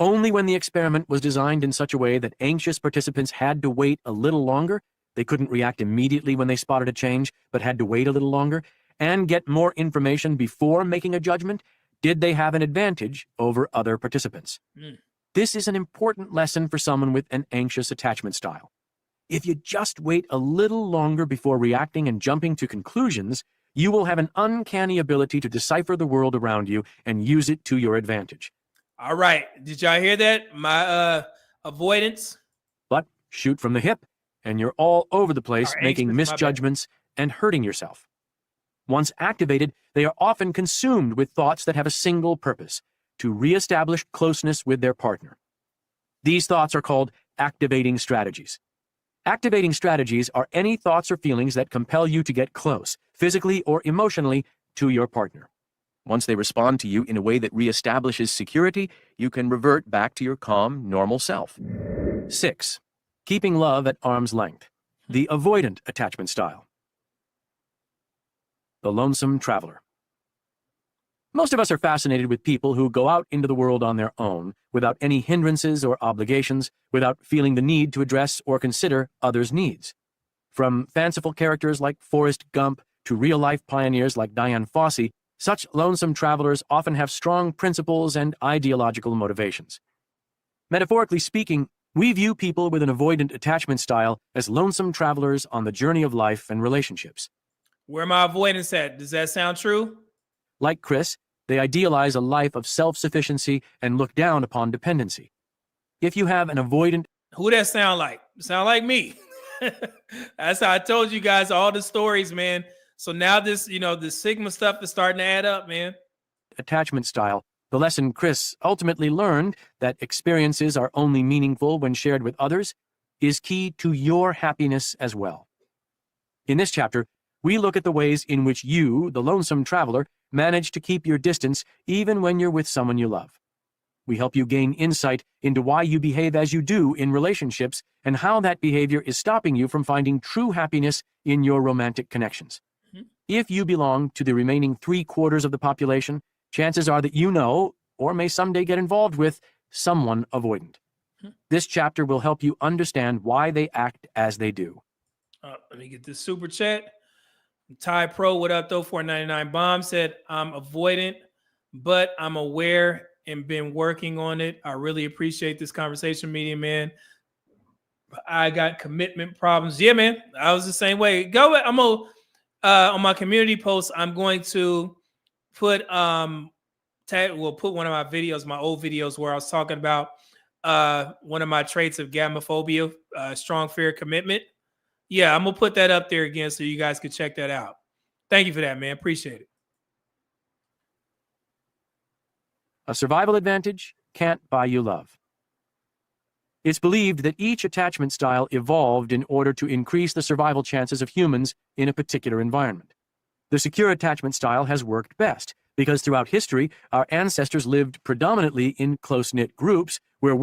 Only when the experiment was designed in such a way that anxious participants had to wait a little longer, they couldn't react immediately when they spotted a change, but had to wait a little longer, and get more information before making a judgment, did they have an advantage over other participants. This is an important lesson for someone with an anxious attachment style. If you just wait a little longer before reacting and jumping to conclusions, you will have an uncanny ability to decipher the world around you and use it to your advantage. All right. Did y'all hear that? My avoidance. But shoot from the hip, and you're all over the place Or making anxious, my bad. misjudgments and hurting yourself. Once activated, they are often consumed with thoughts that have a single purpose: to reestablish closeness with their partner. These thoughts are called activating strategies. Activating strategies are any thoughts or feelings that compel you to get close, physically or emotionally, to your partner. Once they respond to you in a way that reestablishes security, you can revert back to your calm, normal self. 6. Keeping love at arm's length. The avoidant attachment style. The lonesome traveler. Most of us are fascinated with people who go out into the world on their own, without any hindrances or obligations, without feeling the need to address or consider others' needs. From fanciful characters like Forrest Gump to real-life pioneers like Dian Fossey, such lonesome travelers often have strong principles and ideological motivations. Metaphorically speaking, we view people with an avoidant attachment style as lonesome travelers on the journey of life and relationships. Where my avoidance at? Does that sound true? Like Chris, they idealize a life of self-sufficiency and look down upon dependency. If you have an avoidant... Who that sound like? Sound like me. That's how I told you guys all the stories, man. So now this, the Sigma stuff is starting to add up, man. attachment style, the lesson Chris ultimately learned, that experiences are only meaningful when shared with others, is key to your happiness as well. In this chapter, we look at the ways in which you, the lonesome traveler, manage to keep your distance even when you're with someone you love. We help you gain insight into why you behave as you do in relationships and how that behavior is stopping you from finding true happiness in your romantic connections. If you belong to the remaining 3/4 of the population, chances are that you know, or may someday get involved with, someone avoidant. This chapter will help you understand why they act as they do. Let me get this super chat. Ty Pro, what up though? 499 Bomb said, I'm avoidant, but I'm aware and been working on it. I really appreciate this conversation, media man. I got commitment problems. Yeah, man. I was the same way. Go. I'm gonna on my community post. I'm going to put put one of my videos, my old videos, where I was talking about one of my traits of gamophobia, strong fear of commitment. Yeah, I'm gonna put that up there again so you guys can check that out. Thank you for that, man. Appreciate it. A survival advantage can't buy you love. It's believed that each attachment style evolved in order to increase the survival chances of humans in a particular environment. The secure attachment style has worked best because throughout history, our ancestors lived predominantly in close-knit groups where...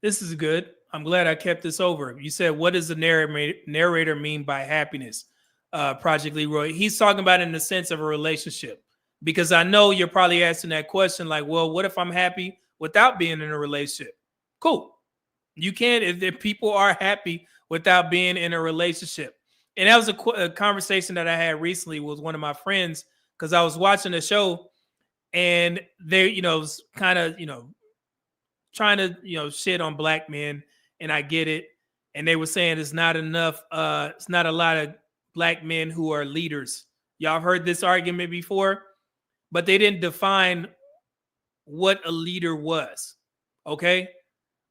This is good. I'm glad I kept this over. You said, what does the narrator mean by happiness? Project Leroy. He's talking about it in the sense of a relationship. Because I know you're probably asking that question like, well, what if I'm happy without being in a relationship? Cool. You can, if people are happy without being in a relationship. And that was a conversation that I had recently with one of my friends, because I was watching a show and they, was kind of, trying to, shit on black men, and I get it. And they were saying it's not enough, it's not a lot of black men who are leaders. Y'all have heard this argument before, but they didn't define what a leader was. Okay.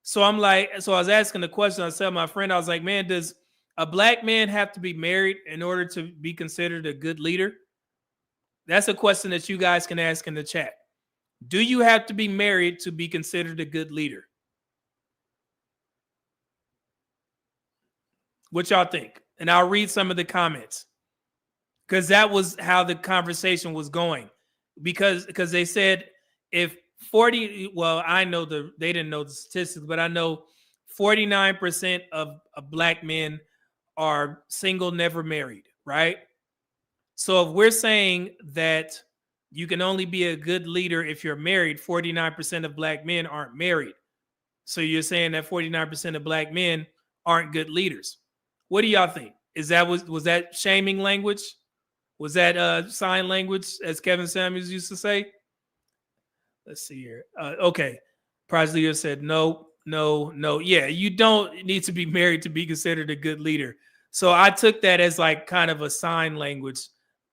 So I was asking the question. I said to my friend, I was like, man, does a black man have to be married in order to be considered a good leader? That's a question that you guys can ask in the chat. Do you have to be married to be considered a good leader? What y'all think? And I'll read some of the comments, because that was how the conversation was going. Because they said if 40, well, I know they didn't know the statistics, but I know 49% of black men are single, never married, right? So if we're saying that you can only be a good leader if you're married, 49% of black men aren't married. So you're saying that 49% of black men aren't good leaders. What do y'all think? Was that shaming language? Was that sign language, as Kevin Samuels used to say? Let's see here. Okay. Prize leader said no. Yeah, you don't need to be married to be considered a good leader. So I took that as like kind of a sign language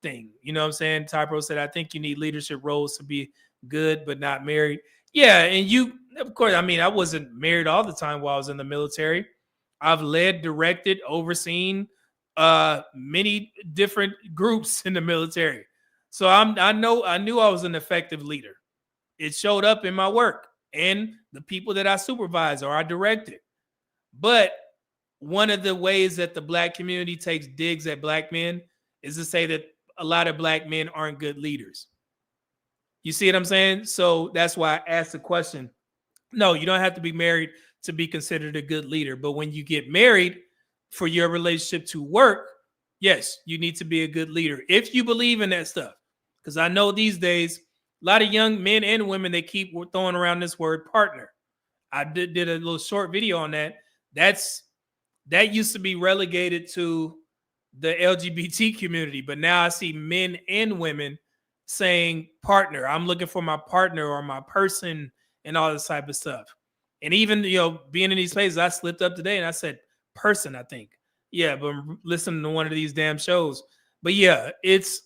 thing. You know what I'm saying? Typro said, I think you need leadership roles to be good, but not married. Yeah, and of course, I mean, I wasn't married all the time while I was in the military. I've led, directed, overseen many different groups in the military. So I knew I was an effective leader. It showed up in my work and the people that I supervise or I directed. But one of the ways that the black community takes digs at black men is to say that a lot of black men aren't good leaders. You see what I'm saying? So that's why I asked the question. No, you don't have to be married to be considered a good leader. But when you get married for your relationship to work, yes, you need to be a good leader if you believe in that stuff. Because I know these days, a lot of young men and women, they keep throwing around this word partner. I did a little short video on that. That used to be relegated to the LGBT community, but now I see men and women saying partner. I'm looking for my partner or my person and all this type of stuff. And even, being in these places, I slipped up today and I said person, I think. Yeah, but I'm listening to one of these damn shows. But yeah, it's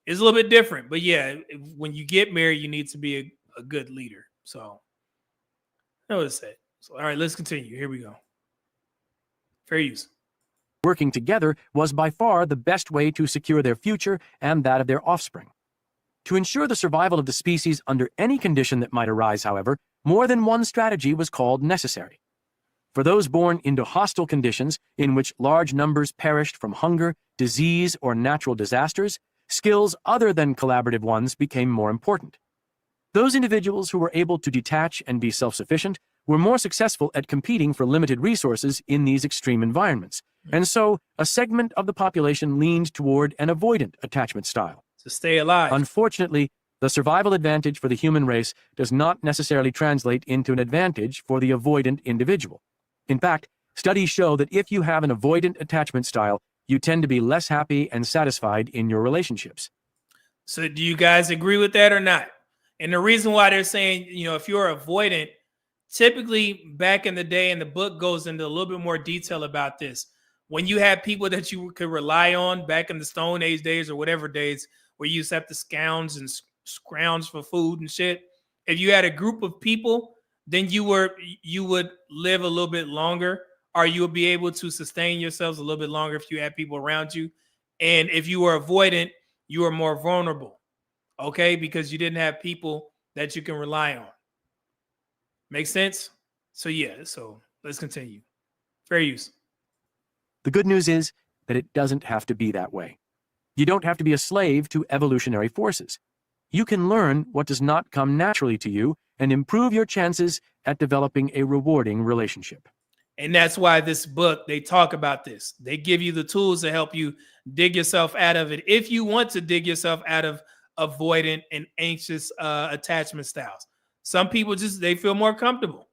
a little bit different. But yeah, when you get married, you need to be a good leader. So that was it. So, all right, let's continue. Here we go. Fair use. Working together was by far the best way to secure their future and that of their offspring. To ensure the survival of the species under any condition that might arise, however, more than one strategy was called necessary. For those born into hostile conditions in which large numbers perished from hunger, disease, or natural disasters, skills other than collaborative ones became more important. Those individuals who were able to detach and be self-sufficient were more successful at competing for limited resources in these extreme environments, and so a segment of the population leaned toward an avoidant attachment style. To stay alive. Unfortunately, the survival advantage for the human race does not necessarily translate into an advantage for the avoidant individual. In fact, studies show that if you have an avoidant attachment style, you tend to be less happy and satisfied in your relationships. So do you guys agree with that or not? And the reason why they're saying, if you're avoidant, typically back in the day, and the book goes into a little bit more detail about this, when you had people that you could rely on back in the Stone Age days or whatever days, where you used to have to scrounge for food and shit, if you had a group of people, then you would live a little bit longer, or you would be able to sustain yourselves a little bit longer if you had people around you. And if you were avoidant, you were more vulnerable, okay? Because you didn't have people that you can rely on. Make sense? So yeah, so let's continue. Fair use. The good news is that it doesn't have to be that way. You don't have to be a slave to evolutionary forces. You can learn what does not come naturally to you and improve your chances at developing a rewarding relationship. And that's why this book, they talk about this. They give you the tools to help you dig yourself out of it if you want to dig yourself out of avoidant and anxious attachment styles. Some people they feel more comfortable.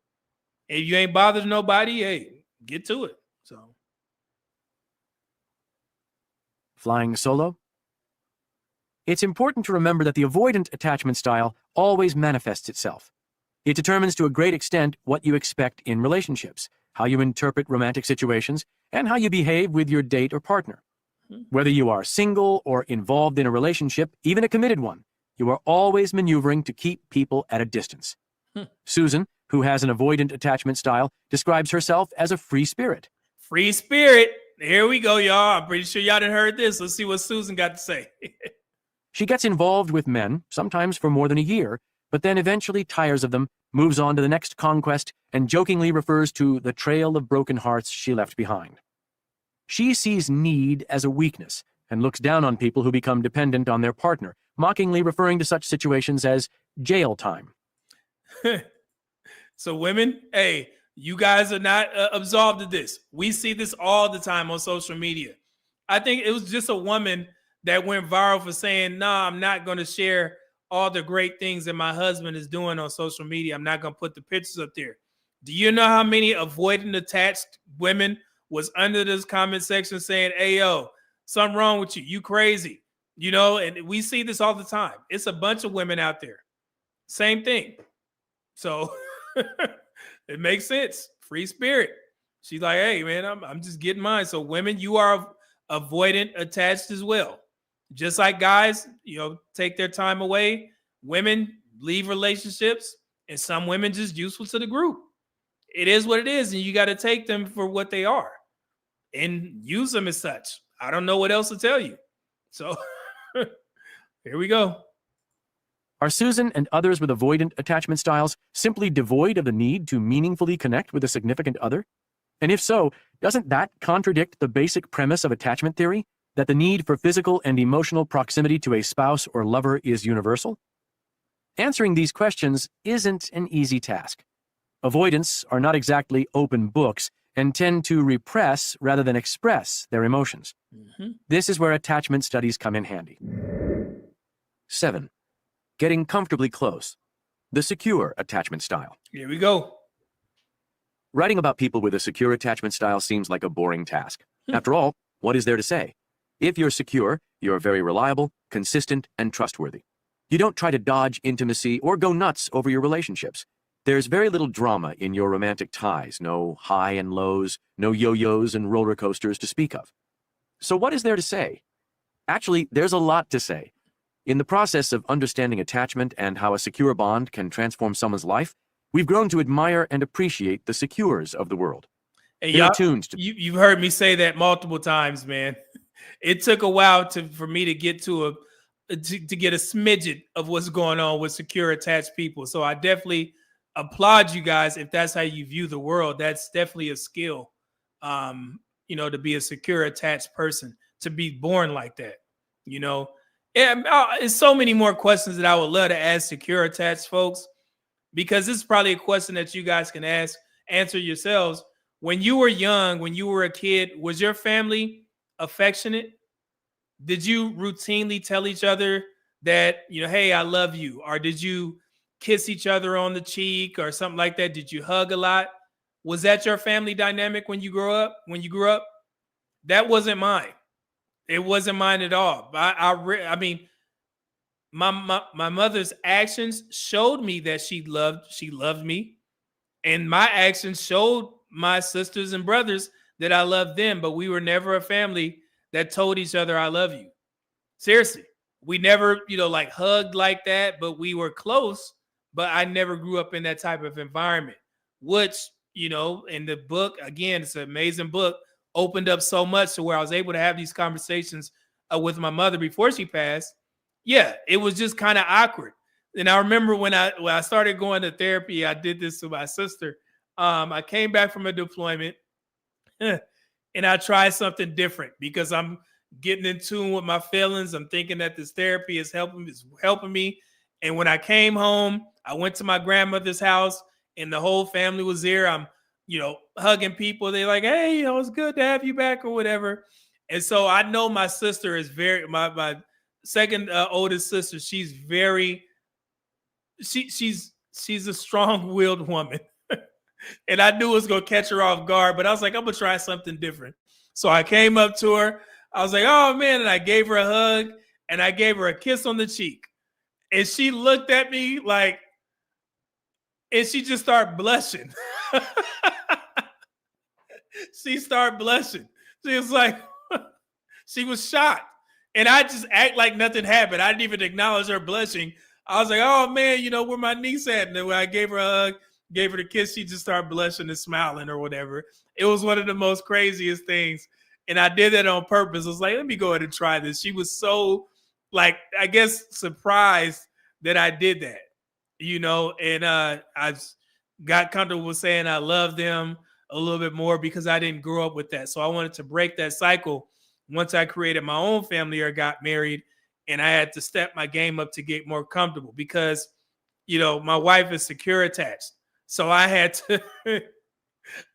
If you ain't bothered nobody, hey, get to it. So, flying solo? It's important to remember that the avoidant attachment style always manifests itself. It determines to a great extent what you expect in relationships, how you interpret romantic situations, and how you behave with your date or partner. Whether you are single or involved in a relationship, even a committed one, you are always maneuvering to keep people at a distance. Susan, who has an avoidant attachment style, describes herself as a free spirit. Free spirit. Here we go, y'all. I'm pretty sure y'all done heard this. Let's see what Susan got to say. She gets involved with men, sometimes for more than a year, but then eventually tires of them, moves on to the next conquest, and jokingly refers to the trail of broken hearts she left behind. She sees need as a weakness and looks down on people who become dependent on their partner, mockingly referring to such situations as jail time. So women, hey, you guys are not absolved of this. We see this all the time on social media. I think it was just a woman that went viral for saying, nah, I'm not going to share all the great things that my husband is doing on social media. I'm not going to put the pictures up there. Do you know how many avoidant attached women was under this comment section saying, hey, yo, something wrong with you. You crazy. You know, and we see this all the time. It's a bunch of women out there. Same thing. So it makes sense. Free spirit. She's like, hey, man, I'm just getting mine. So women, you are avoidant attached as well. Just like guys, you know, take their time away. Women leave relationships, and some women just useful to the group. It is what it is, and you got to take them for what they are and use them as such. I don't know what else to tell you. So here we go. Are Susan and others with avoidant attachment styles simply devoid of the need to meaningfully connect with a significant other? And if so, doesn't that contradict the basic premise of attachment theory, that the need for physical and emotional proximity to a spouse or lover is universal? Answering these questions isn't an easy task. Avoidants are not exactly open books and tend to repress rather than express their emotions. This is where attachment studies come in handy. 7. Getting comfortably close. The secure attachment style. Here we go. Writing about people with a secure attachment style seems like a boring task. After all, what is there to say? If you're secure, you're very reliable, consistent, and trustworthy. You don't try to dodge intimacy or go nuts over your relationships. There's very little drama in your romantic ties, no high and lows, no yo-yos and roller coasters to speak of. So what is there to say? Actually, there's a lot to say. In the process of understanding attachment and how a secure bond can transform someone's life, we've grown to admire and appreciate the secures of the world. Hey, They're attuned to you've heard me say that multiple times, man. It took a while for me to get to get a smidget of what's going on with secure attached people. So I definitely applaud you guys if that's how you view the world. That's definitely a skill, you know, to be a secure attached person, to be born like that, you know. It's so many more questions that I would love to ask secure attached folks, because this is probably a question that you guys can answer yourselves. When you were young, when you were a kid, was your family affectionate? Did you routinely tell each other that, you know, hey, I love you? Or did you kiss each other on the cheek or something like that? Did you hug a lot? Was that your family dynamic when you grew up? That wasn't mine. It wasn't mine at all. I mean, my mother's actions showed me that she loved me, and my actions showed my sisters and brothers that I loved them. But we were never a family that told each other I love you. Seriously, we never, you know, like hugged like that, but we were close. But I never grew up in that type of environment, which, you know, in the book, again, it's an amazing book, opened up so much to where I was able to have these conversations with my mother before she passed. Yeah, it was just kind of awkward. And I remember when I started going to therapy, I did this to my sister. I came back from a deployment and I tried something different because I'm getting in tune with my feelings. I'm thinking that this therapy is helping me. And when I came home, I went to my grandmother's house and the whole family was there. I'm, you know, hugging people. They're like, hey, it was good to have you back or whatever. And so I know my sister is my second oldest sister. She's she's a strong-willed woman. And I knew it was going to catch her off guard, but I was like, I'm going to try something different. So I came up to her. I was like, oh, man. And I gave her a hug and I gave her a kiss on the cheek. And she looked at me like, And she just started blushing. She started blushing. She was like, she was shocked. And I just act like nothing happened. I didn't even acknowledge her blushing. I was like, oh man, you know, where my niece at? And then when I gave her a hug, gave her the kiss, she just started blushing and smiling or whatever. It was one of the most craziest things. And I did that on purpose. I was like, let me go ahead and try this. She was so, like, I guess, surprised that I did that, you know, and I got comfortable with saying I love them a little bit more because I didn't grow up with that. So I wanted to break that cycle once I created my own family or got married, and I had to step my game up to get more comfortable because, you know, my wife is secure attached. So I had to,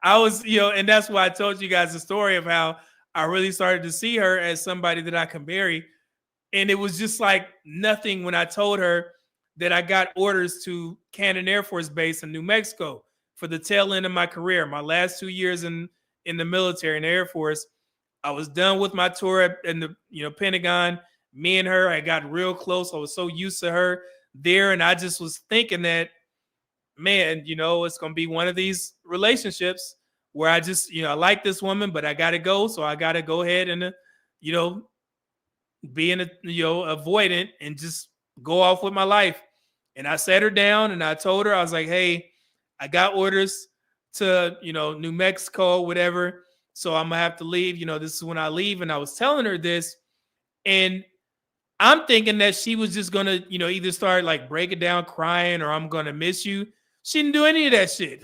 I was, you know, and that's why I told you guys the story of how I really started to see her as somebody that I can marry. And it was just like nothing when I told her that I got orders to Cannon Air Force Base in New Mexico for the tail end of my career. My last 2 years in the military, in the Air Force, I was done with my tour in the, you know, Pentagon. Me and her, I got real close. I was so used to her there. And I just was thinking that, man, you know, it's going to be one of these relationships where I just, you know, I like this woman, but I got to go. So I got to go ahead and, you know, being a, you know, avoidant and just go off with my life. And I sat her down and I told her, I was like, hey, I got orders to, you know, New Mexico, whatever. So I'm gonna have to leave. You know, this is when I leave. And I was telling her this, and I'm thinking that she was just gonna, you know, either start like breaking down crying or I'm gonna miss you. She didn't do any of that shit.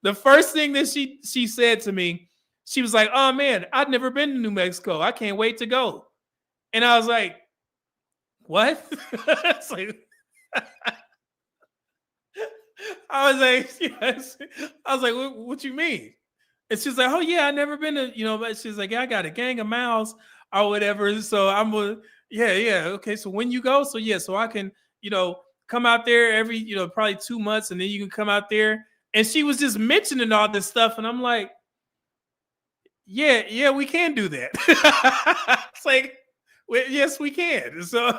The first thing that she said to me, she was like, oh man, I've never been to New Mexico. I can't wait to go. And I was like, what? It's like, I was like, yes. I was like, what you mean? And she's like, oh yeah, I never been to, you know, but she's like, yeah, I got a gang of miles or whatever. So I'm gonna, yeah. Okay. So when you go, so yeah, so I can, you know, come out there every, you know, probably 2 months, and then you can come out there. And she was just mentioning all this stuff. And I'm like, yeah, we can do that. It's like, well, yes, we can. So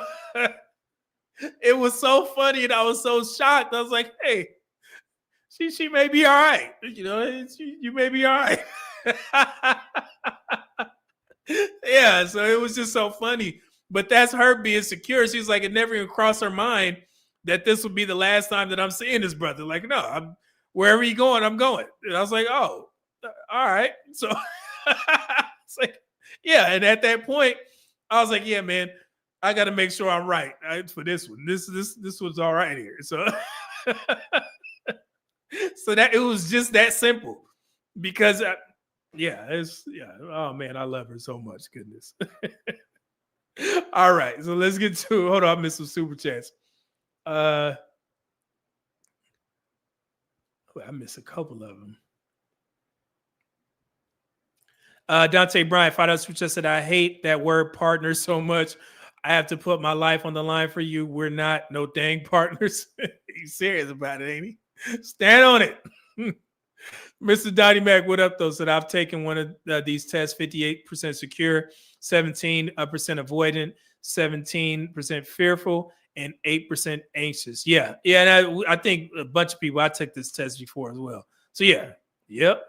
it was so funny, and I was so shocked. I was like, hey, she may be all right. You know, you may be all right. Yeah, so it was just so funny. But that's her being secure. She's like, it never even crossed her mind that this would be the last time that I'm seeing this brother. Like, no, I'm wherever you going, I'm going. And I was like, oh, all right. So it's like, yeah. And at that point, I was like, yeah, man, I got to make sure I'm right for this one. This was all right here. So, so that it was just that simple, because oh man, I love her so much. Goodness. All right, so let's get to, hold on, I missed some super chats. I missed a couple of them. Dante Bryant, $5 super chat, said, I hate that word partner so much. I have to put my life on the line for you. We're not no dang partners. He's serious about it, ain't he? Stand on it. Mr. Donnie Mac, what up, though? Said, I've taken one of these tests, 58% secure, 17% avoidant, 17% fearful, and 8% anxious. Yeah. And I think a bunch of people, I took this test before as well. So, yeah. Yep.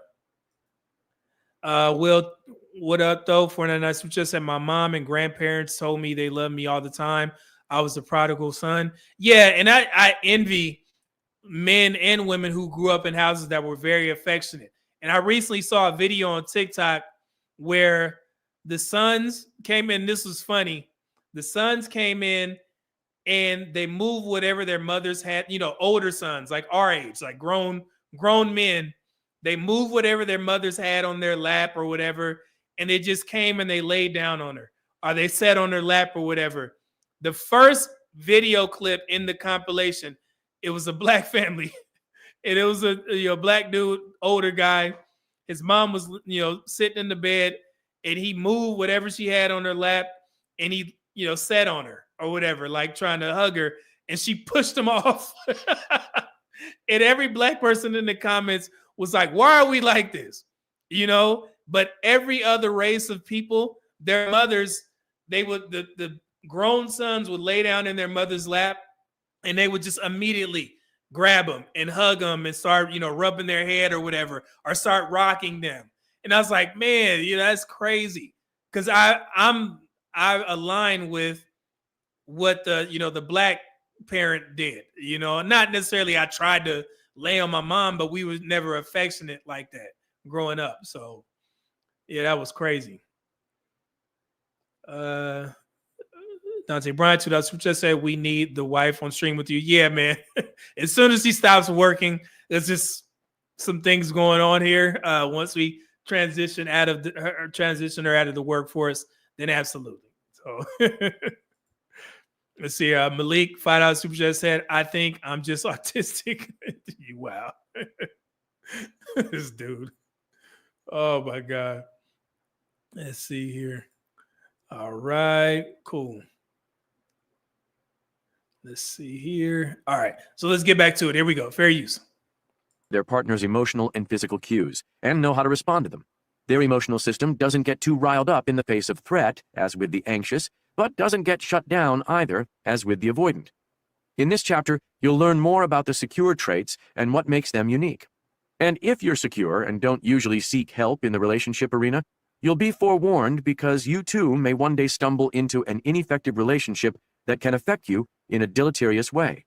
Will, what up, though? 499 just said, my mom and grandparents told me they love me all the time. I was the prodigal son. Yeah, and I envy men and women who grew up in houses that were very affectionate. And I recently saw a video on TikTok where the sons came in. This was funny. The sons came in and they moved whatever their mothers had, you know, older sons, like our age, like grown men. They moved whatever their mothers had on their lap or whatever, and they just came and they laid down on her, or they sat on her lap or whatever. The first video clip in the compilation, it was a black family, and it was a black dude, older guy. His mom was, you know, sitting in the bed, and he moved whatever she had on her lap, and he, you know, sat on her or whatever, like trying to hug her, and she pushed him off. And every black person in the comments was like, why are we like this? You know, but every other race of people, their mothers, they would, the grown sons would lay down in their mother's lap, and they would just immediately grab them and hug them and start, rubbing their head or whatever, or start rocking them. And I was like, man, that's crazy. Because I align with what the black parent did, not necessarily I tried to lay on my mom, but we was never affectionate like that growing up. So yeah, that was crazy. Dante Bryant just said we need the wife on stream with you. Yeah, man. As soon as he stops working, there's just some things going on here. Once we transition her out of the workforce, then absolutely. So let's see. Malik $5 super chat said, "I think I'm just autistic." Wow, this dude. Oh my God. Let's see here. All right, cool. Let's see here. All right, so let's get back to it. Here we go. Fair use. Their partner's emotional and physical cues and know how to respond to them. Their emotional system doesn't get too riled up in the face of threat, as with the anxious, but doesn't get shut down either, as with the avoidant. In this chapter, you'll learn more about the secure traits and what makes them unique. And if you're secure and don't usually seek help in the relationship arena, you'll be forewarned because you too may one day stumble into an ineffective relationship that can affect you in a deleterious way.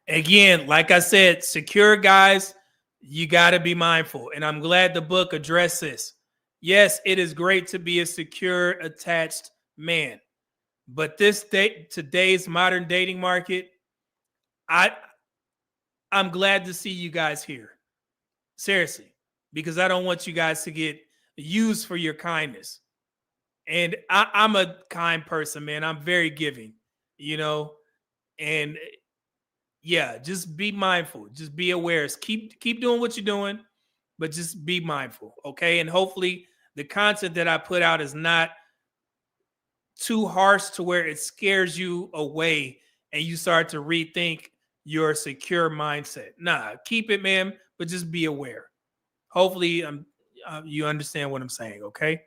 Again, like I said, secure guys, you got to be mindful. And I'm glad the book addressed this. Yes, it is great to be a secure, attached man. But today's modern dating market, I'm glad to see you guys here. Seriously, because I don't want you guys to get used for your kindness. And I'm a kind person, man. I'm very giving, and yeah, just be mindful. Just be aware. Keep doing what you're doing, but just be mindful, okay? And hopefully the content that I put out is not too harsh to where it scares you away and you start to rethink your secure mindset. Nah, keep it, man, but just be aware. Hopefully you understand what I'm saying, okay?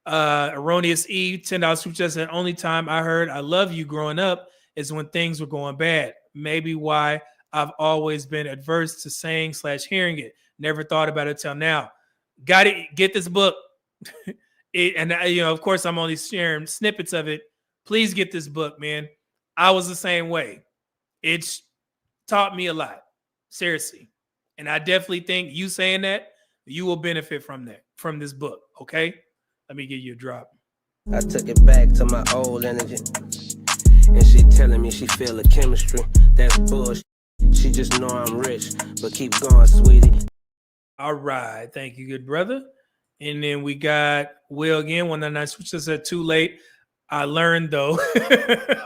Erroneous E, $10 super chat said, only time I heard I love you growing up is when things were going bad. Maybe why I've always been adverse to saying/hearing it. Never thought about it till now. Got it. Get this book. Of course, I'm only sharing snippets of it. Please get this book, man. I was the same way. It's taught me a lot. Seriously. And I definitely think you saying that, you will benefit from this book. Okay? Let me give you a drop. I took it back to my old energy. And she telling me she feel the chemistry. That's bullshit. She just know I'm rich. But keep going, sweetie. All right. Thank you, good brother. And then we got Will again, 199 switch us at too late. I learned though.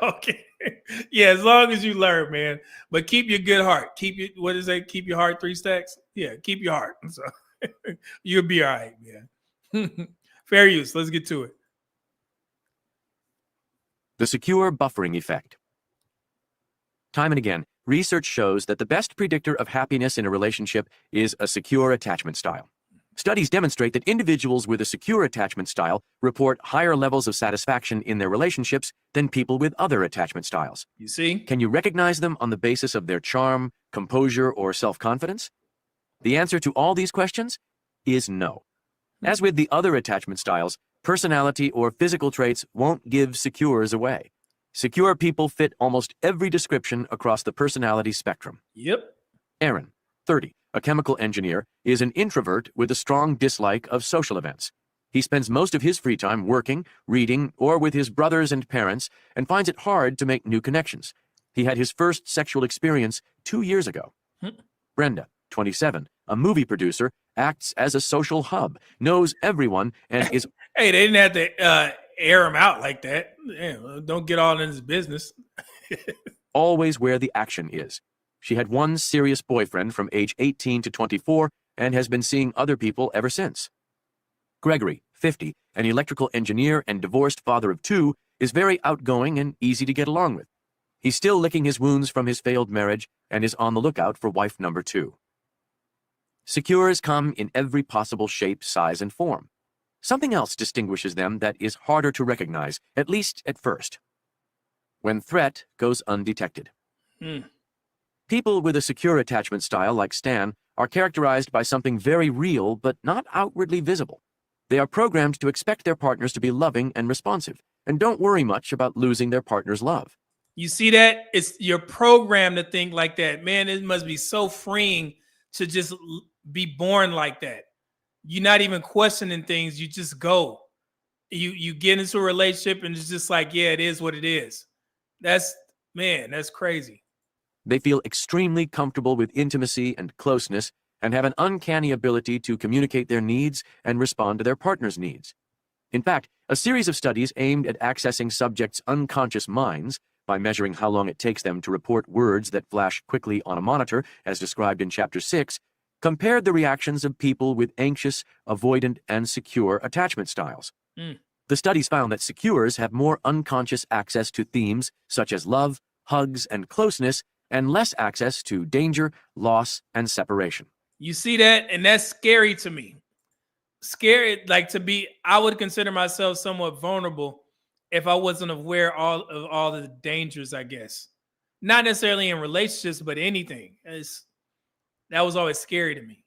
Okay. Yeah, as long as you learn, man. But keep your good heart. Keep your heart 3 stacks? Yeah, keep your heart. So you'll be all right, man. Fair use. Let's get to it. The secure buffering effect. Time and again, research shows that the best predictor of happiness in a relationship is a secure attachment style. Studies demonstrate that individuals with a secure attachment style report higher levels of satisfaction in their relationships than people with other attachment styles. You see? Can you recognize them on the basis of their charm, composure, or self-confidence? The answer to all these questions is no. As with the other attachment styles, personality or physical traits won't give secures away. Secure people fit almost every description across the personality spectrum. Yep. Aaron, 30, a chemical engineer, is an introvert with a strong dislike of social events. He spends most of his free time working, reading, or with his brothers and parents, and finds it hard to make new connections. He had his first sexual experience 2 years ago. Brenda, 27, a movie producer, acts as a social hub, knows everyone, and is... Hey, they didn't have to air him out like that. Damn, don't get all in his business. always where the action is. She had one serious boyfriend from age 18 to 24 and has been seeing other people ever since. Gregory, 50, an electrical engineer and divorced father of 2, is very outgoing and easy to get along with. He's still licking his wounds from his failed marriage and is on the lookout for wife number 2. Secures come in every possible shape, size, and form. Something else distinguishes them that is harder to recognize, at least at first. When threat goes undetected. People with a secure attachment style like Stan are characterized by something very real but not outwardly visible. They are programmed to expect their partners to be loving and responsive, and don't worry much about losing their partner's love. You see that? You're programmed to think like that. Man, it must be so freeing to just be born like that. You're not even questioning things. You just go. You get into a relationship and it's just like, yeah, it is what it is. That's crazy. They feel extremely comfortable with intimacy and closeness and have an uncanny ability to communicate their needs and respond to their partner's needs. In fact, a series of studies aimed at accessing subjects' unconscious minds by measuring how long it takes them to report words that flash quickly on a monitor, as described in Chapter 6, compared the reactions of people with anxious, avoidant, and secure attachment styles. The studies found that secures have more unconscious access to themes such as love, hugs, and closeness, and less access to danger, loss, and separation. You see that? And that's scary to me. Scary, I would consider myself somewhat vulnerable if I wasn't aware of all the dangers, I guess. Not necessarily in relationships, but anything. That was always scary to me.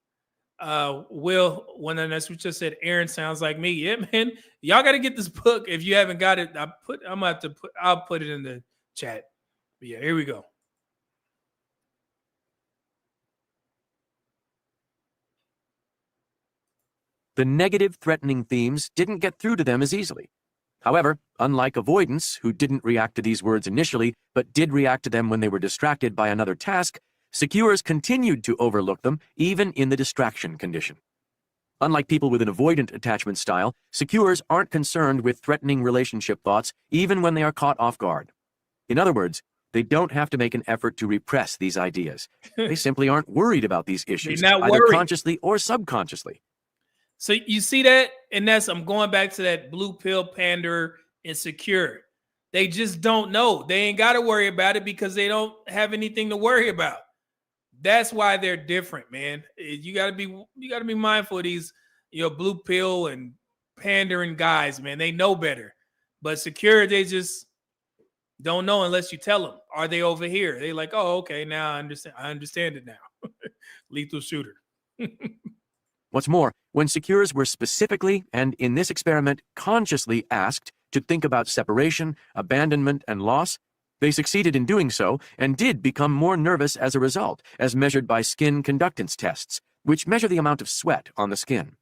Will, when that's what you just said, Aaron sounds like me. Yeah, man. Y'all got to get this book. If you haven't got it, I'll put it in the chat. But yeah, here we go. The negative, threatening themes didn't get through to them as easily. However, unlike avoidance, who didn't react to these words initially, but did react to them when they were distracted by another task, secures continued to overlook them even in the distraction condition. Unlike people with an avoidant attachment style, secures aren't concerned with threatening relationship thoughts even when they are caught off guard. In other words, they don't have to make an effort to repress these ideas. They simply aren't worried about these issues, either consciously or subconsciously. So you see that? And I'm going back to that blue pill, pander, insecure. They just don't know. They ain't got to worry about it because they don't have anything to worry about. That's why they're different, man. You gotta be mindful of these, blue pill and pandering guys, man. They know better. But secure, they just don't know unless you tell them. Are they over here? They like, oh, okay, now I understand. I understand it now. Lethal shooter. What's more, when secures were specifically, and in this experiment, consciously asked to think about separation, abandonment, and loss, they succeeded in doing so and did become more nervous as a result, as measured by skin conductance tests, which measure the amount of sweat on the skin.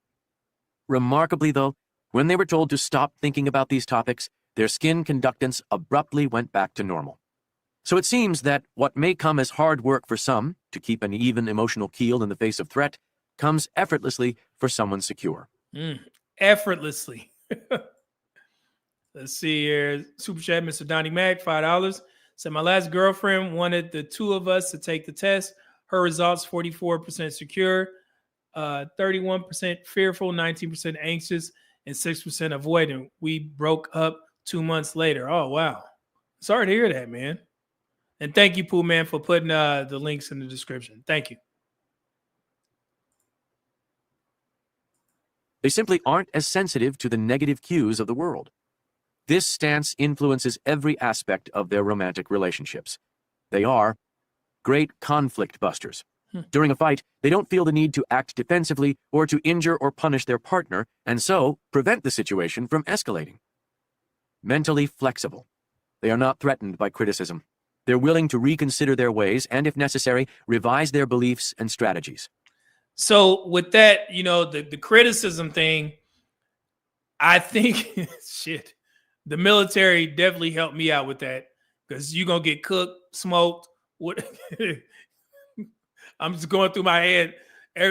Remarkably, though, when they were told to stop thinking about these topics, their skin conductance abruptly went back to normal. So it seems that what may come as hard work for some, to keep an even emotional keel in the face of threat, comes effortlessly for someone secure. Effortlessly. Let's see here. Super chat, Mr. Donnie Mac, $5. Said, my last girlfriend wanted the two of us to take the test. Her results, 44% secure, 31% fearful, 19% anxious, and 6% avoidant. We broke up 2 months later. Oh, wow. Sorry to hear that, man. And thank you, Pooh Man, for putting the links in the description. Thank you. They simply aren't as sensitive to the negative cues of the world. This stance influences every aspect of their romantic relationships. They are great conflict busters. During a fight, they don't feel the need to act defensively or to injure or punish their partner, and so prevent the situation from escalating. Mentally flexible. They are not threatened by criticism. They're willing to reconsider their ways and, if necessary, revise their beliefs and strategies. So with that, the criticism thing, I think, the military definitely helped me out with that because you're going to get cooked, smoked. I'm just going through my head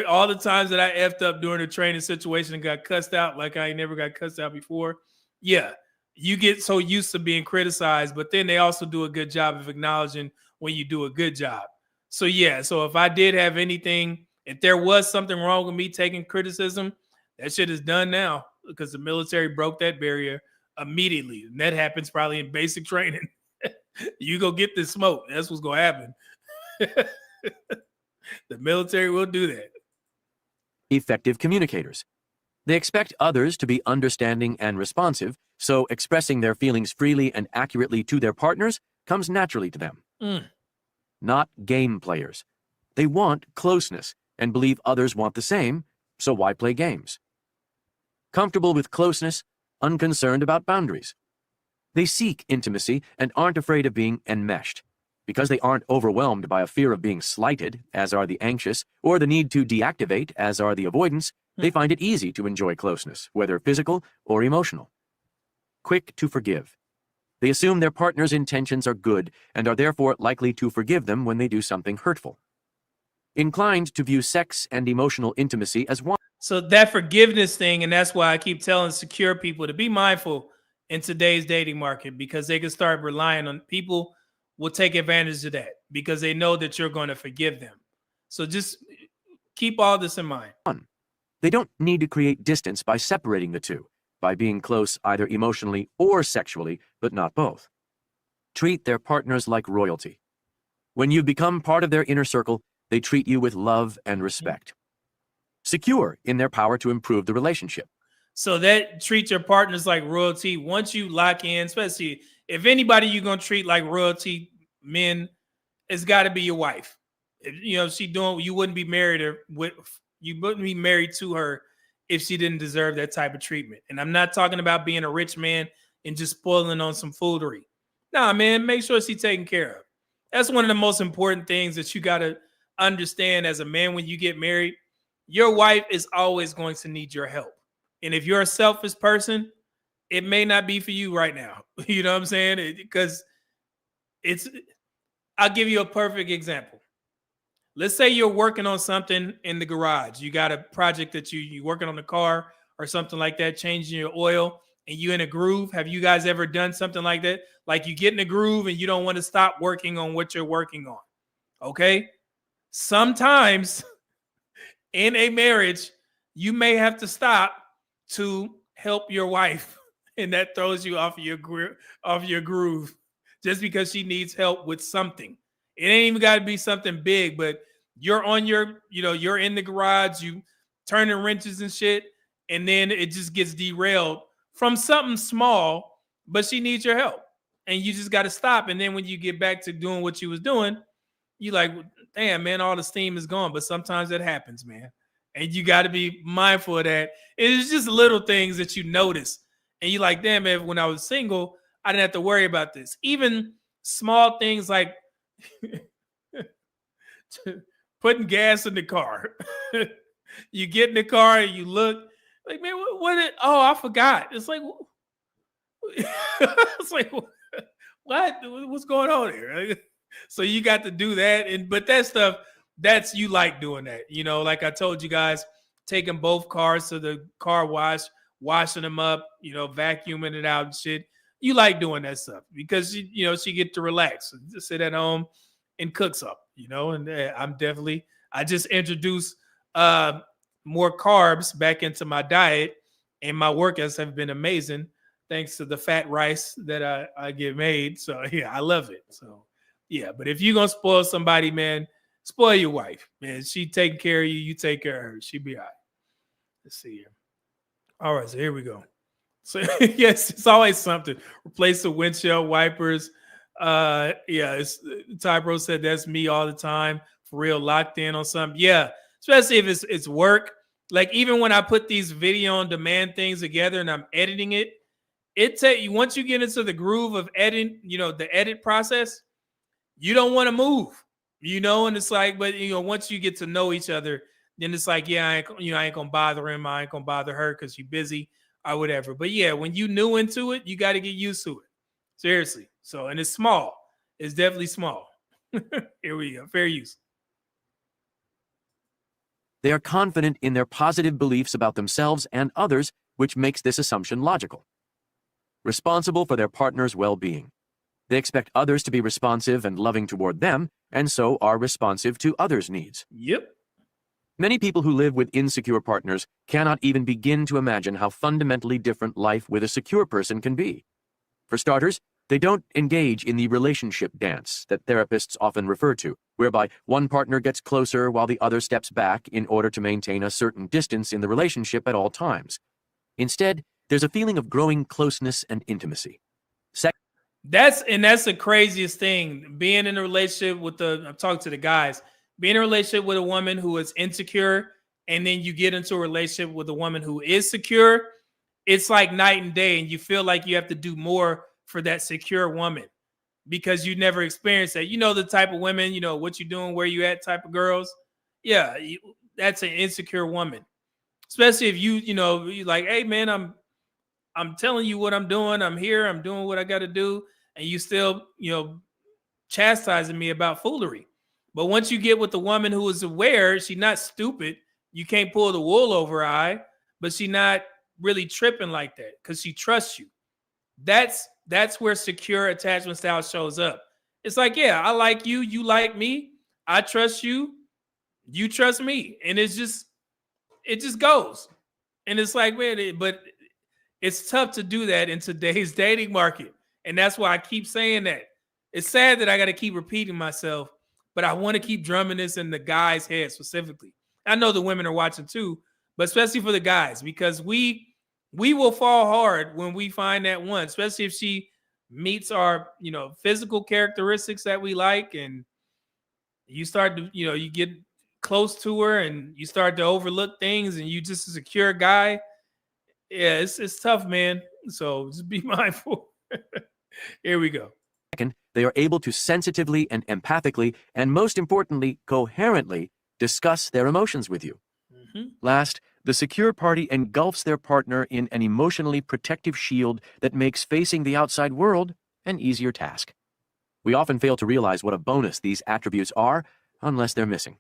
all the times that I effed up during a training situation and got cussed out like I ain't never got cussed out before. Yeah, you get so used to being criticized, but then they also do a good job of acknowledging when you do a good job. So yeah, so if I did have anything, if there was something wrong with me taking criticism, that shit is done now because the military broke that barrier immediately. And that happens probably in basic training. You go get this smoke. That's what's going to happen. The military will do that. Effective communicators. They expect others to be understanding and responsive, so expressing their feelings freely and accurately to their partners comes naturally to them. not game players. They want closeness and believe others want the same, so why play games? Comfortable with closeness, unconcerned about boundaries. They seek intimacy and aren't afraid of being enmeshed. Because they aren't overwhelmed by a fear of being slighted, as are the anxious, or the need to deactivate, as are the avoidants, they find it easy to enjoy closeness, whether physical or emotional. Quick to forgive. They assume their partner's intentions are good and are therefore likely to forgive them when they do something hurtful. Inclined to view sex and emotional intimacy as one. So that forgiveness thing, and that's why I keep telling secure people to be mindful in today's dating market, because they can start relying on people will take advantage of that because they know that you're going to forgive them. So just keep all this in mind. They don't need to create distance by separating the two, by being close either emotionally or sexually, but not both. Treat their partners like royalty. When you become part of their inner circle, they treat you with love and respect. Secure in their power to improve the relationship. So that treat your partners like royalty. Once you lock in, especially if anybody you're going to treat like royalty, men, it's got to be your wife. If she doing, you wouldn't be married you wouldn't be married to her if she didn't deserve that type of treatment. And I'm not talking about being a rich man and just spoiling on some foolery. Nah, man, make sure she's taken care of. That's one of the most important things that you got to understand as a man when you get married. Your wife is always going to need your help. And if you're a selfish person, it may not be for you right now. You know what I'm saying? Because I'll give you a perfect example. Let's say you're working on something in the garage. You got a project that you're working on the car or something like that, changing your oil, and you in a groove. Have you guys ever done something like that? Like you get in a groove and you don't want to stop working on what you're working on. Okay? Sometimes in a marriage, you may have to stop to help your wife, and that throws you off your groove just because she needs help with something. It ain't even got to be something big, but you're on you're in the garage, you turning wrenches and shit, and then it just gets derailed from something small, but she needs your help. And you just got to stop. And then when you get back to doing what you was doing, you like, damn, man, all the steam is gone. But sometimes that happens, man. And you got to be mindful of that. It's just little things that you notice. And you're like, damn, man, when I was single, I didn't have to worry about this. Even small things like putting gas in the car. You get in the car and you look like, man, I forgot. It's like, it's like, what's going on here? So you got to do that. But that stuff, that's you like doing that. Like I told you guys, taking both cars to the car wash, washing them up, vacuuming it out and shit. You like doing that stuff because, she get to relax and just sit at home and cook something, and I just introduced more carbs back into my diet, and my workouts have been amazing thanks to the fat rice that I get made. So yeah, I love it. So yeah, but if you're going to spoil somebody, man, spoil your wife, man. She taking care of you, you take care of her. She be all right. Let's see here. All right, so here we go. So yes, it's always something. Replace the windshield wipers. Typro said that's me all the time. For real, locked in on something. Yeah, especially if it's work. Like even when I put these video on demand things together and I'm editing it, once you get into the groove of editing, the edit process, you don't want to move, and it's like, but once you get to know each other, then it's like, yeah, I ain't gonna bother him, I ain't gonna bother her because she's busy or whatever. But yeah, when you new into it, you got to get used to it. Seriously. So, and it's small. It's definitely small. Here we go. Fair use. They are confident in their positive beliefs about themselves and others, which makes this assumption logical. Responsible for their partner's well-being. They expect others to be responsive and loving toward them, and so are responsive to others' needs. Yep. Many people who live with insecure partners cannot even begin to imagine how fundamentally different life with a secure person can be. For starters, they don't engage in the relationship dance that therapists often refer to, whereby one partner gets closer while the other steps back in order to maintain a certain distance in the relationship at all times. Instead, there's a feeling of growing closeness and intimacy. That's the craziest thing. Being in a relationship with I'm talking to the guys, being in a relationship with a woman who is insecure, and then you get into a relationship with a woman who is secure, it's like night and day, and you feel like you have to do more for that secure woman because you never experienced that. You know the type of women, you know what you're doing, where you at type of girls. Yeah, that's an insecure woman. Especially if you know, you like, hey man, I'm telling you what I'm doing. I'm here. I'm doing what I got to do. And you still, you know, chastising me about foolery. But once you get with the woman who is aware, she's not stupid. You can't pull the wool over her eye, but she's not really tripping like that because she trusts you. That's where secure attachment style shows up. It's like, yeah, I like you. You like me. I trust you. You trust me. And it just goes. And it's like, man, but it's tough to do that in today's dating market. And that's why I keep saying that. It's sad that I got to keep repeating myself, but I want to keep drumming this in the guys' head specifically. I know the women are watching too, but especially for the guys, because we will fall hard when we find that one, especially if she meets our, you know, physical characteristics that we like, and you start to, you know, you get close to her and you start to overlook things and you just a secure guy. Yeah, it's tough, man. So just be mindful. Here we go. Second, they are able to sensitively and empathically, and most importantly, coherently discuss their emotions with you. Last, the secure party engulfs their partner in an emotionally protective shield that makes facing the outside world an easier task. We often fail to realize what a bonus these attributes are unless they're missing.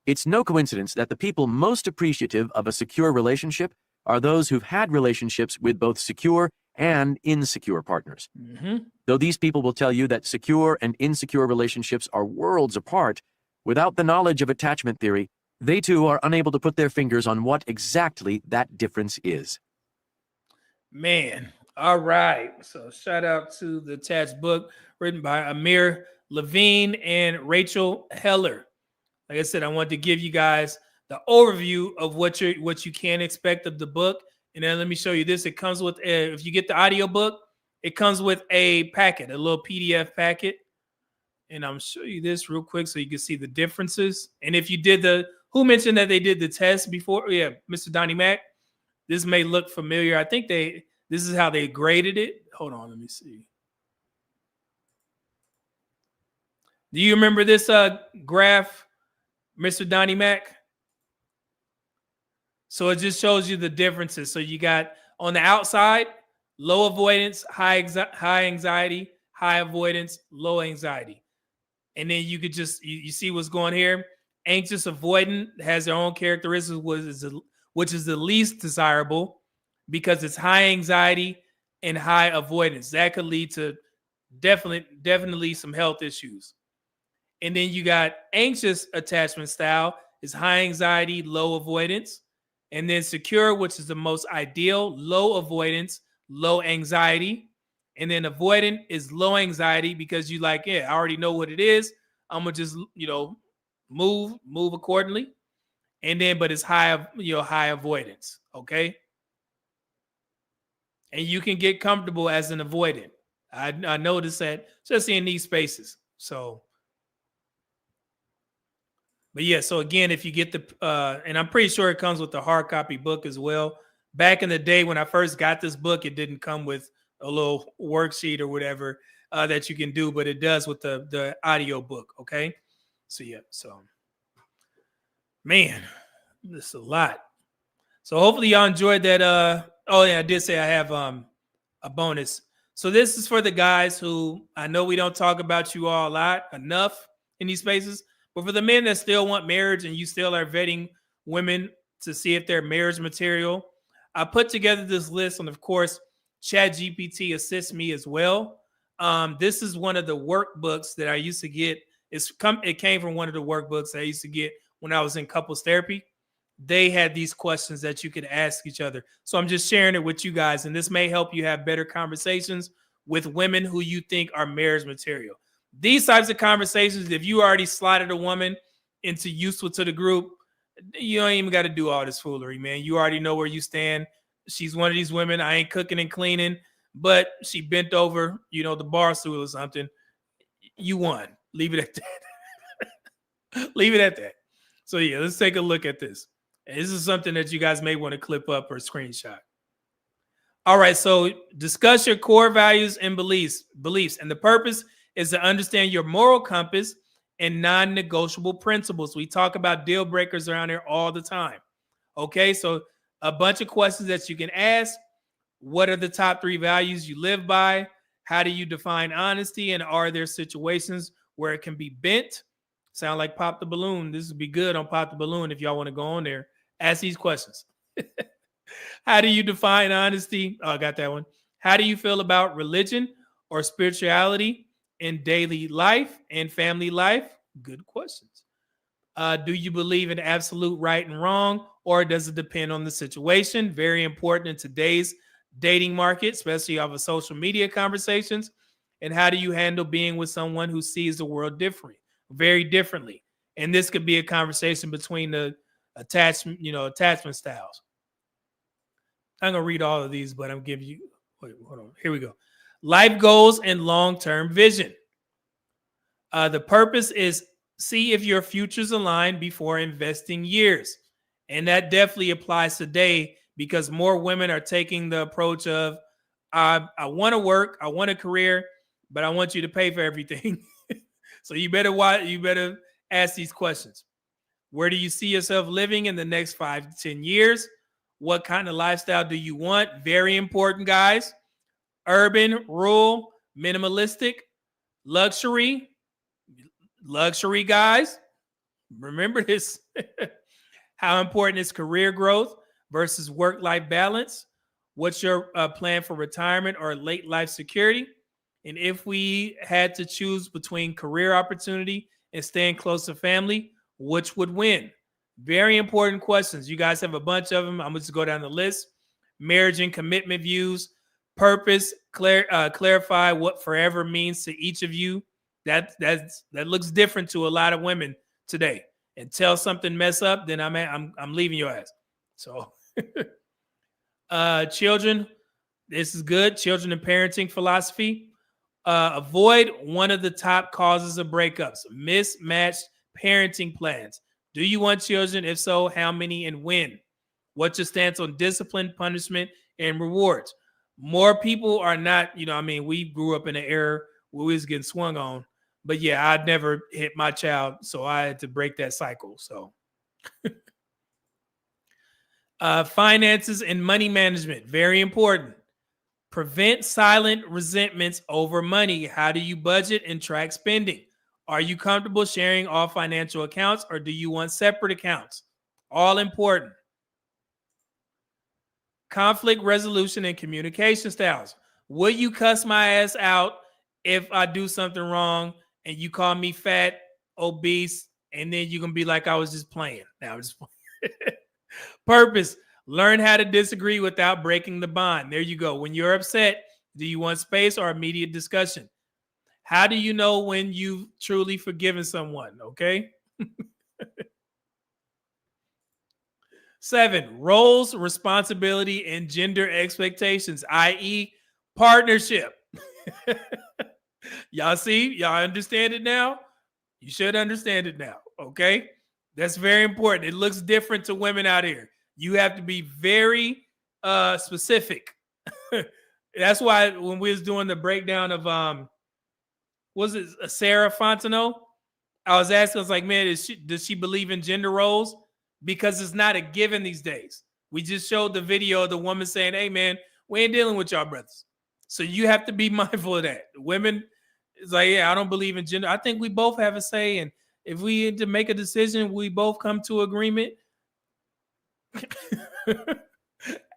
It's no coincidence that the people most appreciative of a secure relationship are those who've had relationships with both secure and insecure partners. Though these people will tell you that secure and insecure relationships are worlds apart, without the knowledge of attachment theory, they too are unable to put their fingers on what exactly that difference is. Man, all right. So shout out to the attached book written by Amir Levine and Rachel Heller. Like I said, I wanted to give you guys the overview of what you can expect of the book. And then let me show you this. It comes with, if you get the audio book, it comes with a packet, a little PDF packet. And I'm show you this real quick so you can see the differences. And if you did who mentioned that they did the test before? Yeah, Mr. Donnie Mac. This may look familiar. I think this is how they graded it. Hold on, let me see. Do you remember this graph, Mr. Donnie Mac? So it just shows you the differences. So you got on the outside, low avoidance, high anxiety, high avoidance, low anxiety. And then you could just, you see what's going here. Anxious avoidant has their own characteristics, which is the least desirable because it's high anxiety and high avoidance. That could lead to definitely some health issues. And then you got anxious attachment style is high anxiety, low avoidance. And then secure, which is the most ideal, low avoidance, low anxiety. And then avoidant is low anxiety because you like, yeah, I already know what it is. I'm gonna just, you know, move accordingly. And then, but it's high avoidance. Okay. And you can get comfortable as an avoidant. I noticed that, especially in these spaces. So, but yeah, so again, if you get and I'm pretty sure it comes with the hard copy book as well. Back in the day when I first got this book, it didn't come with a little worksheet or whatever that you can do, but it does with the audio book. Okay. So yeah, so man, this is a lot. So hopefully y'all enjoyed that. Oh yeah, I did say I have a bonus. So this is for the guys who, I know we don't talk about you all a lot enough in these spaces, but for the men that still want marriage and you still are vetting women to see if they're marriage material, I put together this list, and of course, ChatGPT assists me as well. This is one of the workbooks that I used to get. It came from one of the workbooks that I used to get when I was in couples therapy. They had these questions that you could ask each other. So I'm just sharing it with you guys, and this may help you have better conversations with women who you think are marriage material. These types of conversations, if you already slotted a woman into useful to the group, you don't even got to do all this foolery, man. You already know where you stand. She's one of these women. I ain't cooking and cleaning, but she bent over, the bar stool or something, you won. Leave it at that. Leave it at that. So yeah, let's take a look at this. And this is something that you guys may want to clip up or screenshot. All right, so discuss your core values and beliefs. And the purpose is to understand your moral compass and non-negotiable principles. We talk about deal breakers around here all the time. Okay, so a bunch of questions that you can ask. What are the top 3 values you live by? How do you define honesty? And are there situations where it can be bent? Sound like Pop the Balloon. This would be good on Pop the Balloon if y'all want to go on there. Ask these questions. How do you define honesty? Oh, I got that one. How do you feel about religion or spirituality in daily life and family life? Good questions. Do you believe in absolute right and wrong, or does it depend on the situation? Very important in today's dating market, especially off of social media conversations. And how do you handle being with someone who sees the world very differently? And this could be a conversation between the attachment styles. I'm going to read all of these, but I'm giving you, wait, hold on. Here we go. Life goals and long-term vision. The purpose is see if your future's aligned before investing years. And that definitely applies today because more women are taking the approach of, I want to work, I want a career, but I want you to pay for everything. So you better ask these questions. Where do you see yourself living in the next 5 to 10 years? What kind of lifestyle do you want? Very important, guys. Urban, rural, minimalistic, luxury, guys. Remember this. How important is career growth versus work-life balance? What's your plan for retirement or late life security? And if we had to choose between career opportunity and staying close to family, which would win? Very important questions. You guys have a bunch of them. I'm going to just go down the list. Marriage and commitment views, purpose, clarify what forever means to each of you. That looks different to a lot of women today. Until something mess up, then I'm leaving your ass. So, children, this is good. Children and parenting philosophy. Avoid one of the top causes of breakups: mismatched parenting plans. Do you want children? If so, how many and when? What's your stance on discipline, punishment, and rewards? More people are not, we grew up in an era where we was getting swung on. But yeah, I'd never hit my child, so I had to break that cycle. So finances and money management, very important. Prevent silent resentments over money. How do you budget and track spending? Are you comfortable sharing all financial accounts, or do you want separate accounts? All important. Conflict resolution and communication styles. Will you cuss my ass out if I do something wrong and you call me fat, obese, and then you can be like, I was just playing. Now I'm just playing. Purpose. Learn how to disagree without breaking the bond. There you go. When you're upset, do you want space or immediate discussion? How do you know when you've truly forgiven someone? Okay. 7, roles, responsibility, and gender expectations, i.e. partnership. Y'all see? Y'all understand it now? You should understand it now. Okay. That's very important. It looks different to women out here. You have to be very specific. That's why when we was doing the breakdown of was it Sarah Fontenot? I was asking, I was like, man, does she believe in gender roles? Because it's not a given these days. We just showed the video of the woman saying, hey man, we ain't dealing with y'all brothers. So you have to be mindful of that. Women, it's like, yeah, I don't believe in gender. I think we both have a say, and if we need to make a decision, we both come to agreement.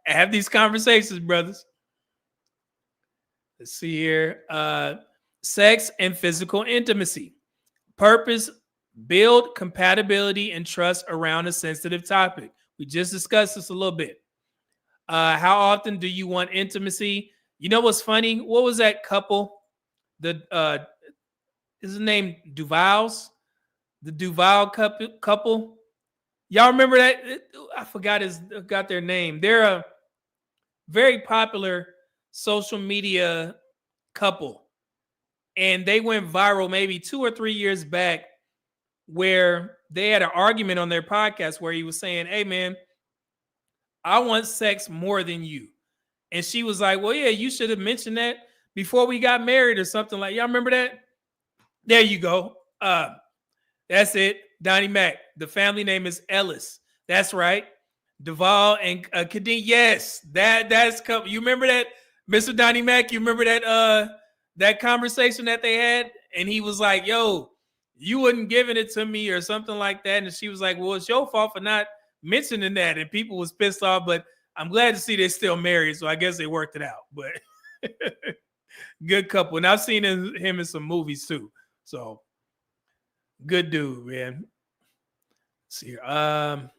Have these conversations, brothers. Let's see here. Sex and physical intimacy. Purpose, build compatibility and trust around a sensitive topic. We just discussed this a little bit. How often do you want intimacy? You know what's funny? What was that couple? Is his name Duval's? The Duval couple. Y'all remember that? I forgot their name. They're a very popular social media couple, and they went viral maybe 2 or 3 years back, where they had an argument on their podcast where he was saying, "Hey man, I want sex more than you." And she was like, "Well, yeah, you should have mentioned that before we got married or something like." Y'all remember that? There you go. That's it. Donnie Mac. The family name is Ellis. That's right. Duvall and Kadeem. Yes, that's come. You remember that, Mr. Donnie Mac? You remember that conversation that they had? And he was like, "Yo, you wasn't giving it to me," or something like that. And she was like, "Well, it's your fault for not mentioning that." And people was pissed off, but I'm glad to see they're still married. So I guess they worked it out. But good couple. And I've seen him in some movies too. So good dude, man. Let's see here.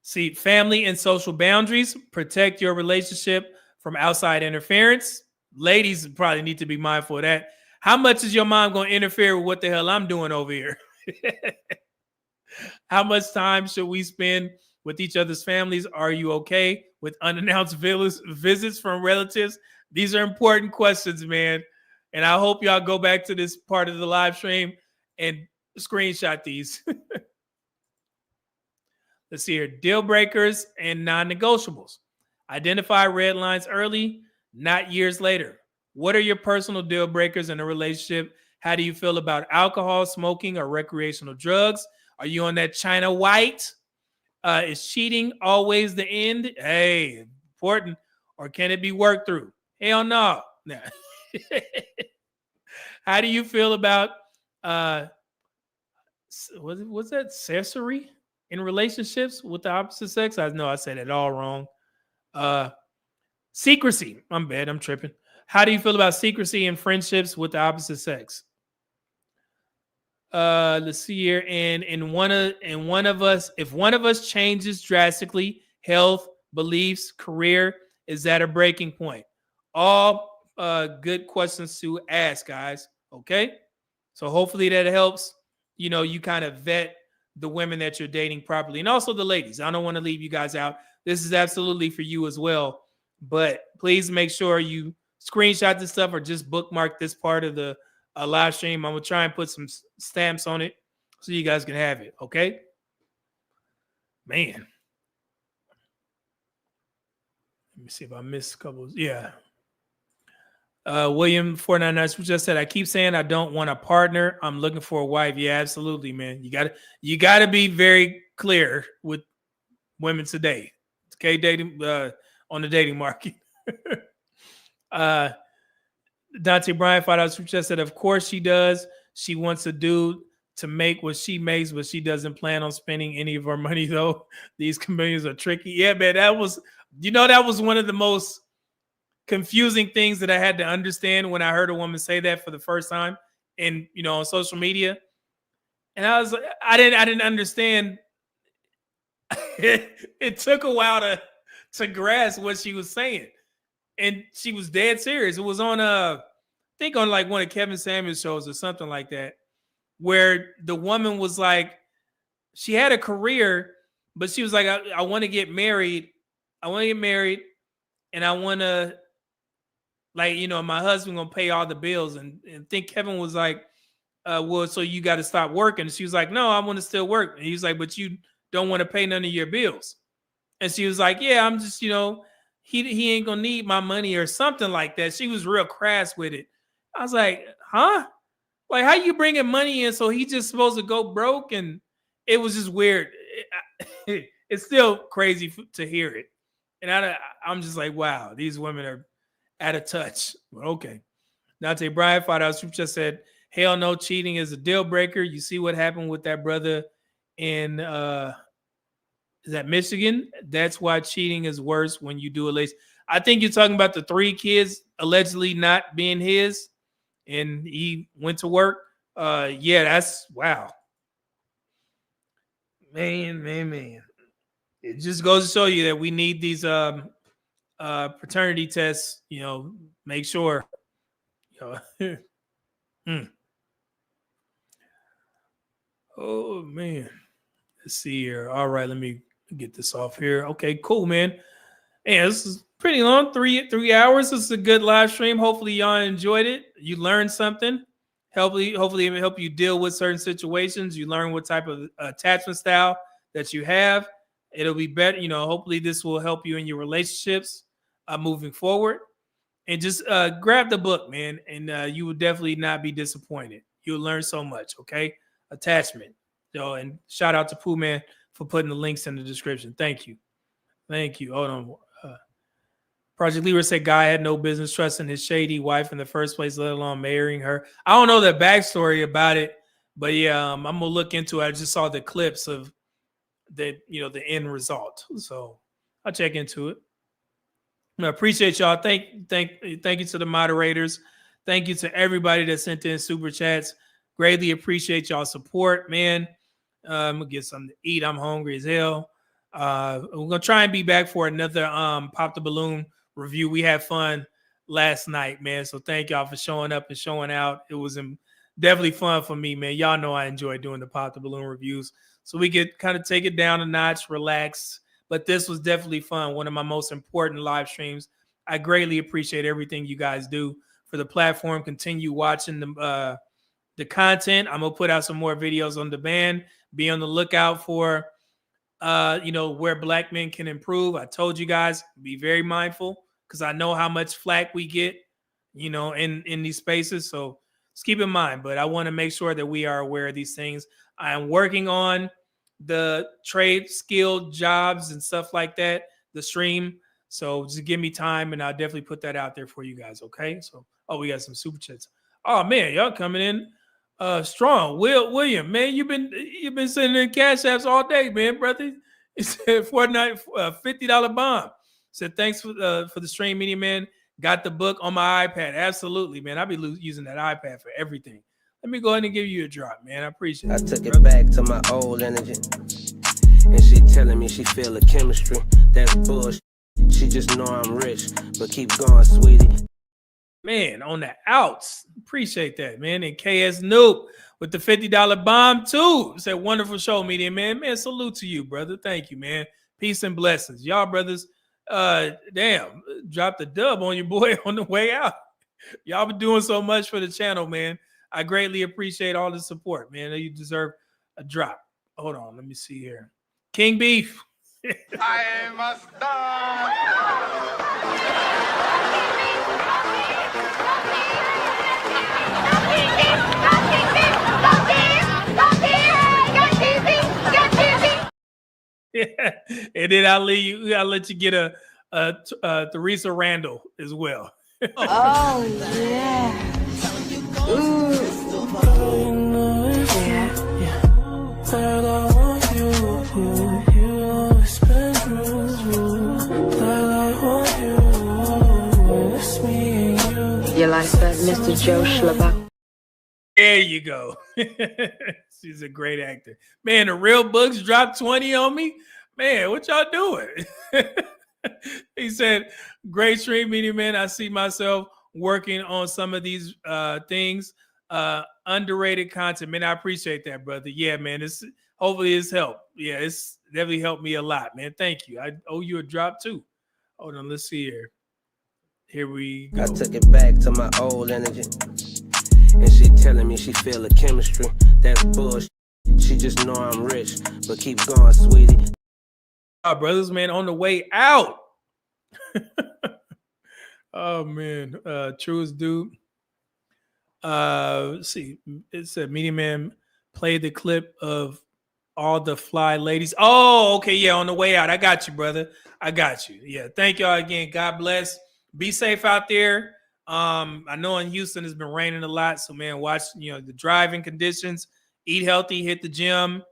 See, family and social boundaries. Protect your relationship from outside interference. Ladies probably need to be mindful of that. How much is your mom going to interfere with what the hell I'm doing over here? How much time should we spend with each other's families? Are you okay with unannounced visits from relatives? These are important questions, man. And I hope y'all go back to this part of the live stream and screenshot these. Let's see here. Deal breakers and non-negotiables. Identify red lines early, not years later. What are your personal deal breakers in a relationship? How do you feel about alcohol, smoking, or recreational drugs? Are you on that China white? Is cheating always the end? Hey, important. Or can it be worked through? Hell no. Nah. How do you feel about what's that? Accessory in relationships with the opposite sex? I know I said it all wrong. Secrecy. I'm bad. I'm tripping. How do you feel about secrecy in friendships with the opposite sex? Let's see here. And if one of us changes drastically, health, beliefs, career, is that a breaking point? All good questions to ask, guys. Okay. So hopefully that helps. You kind of vet the women that you're dating properly, and also the ladies. I don't want to leave you guys out. This is absolutely for you as well. But please make sure you screenshot this stuff or just bookmark this part of the live stream. I'm going to try and put some stamps on it so you guys can have it. Okay. Man. Let me see if I missed a couple. Yeah. William 499 just said, I keep saying I don't want a partner. I'm looking for a wife. Yeah, absolutely, man. You gotta be very clear with women today. Okay, dating on the dating market. Dante Bryan $5 just said, of course she does. She wants a dude to make what she makes, but she doesn't plan on spending any of her money though. These comedians are tricky. Yeah, man, that was one of the most confusing things that I had to understand when I heard a woman say that for the first time, and on social media. And I didn't understand. It took a while to grasp what she was saying, and she was dead serious. It was on I think on like one of Kevin Samuels shows or something like that, where the woman was like, she had a career, but she was like, I want to get married. I want to get married, and I want to, my husband gonna pay all the bills. And think Kevin was like, well, so you got to stop working. And she was like, no, I want to still work. And he was like, but you don't want to pay none of your bills. And she was like, yeah, I'm just, he ain't gonna need my money or something like that. She was real crass with it. I was like, huh? Like, how you bringing money in so he just supposed to go broke? And it was just weird. It's still crazy to hear it. And I'm just like, wow, these women are out of touch. Well, okay. Dante Bryan $5 just said, hell no, cheating is a deal breaker. You see what happened with that brother in is that Michigan? That's why cheating is worse when you do it. I think you're talking about the 3 kids allegedly not being his, and he went to work. Yeah, that's wow. Man. It just goes to show you that we need these paternity tests, make sure. Oh man. Let's see here. All right, let me get this off here. Okay, cool, man. And this is Pretty long, three hours. This is a good live stream. Hopefully y'all enjoyed it. You learned something. Hopefully it will help you deal with certain situations. You learn what type of attachment style that you have. It'll be better. Hopefully this will help you in your relationships moving forward. And just grab the book, man, and you will definitely not be disappointed. You'll learn so much, okay? Attachment. And shout out to Pooh Man for putting the links in the description. Thank you. Hold on. Project Leader said guy had no business trusting his shady wife in the first place, let alone marrying her. I don't know the backstory about it, but yeah, I'm gonna look into it. I just saw the clips of the end result, so I'll check into it. I appreciate y'all. Thank you to the moderators. Thank you to everybody that sent in super chats. Greatly appreciate y'all support, man. I'm gonna get something to eat. I'm hungry as hell. We're gonna try and be back for another Pop the Balloon review. We had fun last night, man. So thank y'all for showing up and showing out. It was definitely fun for me, man. Y'all know I enjoy doing the Pop the Balloon reviews. So we could kind of take it down a notch, relax. But this was definitely fun. One of my most important live streams. I greatly appreciate everything you guys do for the platform. Continue watching the content. I'm gonna put out some more videos on demand. Be on the lookout for where Black men can improve. I told you guys, be very mindful because I know how much flack we get, in these spaces. So just keep in mind. But I want to make sure that we are aware of these things. I am working on the trade skill jobs and stuff like that, the stream. So just give me time and I'll definitely put that out there for you guys. Okay. So, we got some super chats. Oh man, y'all coming in strong. William, man, you've been sending in cash apps all day, man, brother. He said Fortnite $50 bomb. Said thanks for the stream, media man. Got the book on my iPad. Absolutely, man. I'll be using that iPad for everything. Let me go ahead and give you a drop, man. I appreciate it. I took it back to my old energy. And she telling me she feel the chemistry. That's bullshit. She just know I'm rich. But keep going, sweetie. Man, on the outs. Appreciate that, man. And KS Noob with the $50 bomb, too. It's a wonderful show, media man. Man, salute to you, brother. Thank you, man. Peace and blessings. Y'all, brothers, damn, dropped the dub on your boy on the way out. Y'all been doing so much for the channel, man. I greatly appreciate all the support, man. You deserve a drop. Hold on, let me see here. King Beef. I must die. Yeah. And then I'll let you get a Theresa Randall as well. Oh, yeah. Ooh. You like that, Mr. Joe Schlabach? There you go. She's a great actor. Man, the real books dropped 20 on me. Man, what y'all doing? He said, great stream, media man. I see myself working on some of these things. Underrated content. Man, I appreciate that, brother. Yeah, man. Hopefully it's helped. Yeah, it's definitely helped me a lot, man. Thank you. I owe you a drop too. Hold on, let's see here. Here we go. I took it back to my old energy. And she telling me she feel the chemistry. That's bullshit. She just know I'm rich. But keep going, sweetie. Our brothers, man, on the way out. Oh man, truest dude. Let's see. It said Media Man played the clip of all the fly ladies. Oh, okay, yeah, on the way out. I got you, brother. I got you. Yeah, thank y'all again. God bless. Be safe out there. I know in Houston it's been raining a lot, so man, watch the driving conditions. Eat healthy, hit the gym,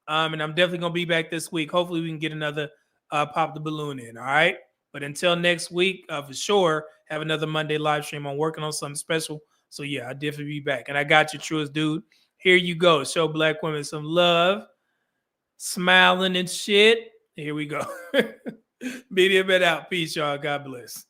and I'm definitely gonna be back this week. Hopefully, we can get another Pop the Balloon in. All right, but until next week, for sure, have another Monday live stream. I'm working on something special, so yeah, I'll definitely be back. And I got you, truest dude. Here you go. Show Black women some love, smiling and shit. Here we go. Media bit out. Peace, y'all. God bless.